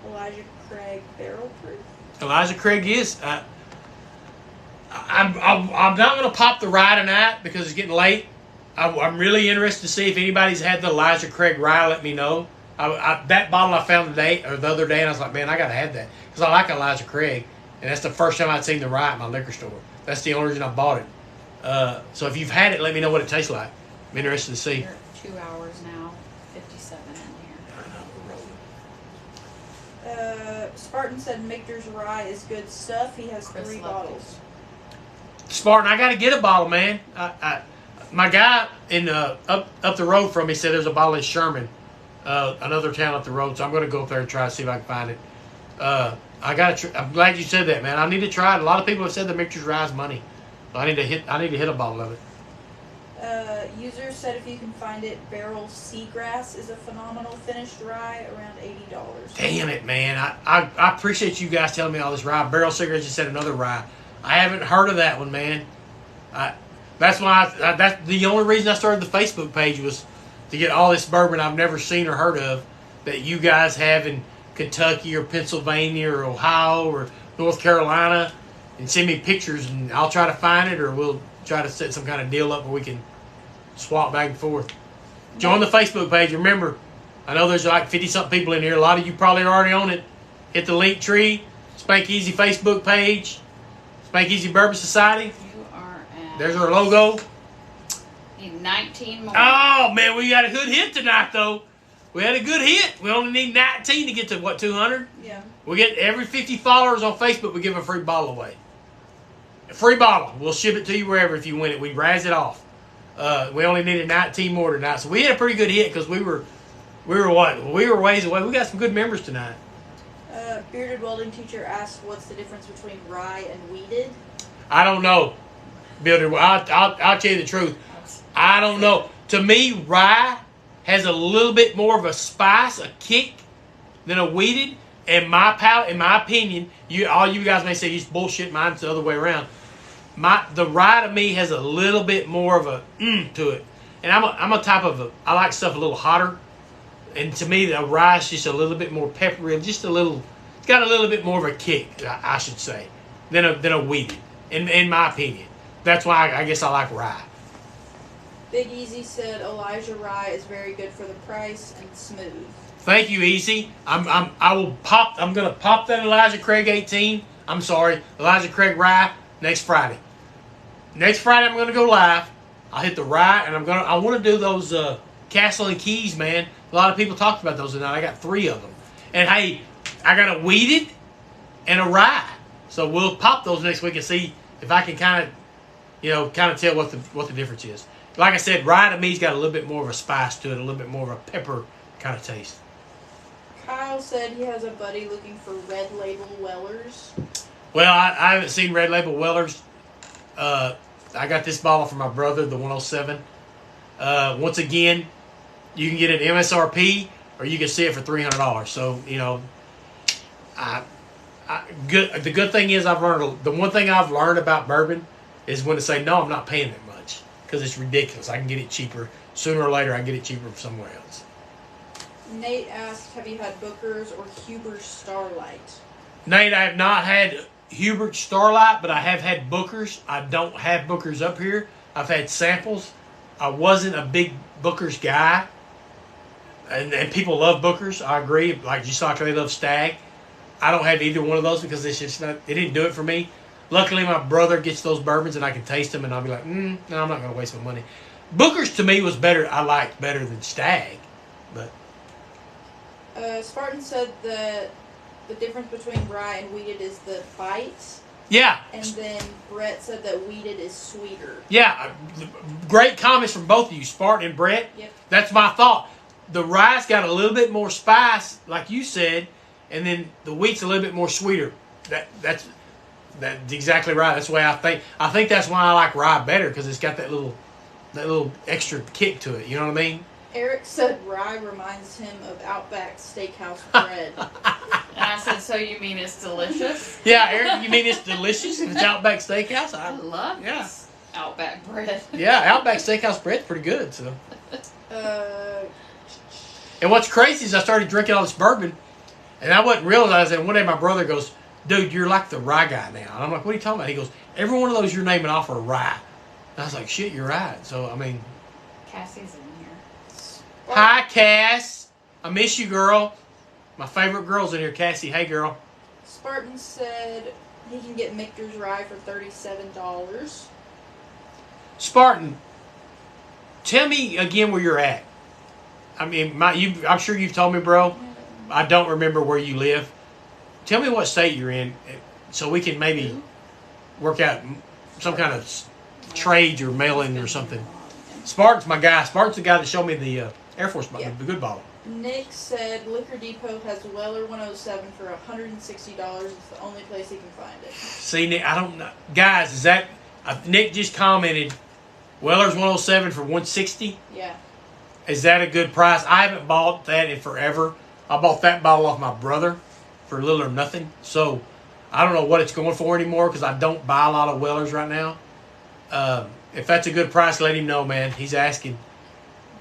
S2: Elijah Craig barrel proof.
S1: Elijah Craig is. I'm not going to pop the rye tonight because it's getting late. I'm really interested to see if anybody's had the Elijah Craig rye. Let me know. That bottle I found the other day, and I was like, man, I got to have that because I like Elijah Craig, and that's the first time I'd seen the rye at my liquor store. That's the only reason I bought it. So if you've had it, let me know what it tastes like. I'm interested to see.
S3: We're 2 hours now, 57 in here.
S2: Spartan said Michter's rye is good stuff. He has
S3: Chris
S2: 3
S3: loved
S2: bottles.
S1: Spartan, I got to get a bottle, man. My guy in up the road from me said there's a bottle in Sherman, another town up the road. So I'm going to go up there and try to see if I can find it. I'm glad you said that, man. I need to try it. A lot of people have said the Michter's rye is money. So I need to hit a bottle of it.
S2: User said if you can find it, Barrel Seagrass is a phenomenal finished rye, around $80.
S1: Damn it, man. I appreciate you guys telling me all this rye. Barrel Cigarettes just said another rye. I haven't heard of that one, man. That's why that's the only reason I started the Facebook page was to get all this bourbon I've never seen or heard of that you guys have in Kentucky or Pennsylvania or Ohio or North Carolina, and send me pictures, and I'll try to find it, or we'll try to set some kind of deal up where we can swap back and forth. Join the Facebook page. Remember, I know there's like 50-something people in here. A lot of you probably are already on it. Hit the link tree. Spank Easy Facebook page. Spank Easy Bourbon Society.
S3: You are at...
S1: There's our logo.
S3: Need 19 more.
S1: Oh, man, we got a good hit tonight, though. We had a good hit. We only need 19 to get to, 200?
S2: Yeah.
S1: We get every 50 followers on Facebook, we give a free bottle away. A free bottle. We'll ship it to you wherever if you win it. We razz it off. We only needed 19 more tonight. So we had a pretty good hit because we were what? We were ways away. We got some good members tonight.
S2: Bearded Welding Teacher asked what's the difference between rye and wheated?
S1: I don't know. Bearded, I'll tell you the truth. I don't know. To me, rye has a little bit more of a spice, a kick, than a wheated. In my palate, in my opinion, all you guys may say it's bullshit. Mine's the other way around. The rye to me has a little bit more of a to it, and I'm a type of I like stuff a little hotter, and to me the rye is just a little bit more peppery, just a little. It's got a little bit more of a kick, I should say, than a wheated, in my opinion. That's why I guess I like rye.
S2: Big Easy said Elijah rye is very good for the price and smooth.
S1: Thank you, Easy. I'm gonna pop that Elijah Craig 18. I'm sorry, Elijah Craig rye next Friday. Next Friday I'm gonna go live. I'll hit the rye, and I want to do those Castle and Keys, man. A lot of people talked about those tonight. I got 3 of them, and hey, I got a wheated and a rye. So we'll pop those next week and see if I can kind of tell what the difference is. Like I said, rye to me's got a little bit more of a spice to it, a little bit more of a pepper kind of taste.
S2: Kyle said he has a buddy looking for Red Label Wellers.
S1: Well, I haven't seen Red Label Wellers. I got this bottle from my brother, the 107. Once again, you can get it MSRP or you can see it for $300. So, the good thing is the one thing I've learned about bourbon is when to say, no, I'm not paying that much because it's ridiculous. I can get it cheaper. Sooner or later, I can get it cheaper from somewhere else.
S2: Nate asked, have you had Booker's or Huber's Starlight?
S1: Nate, I have not had Hubert's Starlight, but I have had Booker's. I don't have Booker's up here. I've had samples. I wasn't a big Booker's guy. And people love Booker's. I agree. Like just like they love Stag. I don't have either one of those because it's just not, it didn't do it for me. Luckily, my brother gets those bourbons and I can taste them and I'll be like, no, I'm not going to waste my money. Booker's to me was better. I liked better than Stag. But
S2: Spartan said that the difference between rye and wheated is the bite.
S1: Yeah.
S2: And then Brett said that wheated is sweeter.
S1: Yeah. Great comments from both of you, Spartan and Brett.
S2: Yep.
S1: That's my thought. The rye's got a little bit more spice, like you said, and then the wheat's a little bit more sweeter. That's exactly right. That's the way I think. I think that's why I like rye better because it's got that little extra kick to it. You know what I mean?
S2: Eric said rye reminds him of Outback Steakhouse bread.
S3: And I said, so you mean it's delicious?
S1: Yeah, Eric, you mean it's delicious if it's Outback Steakhouse?
S3: I love this Outback bread.
S1: Yeah, Outback Steakhouse bread's pretty good. So. And what's crazy is I started drinking all this bourbon, and I wasn't realizing. One day my brother goes, "Dude, you're like the rye guy now." And I'm like, "What are you talking about?" He goes, "Every one of those you're naming off are rye." And I was like, "Shit, you're right." So I mean,
S3: Cassie's in here.
S1: hi Cass, I miss you, girl. My favorite girl's in here, Cassie. Hey, girl.
S2: Spartan said he can get Michter's rye for $37.
S1: Spartan, tell me again where you're at. I mean, I'm sure you've told me, bro. I don't remember where you live. Tell me what state you're in, so we can maybe work out some kind of trade or mail-in or something. Spartan's my guy. Spartan's the guy that showed me the Air Force bottle, the good bottle.
S2: Nick said Liquor Depot has Weller 107 for $160. It's the only place he can find it.
S1: See, Nick, I don't know. Guys, is that... Nick just commented, Weller's 107 for $160?
S2: Yeah.
S1: Is that a good price? I haven't bought that in forever. I bought that bottle off my brother for little or nothing. So, I don't know what it's going for anymore because I don't buy a lot of Wellers right now. If that's a good price, let him know, man. He's asking.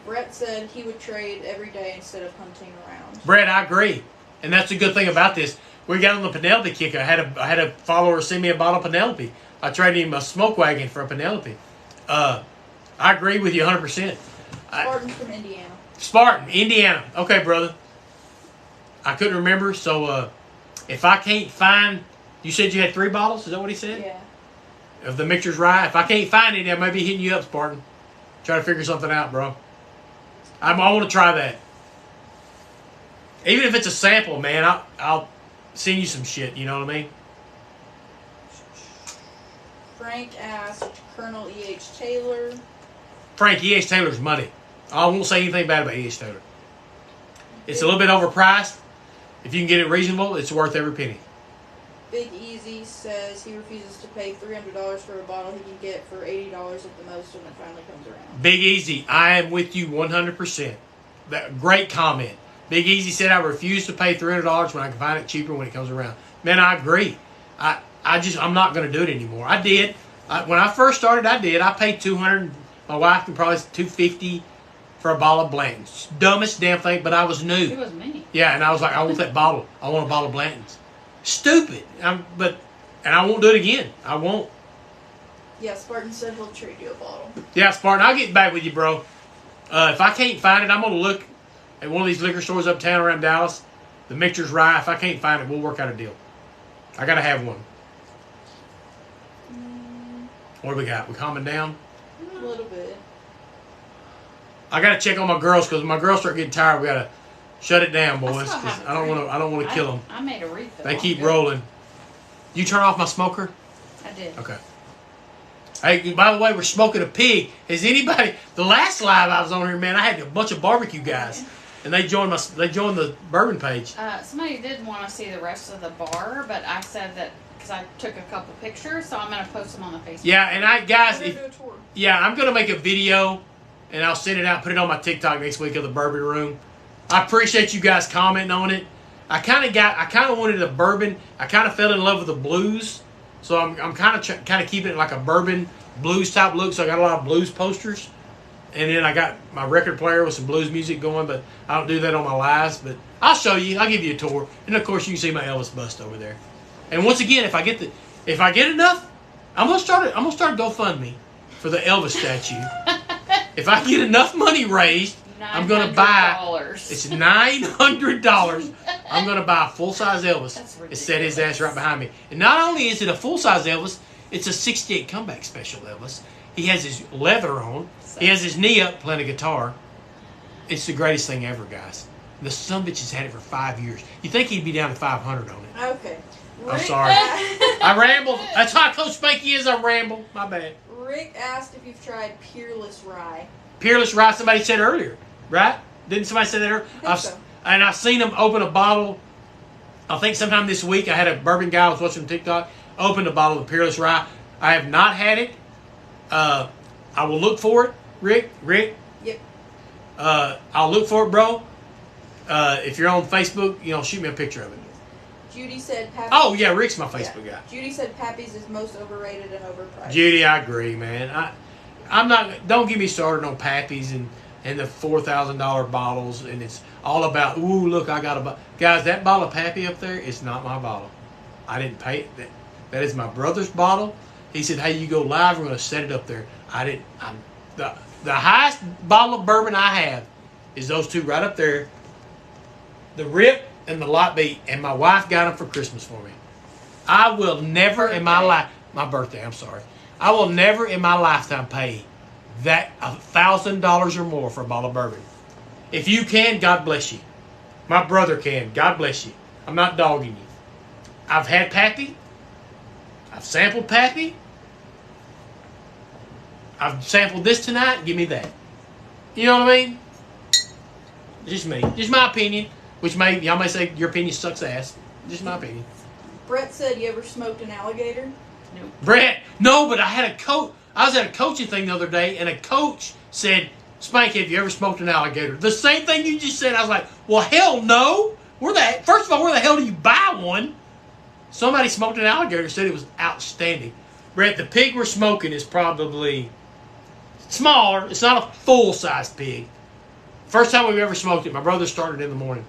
S2: Brett said he would trade every day instead of hunting around.
S1: Brett, I agree. And that's a good thing about this. We got on the Penelope kick. I had a follower send me a bottle of Penelope. I traded him a smoke wagon for a Penelope. I agree with you 100%.
S2: Spartan's from Indiana.
S1: Spartan, Indiana. Okay, brother. I couldn't remember, so if I can't find... You said you had 3 bottles? Is that what he said?
S2: Yeah.
S1: Of the Mixer's Rye. If I can't find it, I may be hitting you up, Spartan. Try to figure something out, bro. I want to try that. Even if it's a sample, man, I'll send you some shit. You know what I mean?
S2: Frank asked Colonel E.H. Taylor.
S1: Frank, E.H. Taylor's money. I won't say anything bad about E.H. Taylor. It's a little bit overpriced. If you can get it reasonable, it's worth every penny.
S2: Big Easy says he refuses to pay $300 for a bottle he can get for $80 at the most when it finally comes around.
S1: Big Easy, I am with you 100%. Great comment. Big Easy said I refuse to pay $300 when I can find it cheaper when it comes around. Man, I agree. I'm not going to do it anymore. I did. When I first started, I did. I paid $200. My wife can probably $250 for a bottle of Blanton's. Dumbest damn thing, but I was new.
S3: It was me.
S1: Yeah, and I was like, I want that bottle. I want a bottle of Blanton's. Stupid. And I won't do it again. I won't.
S2: Yeah, Spartan said he'll trade you a bottle.
S1: Yeah, Spartan, I'll get back with you, bro. If I can't find it, I'm going to look at one of these liquor stores uptown around Dallas. The Mixer's Rye. If I can't find it, we'll work out a deal. I got to have one. What do we got? We calming down?
S2: A little bit.
S1: I got to check on my girls because when my girls start getting tired, we got to shut it down, boys.
S3: I
S1: 'Cause I don't want to kill them.
S3: I made a refill.
S1: They keep rolling. You turn off my smoker?
S3: I did.
S1: Okay. Hey, by the way, we're smoking a pig. Has anybody? The last live I was on here, man, I had a bunch of barbecue guys, and they joined the bourbon page.
S3: Somebody did want to see the rest of the bar, but I said that because I took a couple pictures, so I'm gonna post them on the Facebook.
S1: Yeah, and guys,
S2: I'm gonna do a tour.
S1: Yeah, I'm gonna make a video, and I'll send it out, put it on my TikTok next week of the bourbon room. I appreciate you guys commenting on it. I kind of wanted a bourbon. I kind of fell in love with the blues, so I'm kind of keeping it like a bourbon blues type look. So I got a lot of blues posters, and then I got my record player with some blues music going. But I don't do that on my lives. But I'll show you. I'll give you a tour, and of course you can see my Elvis bust over there. And once again, if I get enough, I'm gonna start a GoFundMe for the Elvis statue. If I get enough money raised, I'm going to buy, it's $900. I'm going to buy a full-size Elvis and set his ass right behind me. And not only is it a full-size Elvis, it's a 68 comeback special Elvis. He has his leather on. He has his knee up playing a guitar. It's the greatest thing ever, guys. The sumbitch has had it for 5 years. You think he'd be down to 500 on it.
S2: Okay.
S1: I'm sorry. I rambled. That's how Coach Spanky is. I ramble. My bad.
S2: Rick asked if you've tried Peerless Rye.
S1: Peerless Rye, somebody said earlier. Right? Didn't somebody say that earlier?
S2: I think so.
S1: And I've seen them open a bottle. I think sometime this week I had a bourbon guy I was watching on TikTok opened a bottle of Peerless Rye. I have not had it. I will look for it, Rick.
S2: Yep.
S1: I'll look for it, bro. If you're on Facebook, shoot me a picture of it.
S2: Judy said Pappy's.
S1: Oh, yeah, Rick's my Facebook guy.
S2: Judy said Pappy's is most overrated and overpriced.
S1: Judy, I agree, man. I'm not. Don't get me started on Pappy's and the $4,000 bottles, and it's all about. Ooh, look, I got a bottle. Guys, that bottle of Pappy up there is not my bottle. I didn't pay that. That is my brother's bottle. He said, "Hey, you go live. We're going to set it up there." I didn't. The highest bottle of bourbon I have is those two right up there. The Rip and the Lot B, and my wife got them for Christmas for me. I will never in my life, my birthday, I'm sorry. I will never in my lifetime pay that $1,000 or more for a bottle of bourbon. If you can, God bless you. My brother can, God bless you. I'm not dogging you. I've had Pappy. I've sampled Pappy. I've sampled this tonight. Give me that. You know what I mean? Just me. Just my opinion. Which y'all may say your opinion sucks ass. Just my opinion.
S2: Brett said, "You ever smoked an alligator?"
S3: Nope.
S1: Brett, no, but I had a coach. I was at a coaching thing the other day, and a coach said, "Spank, have you ever smoked an alligator?" The same thing you just said. I was like, "Well, hell no. First of all, where the hell do you buy one?" Somebody smoked an alligator. Said it was outstanding. Brett, the pig we're smoking is probably smaller. It's not a full-sized pig. First time we've ever smoked it. My brother started in the morning.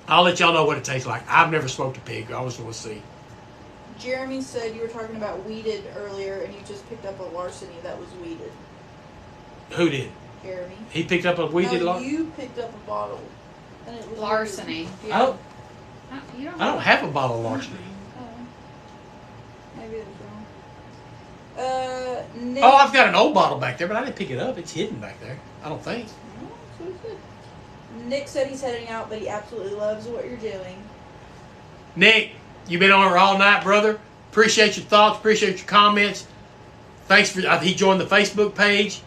S1: I'll let y'all know what it tastes like. I've never smoked a pig. I was going to see.
S2: Jeremy said you were talking about weeded earlier, and you just picked up a larceny that was weeded.
S1: Who did?
S2: Jeremy.
S1: He picked up a weeded larceny?
S2: You picked up a bottle, and it was
S3: Larceny.
S2: Yeah.
S1: I don't have a bottle of larceny.
S2: Maybe it was wrong. Nick.
S1: Oh, I've got an old bottle back there, but I didn't pick it up. It's hidden back there. I don't think.
S2: Oh, that's what he said. Nick said he's heading out, but he absolutely loves what you're doing.
S1: Nick, you've been on here all night, brother. Appreciate your thoughts. Appreciate your comments. Thanks for. He joined the Facebook page.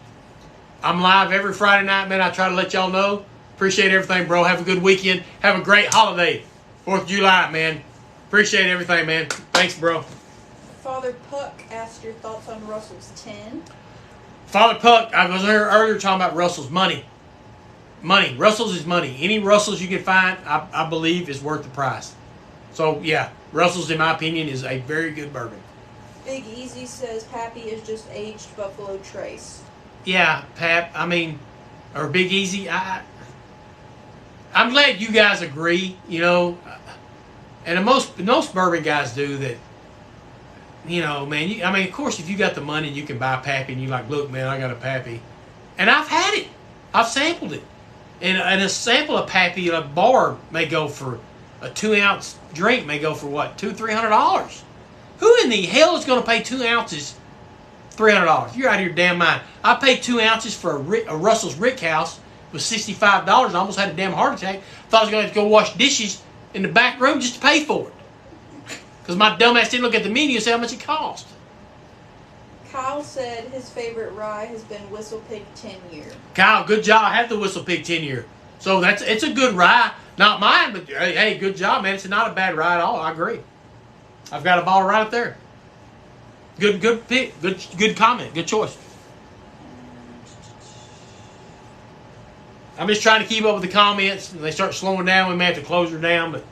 S1: I'm live every Friday night, man. I try to let y'all know. Appreciate everything, bro. Have a good weekend. Have a great holiday. 4th of July, man. Appreciate everything, man. Thanks, bro.
S2: Father Puck asked your thoughts on Russell's 10.
S1: Father Puck, I was here earlier talking about Russell's money. Money. Russell's is money. Any Russell's you can find, I believe, is worth the price. So, yeah, Russell's, in my opinion, is a very good bourbon.
S2: Big Easy says Pappy is just aged Buffalo Trace.
S1: Yeah, Pap, or Big Easy, I'm glad you guys agree, and most bourbon guys do that. Man, of course, if you got the money, you can buy Pappy, and you're like, look, man, I got a Pappy. And I've had it. I've sampled it. And a sample of Pappy at a bar may go for, a 2-ounce drink may go for, what, $200-300? Who in the hell is going to pay 2 ounces $300? You're out of your damn mind. I paid 2 ounces for a Russell's Rick House. It was $65. I almost had a damn heart attack. Thought I was going to have to go wash dishes in the back room just to pay for it. Because my dumbass didn't look at the menu and say how much it cost.
S2: Kyle said his favorite rye has been Whistle Pig 10 year.
S1: Kyle, good job. I have the Whistle Pig 10 year. So it's a good rye. Not mine, but hey, good job, man. It's not a bad rye at all. I agree. I've got a bottle right up there. Good pick. Good comment. Good choice. I'm just trying to keep up with the comments. When they start slowing down, we may have to close her down. But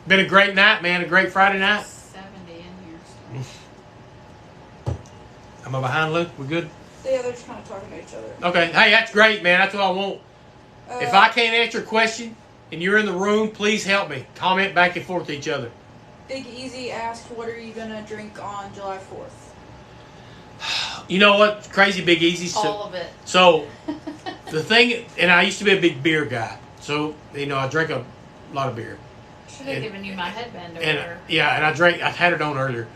S1: been a great night, man. A great Friday night.
S3: 70 in here.
S1: Am I behind, Luke? We good?
S2: Yeah, they're just kind of talking to each other.
S1: Okay. Hey, that's great, man. That's what I want. If I can't answer a question and you're in the room, please help me. Comment back and forth to each other.
S2: Big Easy asked, what are you going to drink on July 4th?
S1: You know what? Crazy Big Easy.
S3: All of it.
S1: So, the thing, and I used to be a big beer guy. So, I drink a lot of beer.
S3: Should have given you my headband over
S1: And
S3: there.
S1: yeah, and I had it on earlier.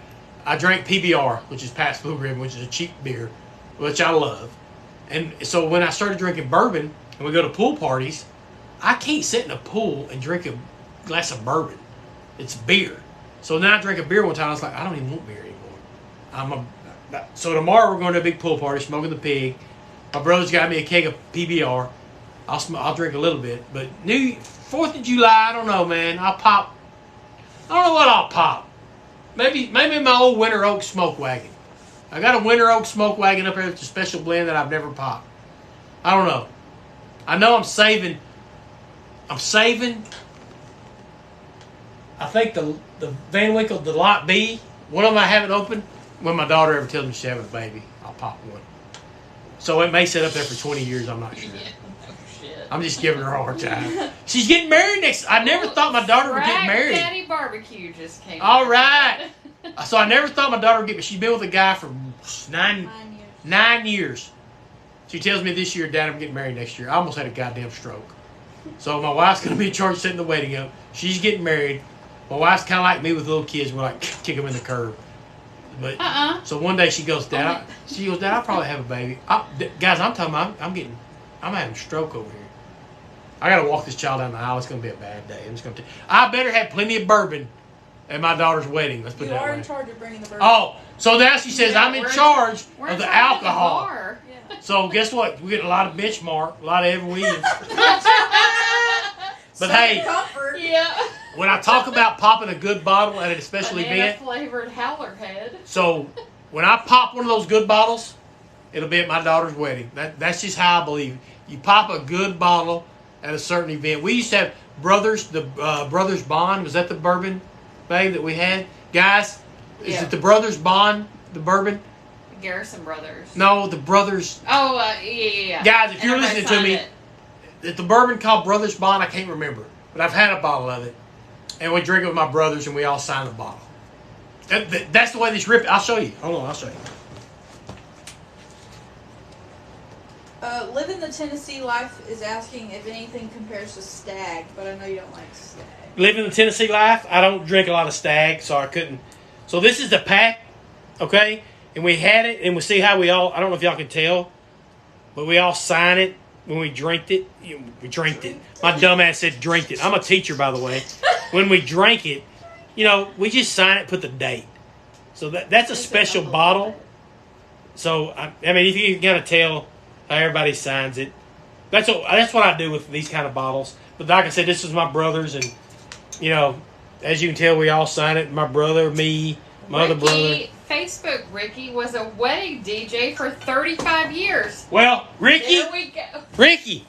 S1: I drank PBR, which is Pabst Blue Ribbon, which is a cheap beer, which I love. And so when I started drinking bourbon, and we go to pool parties, I can't sit in a pool and drink a glass of bourbon. It's beer. So now I drank a beer one time. I was like, I don't even want beer anymore. So tomorrow we're going to a big pool party, smoking the pig. My brother's got me a keg of PBR. I'll drink a little bit. But 4th of July, I don't know, man. I'll pop. I don't know what I'll pop. Maybe my old Winter Oak smoke wagon. I got a Winter Oak smoke wagon up here. It's a special blend that I've never popped. I don't know. I know I'm saving. I think the Van Winkle, the Lot B, one of them I haven't opened. When my daughter ever tells me she's having a baby, I'll pop one. So it may sit up there for 20 years. I'm not sure.
S3: Yeah. Oh, shit.
S1: I'm just giving her a hard time. She's getting married next. I never thought my daughter would get married.
S3: Daddy Barbecue just came.
S1: All right. So I never thought my daughter would get. She's been with a guy for 9 years. She tells me this year, Dad, I'm getting married next year. I almost had a goddamn stroke. So my wife's going to be in charge of setting the wedding up. She's getting married. My wife's kind of like me with little kids. We're like, kick them in the curb. But So one day she goes, Dad, I'll probably have a baby. Guys, I'm talking about, I'm having a stroke over here. I got to walk this child down the aisle. It's going to be a bad day. I better have plenty of bourbon at my daughter's wedding. Let's put it that way.
S2: You are in charge of bringing the bourbon.
S1: Oh, so now she says I'm in charge of the alcohol.
S3: Bar.
S2: Yeah.
S1: So guess what? We get a lot of Benchmark, a lot of Evan Williams. But hey,
S2: comfort.
S3: Yeah.
S1: when I talk about popping a good bottle at a special event,
S3: flavored howler head.
S1: so when I pop one of those good bottles, it'll be at my daughter's wedding. That's just how I believe. You pop a good bottle at a certain event. We used to have Brothers Bond. Was that the bourbon bag that we had? Guys, is it the Brothers Bond, the bourbon?
S3: Garrison Brothers.
S1: No, the Brothers.
S3: Oh, yeah.
S1: Guys, if you're listening to me, the bourbon called Brothers Bond, I can't remember. But I've had a bottle of it. And we drink it with my brothers, and we all sign the bottle. That's the way this rip. I'll show you. Hold on, I'll show you.
S2: Living the Tennessee life is asking if anything compares to Stag, but I know you don't like Stag.
S1: Living the Tennessee life, I don't drink a lot of Stag, so I couldn't. So this is the pack, okay? And we had it, and we see how we all, I don't know if y'all can tell, but we all sign it when we drank it. We drank it. My dumbass said drink it. I'm a teacher, by the way. When we drank it, we just sign it, put the date. So that's a special bottle. So, I mean, if you can kind of tell how everybody signs it. That's what I do with these kind of bottles. But like I said, this is my brother's, and, as you can tell, we all sign it. My brother, me, my other brother.
S3: Facebook Ricky was a wedding DJ for 35 years.
S1: Well, Ricky.
S3: There we go.
S1: Ricky,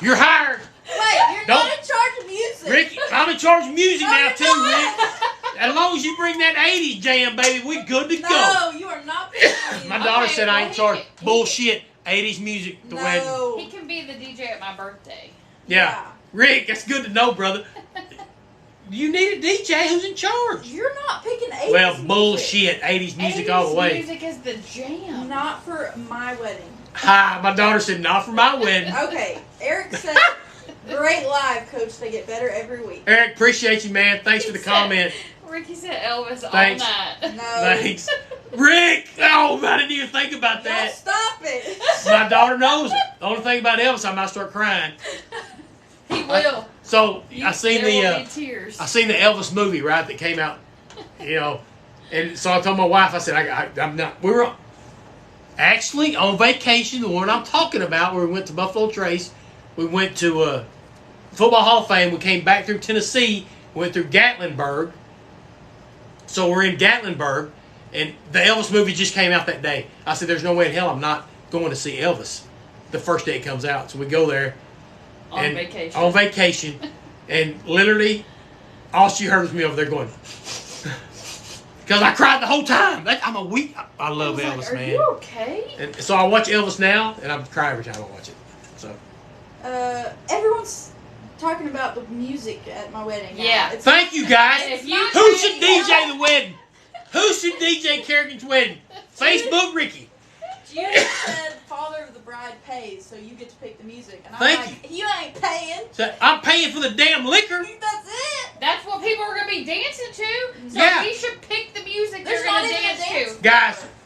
S1: you're hired.
S2: Wait, you're not in charge of music.
S1: Ricky, I'm in charge of music
S2: No,
S1: now
S2: you're
S1: too,
S2: not.
S1: Rick. As long as you bring that 80s jam, baby, we good to go.
S2: No, you are not picking music.
S1: My daughter said I ain't in charge.
S3: he-
S1: Bullshit. 80s music, the wedding.
S2: No.
S3: He can be the DJ at my birthday.
S1: Yeah. Rick, that's good to know, brother. You need a DJ who's in charge.
S2: You're not picking 80s
S1: Well,
S2: music.
S1: bullshit. 80s music all the way.
S3: Music is the jam.
S2: Not for my wedding.
S1: Hi, my daughter said not for my wedding.
S2: Okay, Eric said, great live, Coach. They get better every week.
S1: Eric, appreciate you, man. Thanks for the comment.
S3: Ricky said Elvis
S1: Thanks.
S3: all night.
S2: No.
S1: Thanks. Rick! Oh, I didn't even think about
S2: Y'all
S1: that.
S2: stop it.
S1: My daughter knows it. The only thing about Elvis, I might start crying.
S3: He will.
S1: So I seen
S3: there will be tears.
S1: the Elvis movie, right, that came out, and so I told my wife, I said, I'm not. We were actually on vacation. The one I'm talking about, where we went to Buffalo Trace, we went to Football Hall of Fame. We came back through Tennessee, went through Gatlinburg. So we're in Gatlinburg, and the Elvis movie just came out that day. I said, there's no way in hell I'm not going to see Elvis the first day it comes out. So we go there.
S3: On vacation.
S1: On vacation. And literally, all she heard was me over there going, because I cried the whole time. I love Elvis,
S3: Are
S1: man.
S3: you okay?
S1: And so I watch Elvis now, and I cry every time I watch it. So
S2: Everyone's talking about the music at my wedding. now.
S3: Yeah.
S2: It's
S1: thank you, guys.
S3: And if you
S1: Who should DJ the wedding? Who should DJ Kerrigan's wedding? Facebook Ricky.
S2: Judy said father of the bride pays, so you get to pick the music. And I'm
S1: Thank
S2: like, you ain't paying.
S1: So I'm paying for the damn liquor.
S2: That's it.
S3: That's what people are going to be dancing to. So
S1: Yeah.
S3: we should pick the music
S2: There's
S3: they're going
S2: not
S3: to
S2: even a
S3: dance
S2: dance.
S3: to.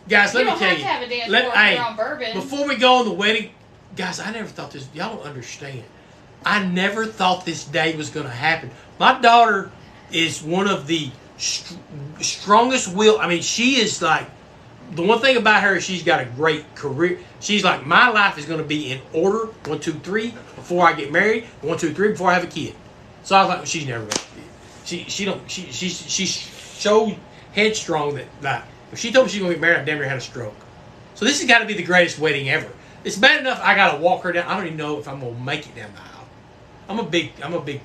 S1: Guys, let
S3: You
S1: me
S3: don't
S1: tell
S3: have
S1: you.
S3: to have a dance floor if you're on bourbon.
S1: Before we go on the wedding, guys, I never thought this. Y'all don't understand. I never thought this day was going to happen. My daughter is one of the strongest will. I mean, she is like, the one thing about her is she's got a great career. She's like, my life is going to be in order, 1, 2, 3, before I get married, 1, 2, 3, before I have a kid. So I was like, well, she's never going to. She's so headstrong that like if she told me she's gonna get married, I damn near had a stroke. So this has got to be the greatest wedding ever. It's bad enough I gotta walk her down. I don't even know if I'm gonna make it down the aisle. I'm a big.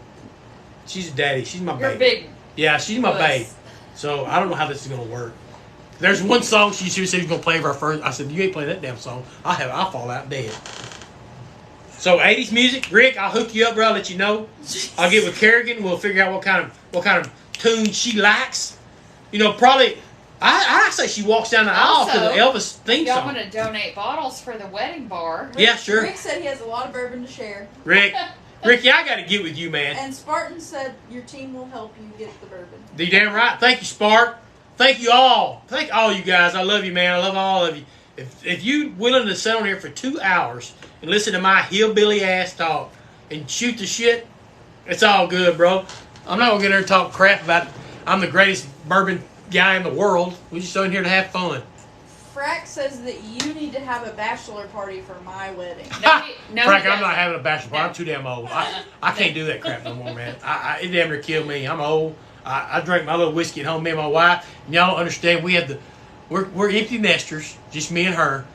S1: She's a daddy. She's my
S3: You're
S1: baby.
S3: big.
S1: Yeah, she's my babe. So I don't know how this is gonna work. There's one song she said she was gonna play for our first. I said, you ain't playing that damn song. I'll fall out dead. So 80s music, Rick, I'll hook you up, bro. I'll let you know. I'll get with Kerrigan. We'll figure out what kind of tune she likes. You know, probably. I say she walks down the aisle to the Elvis theme
S3: y'all
S1: song.
S3: want to donate bottles for the wedding bar?
S1: Yeah, sure.
S2: Rick said he has a lot of bourbon to share.
S1: Ricky, I got to get with you, man.
S2: And Spartan said your team will help you get the bourbon.
S1: You damn right. Thank you, Spark. Thank you all. Thank all you guys. I love you, man. I love all of you. If you willing to sit on here for 2 hours and listen to my hillbilly ass talk and shoot the shit, it's all good, bro. I'm not gonna get there and talk crap about I'm the greatest bourbon guy in the world. We just in here to have fun.
S2: Frack says that you need to have a bachelor party for my wedding.
S3: No,
S1: Frank, I'm not having a bachelor party. I'm too damn old. I can't do that crap no more, man. It damn near killed me. I'm old. I drink my little whiskey at home, me and my wife. And y'all don't understand. We're empty nesters, just me and her.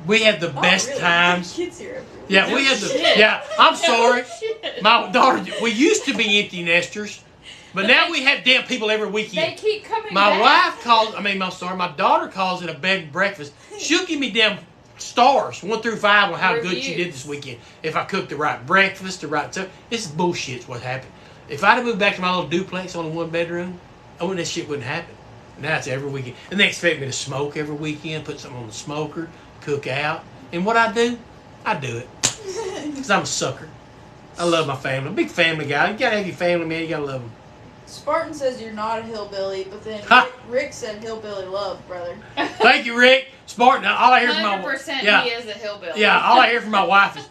S1: We had the best
S2: really?
S1: times.
S2: Kids here every week.
S1: Yeah, we had the. Yeah, I'm sorry. My daughter. We used to be empty nesters. But now we have damn people every weekend.
S3: They keep coming
S1: My
S3: back.
S1: wife calls, my daughter calls it a bed and breakfast. She'll give me damn stars, 1 through 5, on how good she did this weekend. If I cooked the right breakfast, the right stuff. This is bullshit is what happened. If I'd have moved back to my little duplex on a 1-bedroom, that shit wouldn't happen. Now it's every weekend. And they expect me to smoke every weekend, put something on the smoker, cook out. And what I do it. Because I'm a sucker. I love my family. I'm a big family guy. You gotta have your family, man. You gotta love them.
S2: Spartan says you're not a hillbilly, but then Rick said hillbilly love, brother.
S1: Thank you, Rick. Spartan. All I hear from my
S3: 100%
S1: yeah,
S3: he is a hillbilly.
S1: Yeah, all I hear from my wife is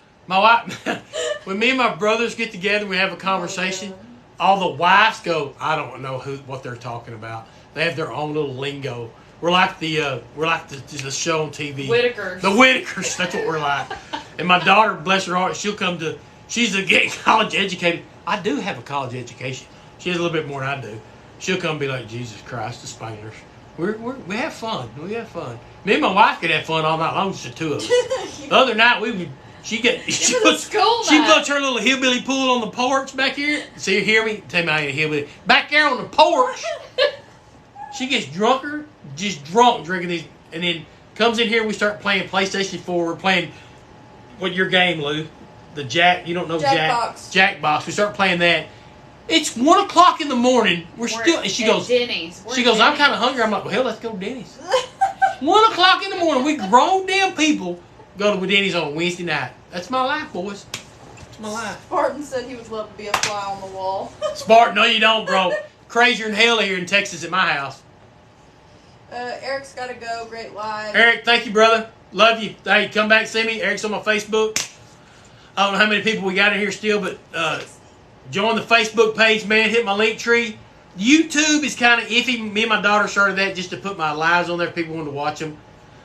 S1: when me and my brothers get together, we have a conversation. All the wives go, I don't know what they're talking about. They have their own little lingo. We're like the show on TV.
S3: Whitakers.
S1: The Whitakers. That's what we're like. And my daughter, bless her heart, she's a college educated. I do have a college education. She has a little bit more than I do. She'll come and be like, Jesus Christ, the Spanglers. We have fun. We have fun. Me and my wife could have fun all night long, just the two of us. The other night she puts her little hillbilly pool on the porch back here. See, you hear me? Tell me I ain't a hillbilly. Back there on the porch, she gets drunk, drinking these, and then comes in here and we start playing PlayStation 4. We're playing, what your game, Lou? The Jack, you don't know
S2: Jackbox.
S1: Jackbox. We start playing that. It's 1 o'clock in the morning. And she goes,
S3: Denny's.
S1: I'm kind of hungry. I'm like, well, hell, let's go to Denny's. 1 o'clock in the morning, we grown damn people go to Denny's on Wednesday night. That's my life, boys. That's my life.
S2: Spartan said he would love to be a fly on the wall.
S1: Spartan, no, you don't, bro. Crazier than hell here in Texas at my house.
S2: Eric's got to go. Great live.
S1: Eric, thank you, brother. Love you. Hey, come back and see me. Eric's on my Facebook. I don't know how many people we got in here still, but join the Facebook page, man. Hit my link tree. YouTube is kind of iffy. Me and my daughter started that just to put my lives on there if people want to watch them.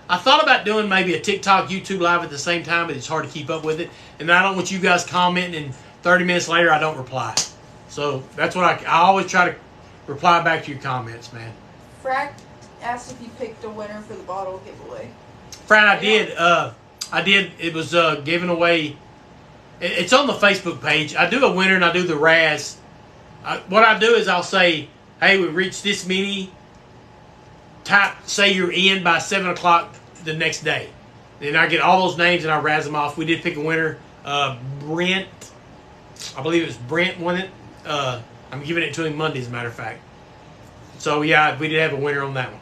S1: I thought about doing maybe a TikTok, YouTube live at the same time, but it's hard to keep up with it. And I don't want you guys commenting, and 30 minutes later I don't reply. So that's what I always try to reply back to your comments, man.
S2: Frack asked if you picked a winner for the bottle giveaway.
S1: Fran, I did. It was given away. It's on the Facebook page. I do a winner and I do the Raz. What I do is I'll say, hey, we reached this many. Say you're in by 7 o'clock the next day. Then I get all those names and I razz them off. We did pick a winner. Brent, I believe it was Brent won it. I'm giving it to him Monday, as a matter of fact. So, yeah, we did have a winner on that one.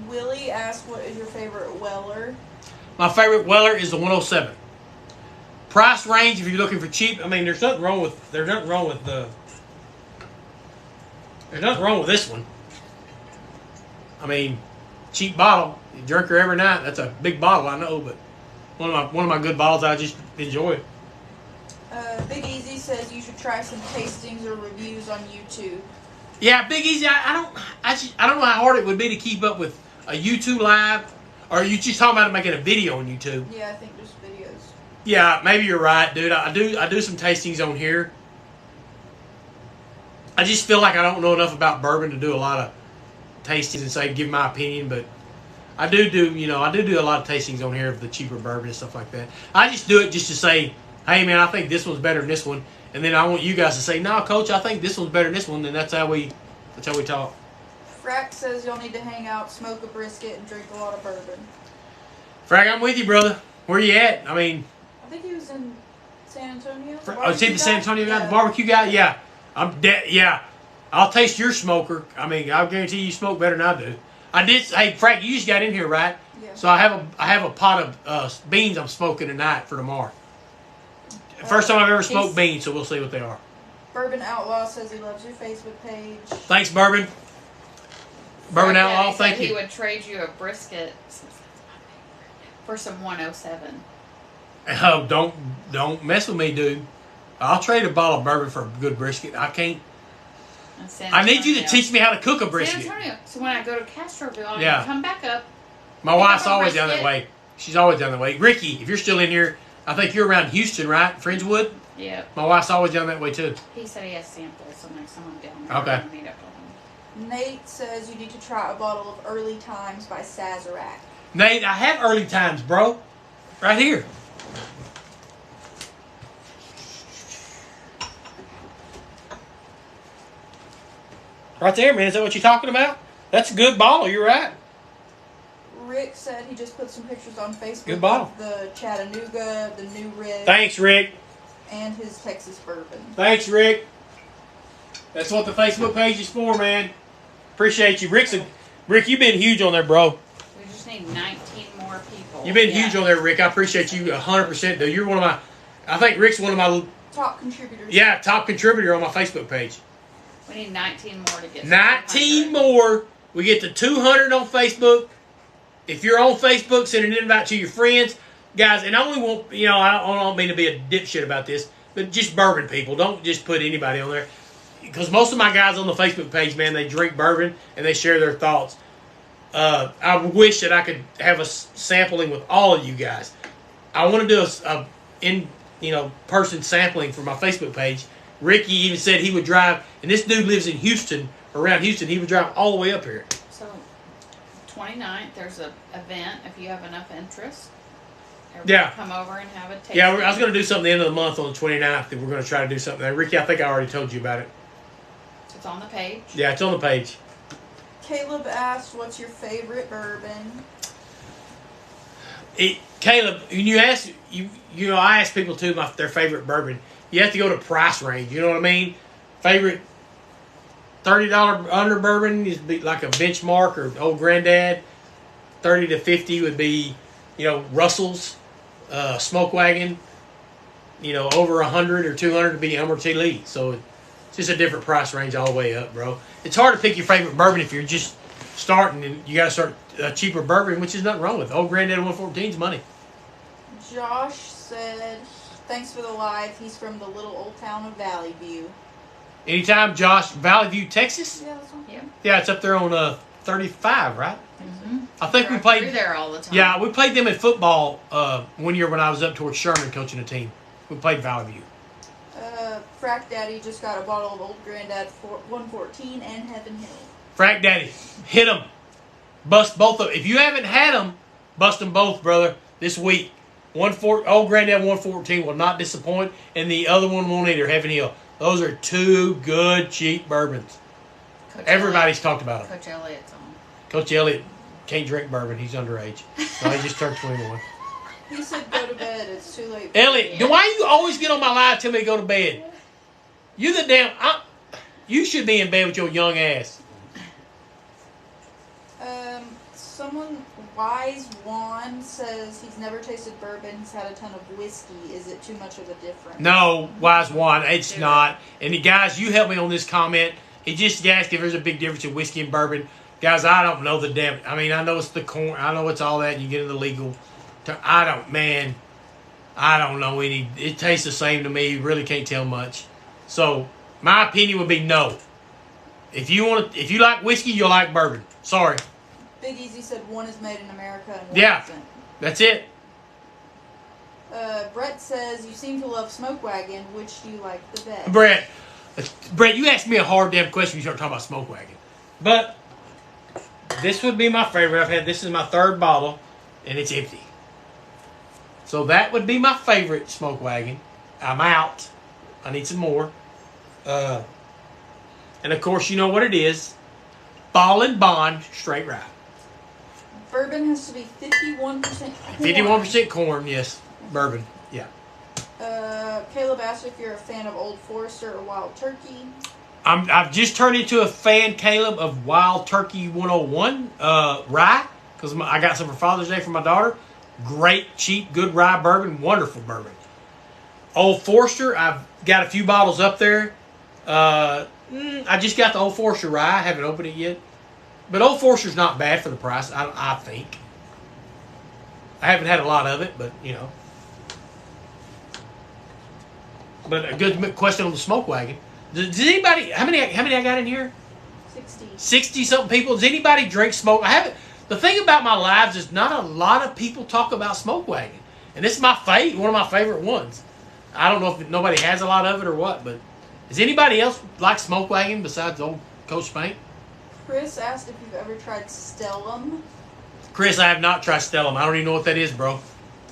S2: Willie asked, what is your favorite Weller?
S1: My favorite Weller is the 107. Price range, if you're looking for cheap, I mean, there's nothing wrong with this one. I mean, cheap bottle, you drink her every night. That's a big bottle, I know, but one of my good bottles I just enjoy.
S2: Big Easy says you should try some tastings or reviews on YouTube.
S1: Yeah, Big Easy. I don't know how hard it would be to keep up with a YouTube live, or are you just talking about making a video on YouTube?
S2: Yeah, I think just videos.
S1: Yeah, maybe you're right, dude. I do some tastings on here. I just feel like I don't know enough about bourbon to do a lot of tastings and say give my opinion, but I do a lot of tastings on here of the cheaper bourbon and stuff like that. I just do it just to say, hey man, I think this one's better than this one, and then I want you guys to say, no, Coach, I think this one's better than this one. And that's how we talk.
S2: Frack says y'all need to hang out, smoke a brisket, and drink a lot of bourbon.
S1: Frack, I'm with you, brother. Where you at? I mean,
S2: I think he was in San Antonio.
S1: Is he the San Antonio guy, the barbecue guy? Yeah. Yeah. I'll taste your smoker. I mean, I'll guarantee you smoke better than I do. Hey, Frank, you just got in here, right?
S2: Yeah.
S1: So I have a pot of beans I'm smoking tonight for tomorrow. First time I've ever smoked beans, so we'll see what they are.
S2: Bourbon Outlaw says he loves your Facebook page.
S1: Thanks, Bourbon. Bourbon Outlaw, thank you.
S3: He would trade you a brisket for some 107.
S1: Oh, don't mess with me, dude. I'll trade a bottle of bourbon for a good brisket. I can't. I need you to teach me how to cook a brisket.
S3: San Antonio. So when I go to Castroville, I'm going to come back up.
S1: My wife's always down that way. She's always down that way. Ricky, if you're still in here, I think you're around Houston, right? Fringewood?
S3: Yeah.
S1: My wife's always down that way, too.
S3: He said he has samples, so next time I'm down there,
S1: okay.
S3: I'm meet up with him.
S2: Nate says you need to try a bottle of Early Times by Sazerac.
S1: Nate, I have Early Times, bro. Right here. Right there, man. Is that what you're talking about? That's a good bottle. You're right.
S2: Rick said he just put some pictures on Facebook
S1: good bottle.
S2: Of the Chattanooga, the New Rick.
S1: Thanks, Rick.
S2: And his Texas bourbon.
S1: Thanks, Rick. That's what the Facebook page is for, man. Appreciate you. Rick, you've been huge on there, bro.
S3: We just need 19 more people.
S1: You've been huge on there, Rick. I appreciate you 100%, dude. You're one of my... I think Rick's one of my...
S2: Top contributors.
S1: Yeah, top contributor on my Facebook page.
S3: We need 19 more to get
S1: 19 more. We get to 200 on Facebook. If you're on Facebook, send an invite to your friends. Guys, and I only want, I don't mean to be a dipshit about this, but just bourbon people. Don't just put anybody on there. Because most of my guys on the Facebook page, man, they drink bourbon and they share their thoughts. I wish that I could have a sampling with all of you guys. I want to do a person sampling for my Facebook page. Ricky even said he would drive, and this dude lives in Houston, around Houston. He would drive all the way up here.
S3: So, 29th, there's an event if you have enough interest. Come over and have a taste.
S1: Yeah, I was going to do something at the end of the month on the 29th, and we're going to try to do something there. Ricky, I think I already told you about it.
S3: It's on the page.
S1: Yeah, it's on the page.
S2: Caleb asked, what's your favorite bourbon?
S1: Caleb, when you ask, I ask people too their favorite bourbon. You have to go to price range. You know what I mean? Favorite $30 under bourbon is like a Benchmark or Old Granddad. 30 to 50 would be, Russell's, Smoke Wagon. Over 100 or 200 to be Elmer T. Lee. So it's just a different price range all the way up, bro. It's hard to pick your favorite bourbon if you're just starting and you got to start a cheaper bourbon, which is nothing wrong with. Old Granddad 114 is money.
S2: Josh said, thanks for the live. He's from the little old town of Valley View.
S1: Anytime, Josh. Valley View, Texas?
S2: Yeah, that's one.
S1: Yeah, it's up there on 35, right?
S3: Mm-hmm.
S1: I think we played
S3: there all the time.
S1: Yeah, we played them in football one year when I was up towards Sherman coaching a team. We played Valley View.
S2: Frack Daddy just got a bottle of Old Granddad 114 and Heaven Hill.
S1: Frack Daddy, hit them. Bust both of them. If you haven't had them, bust them both, brother, this week. Old Granddad 114 will not disappoint, and the other one won't either, Heaven Hill. Those are two good, cheap bourbons. Everybody's talked about them.
S3: Coach Elliott's on.
S1: Coach Elliott can't drink bourbon. He's underage. No, he just turned 21.
S2: He said go to bed. It's too late.
S1: Elliot, why you always get on my live and tell me to go to bed? You the damn... you should be in bed with your young ass.
S2: Someone, Wise Juan, says he's never tasted bourbon. He's had a ton of whiskey. Is it too much of a difference?
S1: No, Wise Juan, it's not. And the guys, you help me on this comment. He just asked if there's a big difference in whiskey and bourbon. Guys, I don't know the damn... I mean, I know it's the corn. I know it's all that. You get in the legal... I don't know any... It tastes the same to me. You really can't tell much. So, my opinion would be no. If you like whiskey, you'll like bourbon. Sorry.
S2: Big Easy said one is made in America and one isn't.
S1: That's it.
S2: Brett says, you seem to love Smoke Wagon. Which do you like the best?
S1: Brett, you asked me a hard damn question when you start talking about Smoke Wagon. But This would be my favorite. I've had this is my third bottle, and it's empty. So that would be my favorite smoke wagon. I'm out. I need some more. And of course, you know what it is. Ball and Bond straight rye.
S2: Bourbon has to be 51% corn.
S1: 51% corn, yes. Bourbon, yeah.
S2: Caleb asked if you're a fan of Old Forester or Wild Turkey.
S1: I've just turned into a fan, Caleb, of Wild Turkey 101 rye because I got some for Father's Day for my daughter. Great, cheap, good rye bourbon, wonderful bourbon. Old Forester, I've got a few bottles up there. I just got the Old Forester rye. I haven't opened it yet. But Old Forester's not bad for the price, I think. I haven't had a lot of it, but, you know. But a good question on the smoke wagon. Does anybody, how many I got in here?
S2: 60.
S1: 60-something people. Does anybody drink smoke? I haven't. The thing about my lives is not a lot of people talk about smoke wagon. And this is one of my favorite ones. I don't know if nobody has a lot of it or what, but does anybody else like smoke wagon besides old Coach Spank?
S2: Chris asked if you've ever tried Stellum.
S1: Chris, I have not tried Stellum. I don't even know what that is, bro.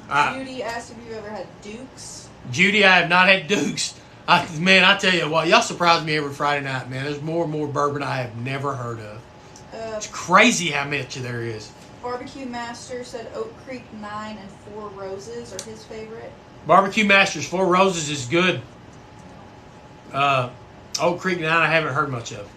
S2: Judy asked if you've ever had Dukes.
S1: Judy, I have not had Dukes. Man, I tell you what, y'all surprise me every Friday night, man. There's more and more bourbon I have never heard of. It's crazy how much there is.
S2: Barbecue Master said Oak Creek 9 and 4 Roses are his favorite.
S1: Barbecue Master's 4 Roses is good. Oak Creek 9 I haven't heard much of.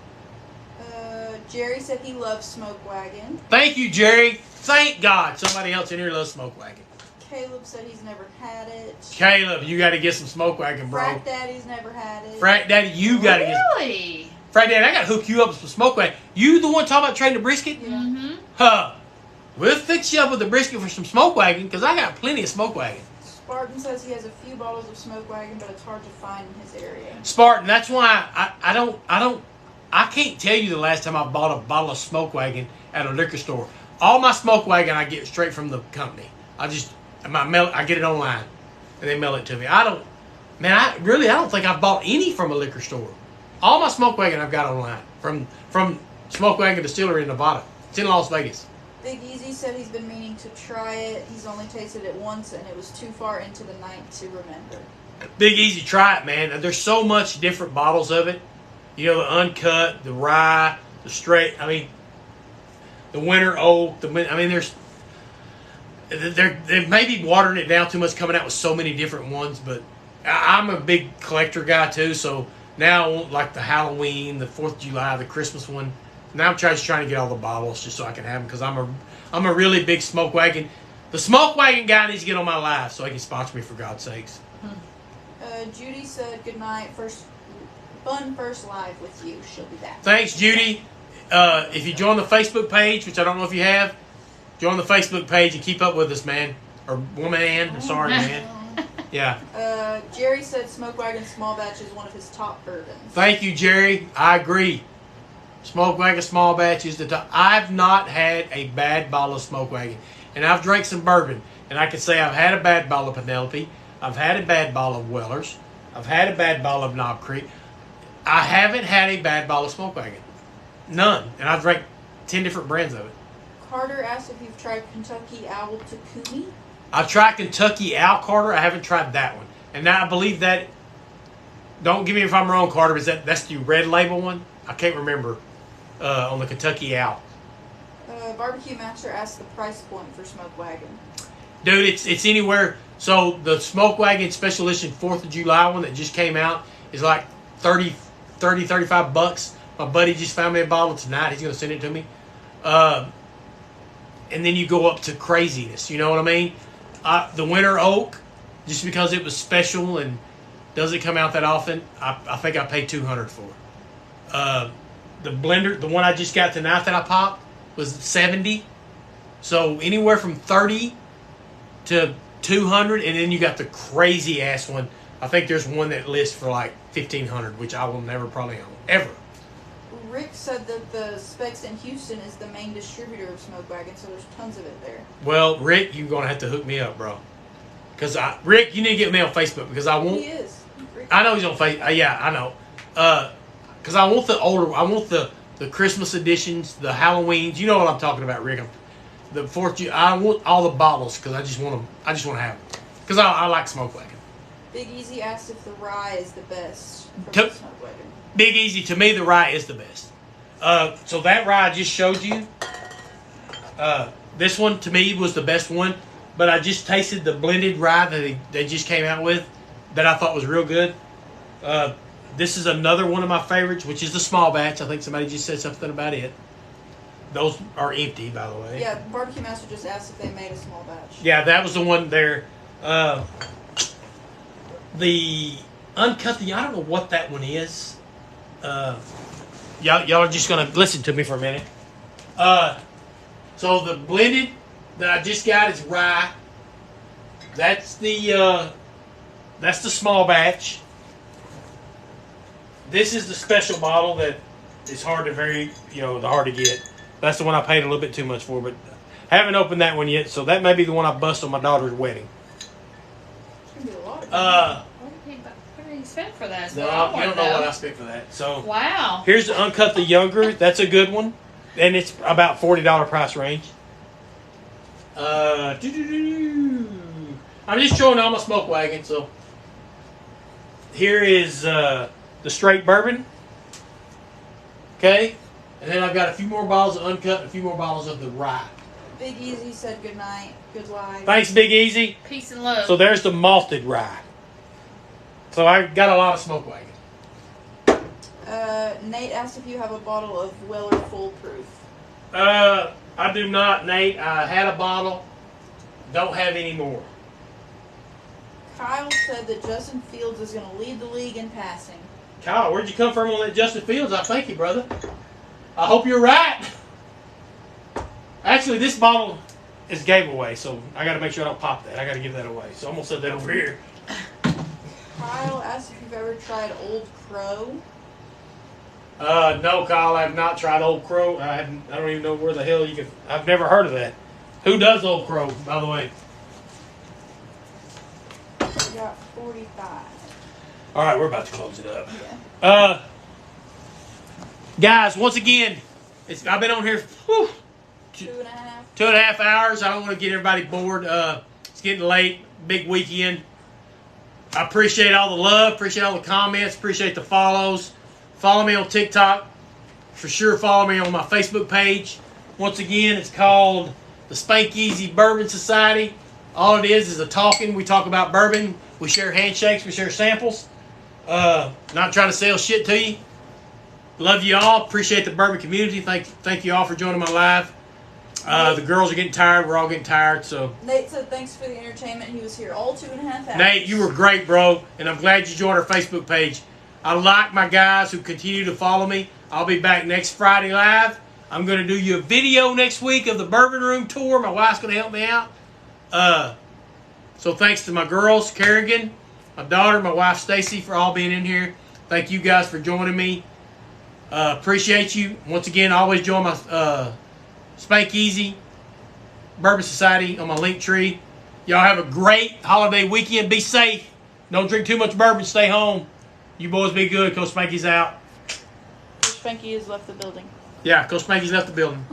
S2: Jerry said he loves Smoke Wagon.
S1: Thank you, Jerry. Thank God somebody else in here loves Smoke Wagon.
S2: Caleb said he's never had it.
S1: Caleb, you got to get some Smoke Wagon, bro.
S2: Frack Daddy's never had it.
S1: Frack Daddy, you got to get.
S3: Really?
S1: Frack Daddy, I got to hook you up with some Smoke Wagon. You the one talking about trading the brisket?
S2: Yeah.
S3: Mm-hmm.
S1: Huh. We'll fix you up with the brisket for some Smoke Wagon because I got plenty of Smoke Wagon.
S2: Spartan says he has a few bottles of Smoke Wagon, but it's hard to find in his area.
S1: Spartan, that's why I can't tell you the last time I bought a bottle of Smoke Wagon at a liquor store. All my Smoke Wagon I get straight from the company. I get it online and they mail it to me. I don't think I've bought any from a liquor store. All my Smoke Wagon I've got online from Smoke Wagon Distillery in Nevada. It's in Las Vegas.
S2: Big Easy said he's been meaning to try it. He's only tasted it once and it was too far into the night to remember.
S1: Big Easy, try it, man. There's so much different bottles of it. You know, the uncut, the rye, the straight. I mean, the winter oak. They may be watering it down too much, coming out with so many different ones. But I'm a big collector guy too, so now I want like the Halloween, the 4th of July, the Christmas one. Now I'm just trying to get all the bottles just so I can have them because I'm a really big Smoke Wagon. The Smoke Wagon guy needs to get on my live so he can sponsor me for God's sakes.
S2: Judy said good night. First live with you. She'll be back.
S1: Thanks, Judy. If you join the Facebook page, which I don't know if you have, join the Facebook page and keep up with us, man. Or woman. Sorry, man. Yeah.
S2: Jerry said Smoke Wagon Small Batch is one of his top bourbons.
S1: Thank you, Jerry. I agree. Smoke Wagon Small Batch is the top. I've not had a bad bottle of Smoke Wagon. And I've drank some bourbon. And I can say I've had a bad bottle of Penelope. I've had a bad bottle of Weller's. I've had a bad bottle of Knob Creek. I haven't had a bad bottle of Smoke Wagon. None. And I've drank 10 different brands of it.
S2: Carter asked if you've tried Kentucky Owl Takumi.
S1: I've tried Kentucky Owl, Carter. I haven't tried that one. And now I believe that, don't give me if I'm wrong, Carter, but that's the red label one? I can't remember on the Kentucky Owl.
S2: Barbecue Master asked the price point for Smoke Wagon.
S1: Dude, it's anywhere. So the Smoke Wagon Special Edition 4th of July one that just came out is like 35 bucks. My buddy just found me a bottle tonight. He's going to send it to me. And then you go up to craziness. You know what I mean? The Winter Oak, just because it was special and doesn't come out that often, I think I paid $200 for it. The blender, the one I just got tonight that I popped, was $70. So anywhere from $30 to $200, and then you got the crazy ass one. I think there's one that lists for like $1,500, which I will never probably own ever.
S2: Rick said that the Specs in Houston is the main distributor of Smoke Wagon, so there's tons of it there.
S1: Well, Rick, you're gonna have to hook me up, bro. Rick, you need to get me on Facebook because I won't.
S2: He is. Rick.
S1: I know he's on Facebook. Yeah, I know. Because I want the older. I want the the Christmas editions, the Halloweens. You know what I'm talking about, Rick. The 4th of July. I want all the bottles because I just want them. I just want to have them because I like smoke wagon.
S2: Big Easy asked if the rye is the best from
S1: To-
S2: the smoke wagon.
S1: Big Easy, to me, the rye is the best. So that rye I just showed you, this one to me was the best one, but I just tasted the blended rye that they just came out with that I thought was real good. This is another one of my favorites, which is the small batch. I think somebody just said something about it. Those are empty, by the way.
S2: Yeah, Barbecue Master just asked if they made a small batch.
S1: Yeah, that was the one there. The uncut, I don't know what that one is. Y'all are just gonna listen to me for a minute. So the blended that I just got is rye. That's the small batch. This is the special bottle that is hard to get. That's the one I paid a little bit too much for, but I haven't opened that one yet. So that may be the one I bust on my daughter's wedding.
S2: It's gonna be a lot of
S3: What did he spend for that?
S1: No, you don't know what I spent for that. So
S3: wow.
S1: here's the Uncut the Younger. That's a good one, and it's about $40 price range. I'm just showing all my smoke wagon. So here is the straight bourbon. Okay, and then I've got a few more bottles of Uncut, and a few more bottles of the rye.
S2: Big Easy said good night, good live.
S1: Thanks, Big Easy.
S3: Peace and love.
S1: So there's the malted rye. So I got a lot of smoke wagon.
S2: Nate asked if you have a bottle of Weller Foolproof.
S1: I do not, Nate. I had a bottle. Don't have any more.
S2: Kyle said that Justin Fields is going to lead the league in passing.
S1: Kyle, where'd you come from on that Justin Fields? I thank you, brother. I hope you're right. Actually, this bottle is gave away, so I got to make sure I don't pop that. I got to give that away. So I'm going to set that over here.
S2: Kyle asked if you've ever tried Old Crow.
S1: No, Kyle, I have not tried Old Crow. I don't even know where the hell you can. I've never heard of that. Who does Old Crow, by the way?
S2: We got 45.
S1: All right, we're about to close it up.
S2: Yeah.
S1: Guys, once again, I've been on here
S2: 2.5.
S1: 2.5 hours. I don't want to get everybody bored. It's getting late. Big weekend. I appreciate all the love. Appreciate all the comments. Appreciate the follows. Follow me on TikTok. For sure, follow me on my Facebook page. Once again, it's called the Spank Easy Bourbon Society. All it is a talking. We talk about bourbon. We share handshakes. We share samples. Not trying to sell shit to you. Love you all. Appreciate the bourbon community. Thank you all for joining my live. The girls are getting tired. We're all getting tired. So
S2: Nate said thanks for the entertainment. He was here all 2.5 hours.
S1: Nate, you were great, bro, and I'm glad you joined our Facebook page. I like my guys who continue to follow me. I'll be back next Friday live. I'm going to do you a video next week of the Bourbon Room tour. My wife's going to help me out. So thanks to my girls, Kerrigan, my daughter, my wife, Stacy, for all being in here. Thank you guys for joining me. Appreciate you. Once again, always join my Spank Easy Bourbon Society on my link tree. Y'all have a great holiday weekend. Be safe. Don't drink too much bourbon. Stay home. You boys be good. Coach Spanky's out.
S2: Coach Spanky has left the building.
S1: Yeah, Coach Spanky's left the building.